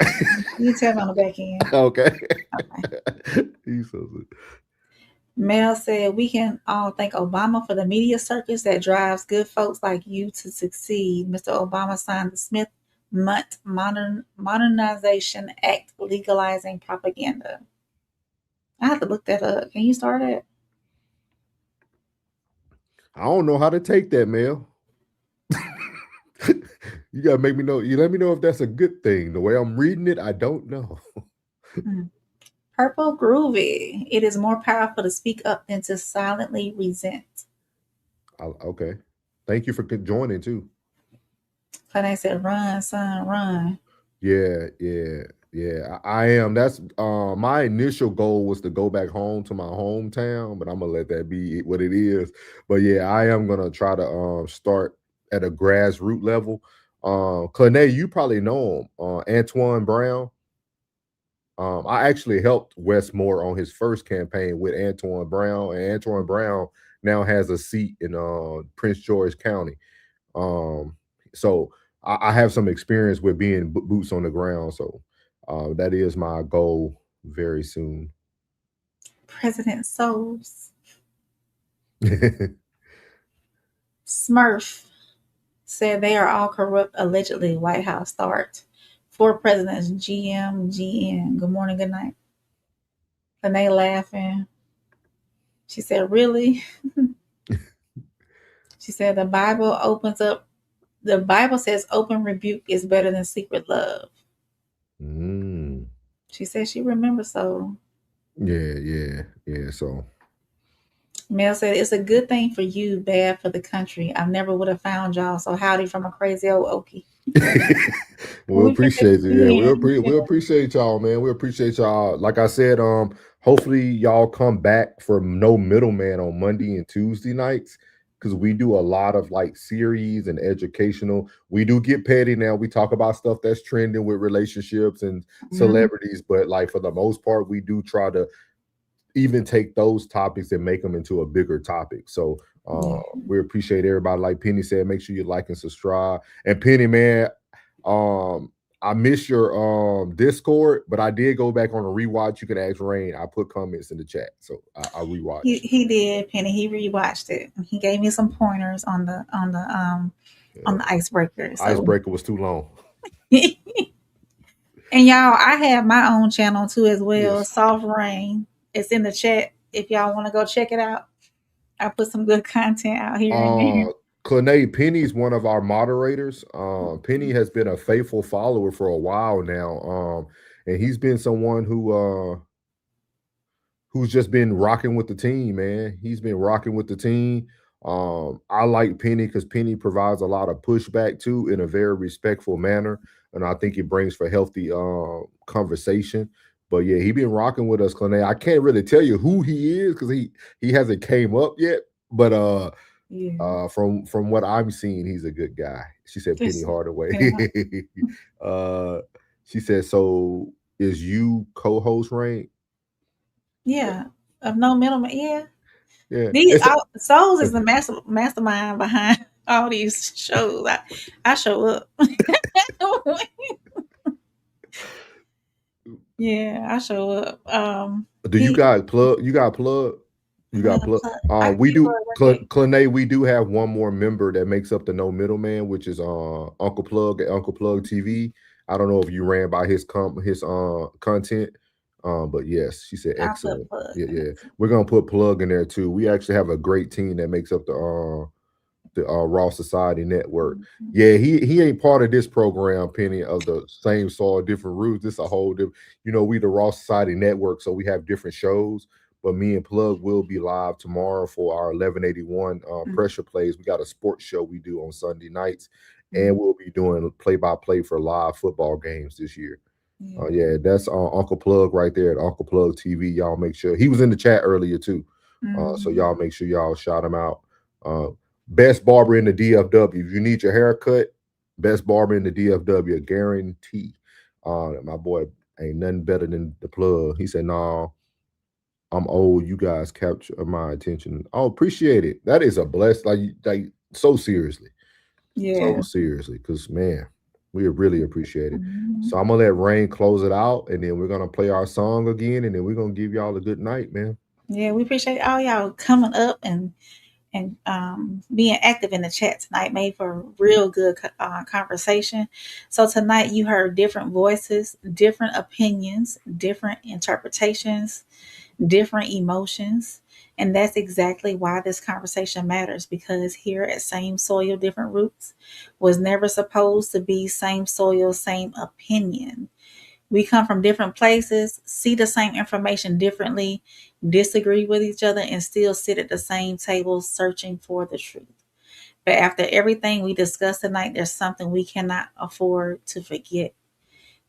You tell me on the back end. Okay. He's so good. Mel said, we can all thank Obama for the media circus that drives good folks like you to succeed. Mr. Obama signed the Smith-Munt Modernization Act legalizing propaganda. I have to look that up. Can you start it? I don't know how to take that, Mel. You gotta make me know. You let me know if that's a good thing. The way I'm reading it, I don't know. Purple Groovy. It is more powerful to speak up than to silently resent. Okay. Thank you for joining too. Clay said, run, son, run. Yeah. I am. That's my initial goal was to go back home to my hometown, but I'm gonna let that be what it is. But yeah, I am gonna try to start at a grassroots level. Clay, you probably know him, Antoine Brown. I actually helped Wes Moore on his first campaign with Antoine Brown, and Antoine Brown now has a seat in Prince George County. So I have some experience with being boots on the ground. So that is my goal very soon. President Souls. Smurf said they are all corrupt, allegedly. White House start. 4 presidents, GN. Good morning, good night. And they laughing. She said, really? She said the Bible opens up The Bible says open rebuke is better than secret love. Mm. She said she remembers. So Yeah. So Mel said it's a good thing for you, bad for the country. I never would have found y'all. So howdy from a crazy old Okie. we appreciate it. Yeah, we Yeah. appreciate y'all, man. We appreciate y'all. Like I said, hopefully y'all come back for No Middleman on Monday and Tuesday nights, because we do a lot of like series and educational. We do get petty now. We talk about stuff that's trending with relationships and celebrities, but like for the most part, we do try to even take those topics and make them into a bigger topic. So we appreciate everybody. Like Penny said, make sure you like and subscribe. And Penny, man, I miss your Discord, but I did go back on a rewatch. You can ask Rain. I put comments in the chat, so I rewatched. He did, Penny. He rewatched it. He gave me some pointers on the icebreaker. So. Icebreaker was too long. And y'all, I have my own channel too as well. Yes. Soft Rain. It's in the chat if y'all want to go check it out. I put some good content out here and there. Clane, Penny's one of our moderators. Penny has been a faithful follower for a while now. And he's been someone who's just been rocking with the team, man. He's been rocking with the team. I like Penny because Penny provides a lot of pushback too in a very respectful manner. And I think it brings for healthy conversation. But yeah, he been rocking with us, Clane. I can't really tell you who he is because he hasn't came up yet. But from what I'm seeing, he's a good guy. She said Penny Hardaway. She said, so is you co-host, Rain? Yeah. Of No Middleman. Yeah. Yeah. Souls is the mastermind behind all these shows. I show up. Yeah, I show up. You got plug? We do, Clane, we do have one more member that makes up the No Middleman, which is Uncle Plug at Uncle Plug TV. I don't know if you ran by his content. But yes, she said excellent. Yeah. We're gonna put Plug in there too. We actually have a great team that makes up the Raw Society Network. Yeah, he ain't part of this program, Penny, of the Same Soil, Different Roots. This a whole different, we the Raw Society Network, so we have different shows. But me and Plug will be live tomorrow for our 1181 pressure plays. We got a sports show we do on Sunday nights, and we'll be doing play-by-play for live football games this year. Yeah, that's Uncle Plug right there at Uncle Plug TV. Y'all make sure he was in the chat earlier too. So y'all make sure y'all shout him out. Best barber in the DFW. If you need your haircut, best barber in the DFW, guarantee. My boy ain't nothing better than the Plug. He said, "No, I'm old. You guys capture my attention." Oh, appreciate it. That is a bless. Like so seriously. Yeah. So seriously, because man, we really appreciate it. So I'm gonna let Rain close it out, and then we're gonna play our song again, and then we're gonna give y'all a good night, man. Yeah, we appreciate all y'all coming up and being active in the chat tonight. Made for a real good conversation. So tonight you heard different voices, different opinions, different interpretations, different emotions. And that's exactly why this conversation matters, because here at Same Soil, Different Roots was never supposed to be same soil, same opinion. We come from different places, see the same information differently, disagree with each other, and still sit at the same table searching for the truth. But after everything we discussed tonight, there's something we cannot afford to forget.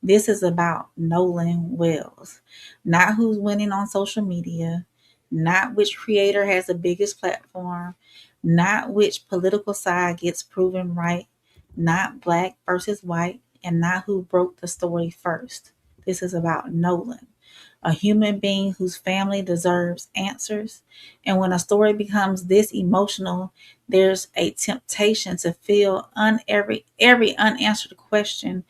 This is about Nolan Wells, not who's winning on social media, not which creator has the biggest platform, not which political side gets proven right, not black versus white, and not who broke the story first. This is about Nolan, a human being whose family deserves answers. And when a story becomes this emotional, there's a temptation to fill every unanswered question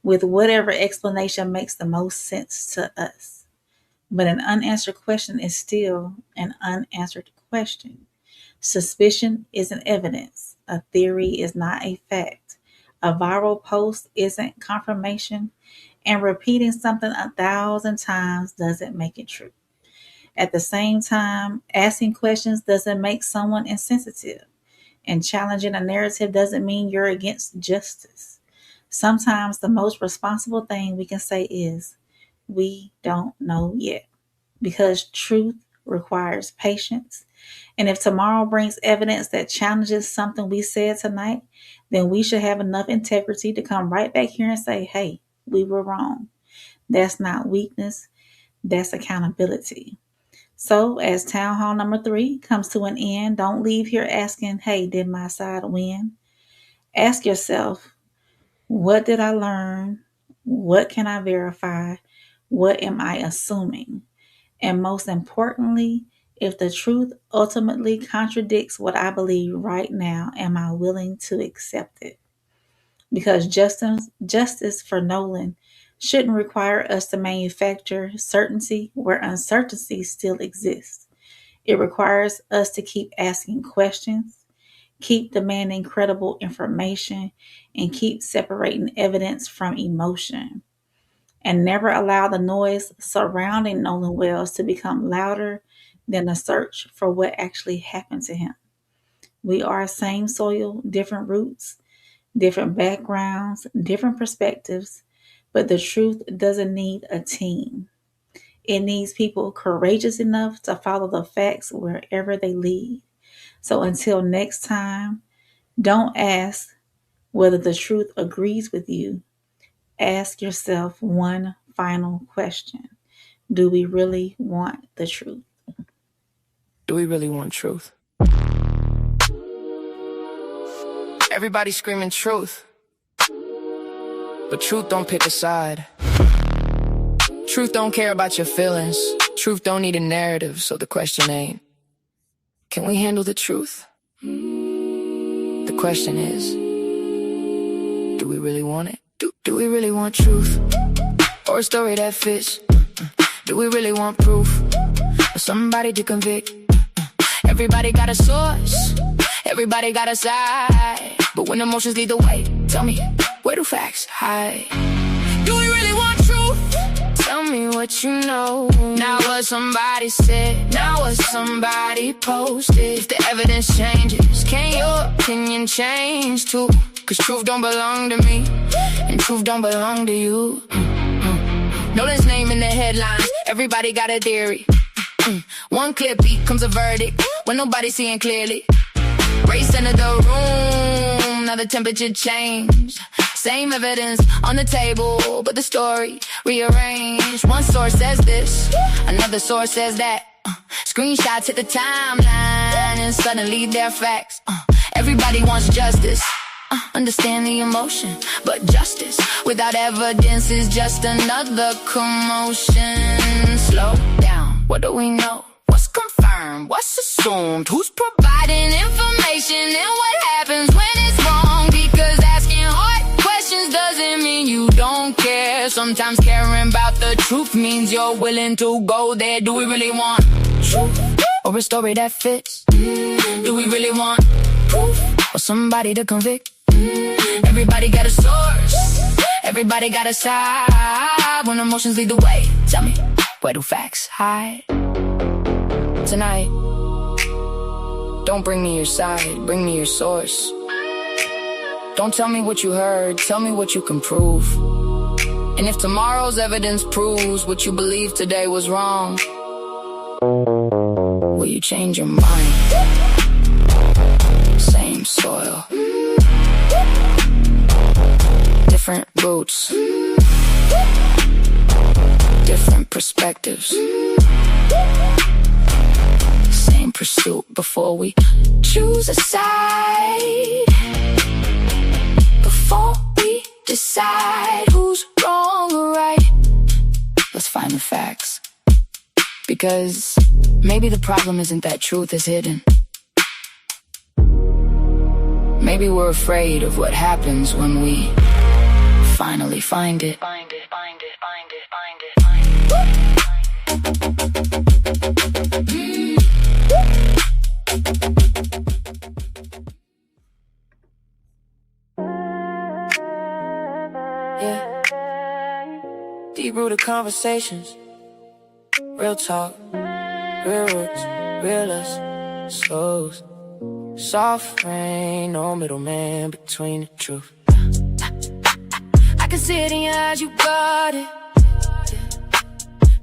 with whatever explanation makes the most sense to us. But an unanswered question is still an unanswered question. Suspicion isn't evidence. A theory is not a fact. A viral post isn't confirmation. And repeating something 1,000 times doesn't make it true. At the same time, asking questions doesn't make someone insensitive. And challenging a narrative doesn't mean you're against justice. Sometimes the most responsible thing we can say is, we don't know yet. Because truth requires patience. And if tomorrow brings evidence that challenges something we said tonight, then we should have enough integrity to come right back here and say, hey, we were wrong. That's not weakness, that's accountability. So, as town hall number 3 comes to an end, don't leave here asking, hey, did my side win? Ask yourself, what did I learn? What can I verify? What am I assuming? And most importantly, if the truth ultimately contradicts what I believe right now, am I willing to accept it? Because justice for Nolan shouldn't require us to manufacture certainty where uncertainty still exists. It requires us to keep asking questions, keep demanding credible information, and keep separating evidence from emotion. And never allow the noise surrounding Nolan Wells to become louder than the search for what actually happened to him. We are same soil, different roots, different backgrounds, different perspectives, but the truth doesn't need a team. It needs people courageous enough to follow the facts wherever they lead. So until next time, don't ask whether the truth agrees with you. Ask yourself one final question. Do we really want the truth? Do we really want truth? Everybody screaming truth, but truth don't pick a side. Truth don't care about your feelings. Truth don't need a narrative, so the question ain't, can we handle the truth? The question is, do we really want it? Do we really want truth? Or a story that fits? Do we really want proof? Or somebody to convict? Everybody got a source, everybody got a side, but when emotions lead the way, tell me, where do facts hide? Do we really want truth? Tell me what you know. Not what somebody said, not what somebody posted. If the evidence changes, can your opinion change too? Cause truth don't belong to me, and truth don't belong to you. Nolan's name in the headlines, everybody got a theory. One clear becomes a verdict when nobody's seeing clearly. Race into the room, now the temperature changed. Same evidence on the table, but the story rearranged. One source says this, another source says that. Screenshots hit the timeline and suddenly they're facts. Everybody wants justice, understand the emotion, but justice without evidence is just another commotion. Slow down, what do we know? What's confirmed? What's assumed? Who's providing information? And what happens when it's wrong? Because asking hard questions doesn't mean you don't care. Sometimes caring about the truth means you're willing to go there. Do we really want truth? Or a story that fits? Do we really want proof? Or somebody to convict? Everybody got a source, everybody got a side. When emotions lead the way, tell me, where do facts hide? Tonight, don't bring me your side, bring me your source. Don't tell me what you heard, tell me what you can prove. And if tomorrow's evidence proves what you believe today was wrong, will you change your mind? Same soil, different roots, different perspectives. Same pursuit before we choose a side. Before we decide who's wrong or right, let's find the facts. Because maybe the problem isn't that truth is hidden. Maybe we're afraid of what happens when we finally find it. Find it, find it, find it, find it, find it. Yeah. Deep-rooted conversations, real talk, real roots, real us, souls. Soft rain, no middleman between the truth. I can see it in your eyes, you got it.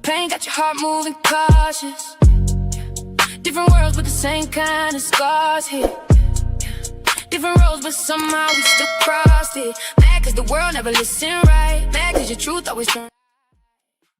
Pain got your heart moving cautious. Different worlds with the same kind of scars here. Different roads, but somehow we still crossed it. Mad cause the world never listened right. Mad cause your truth always turned.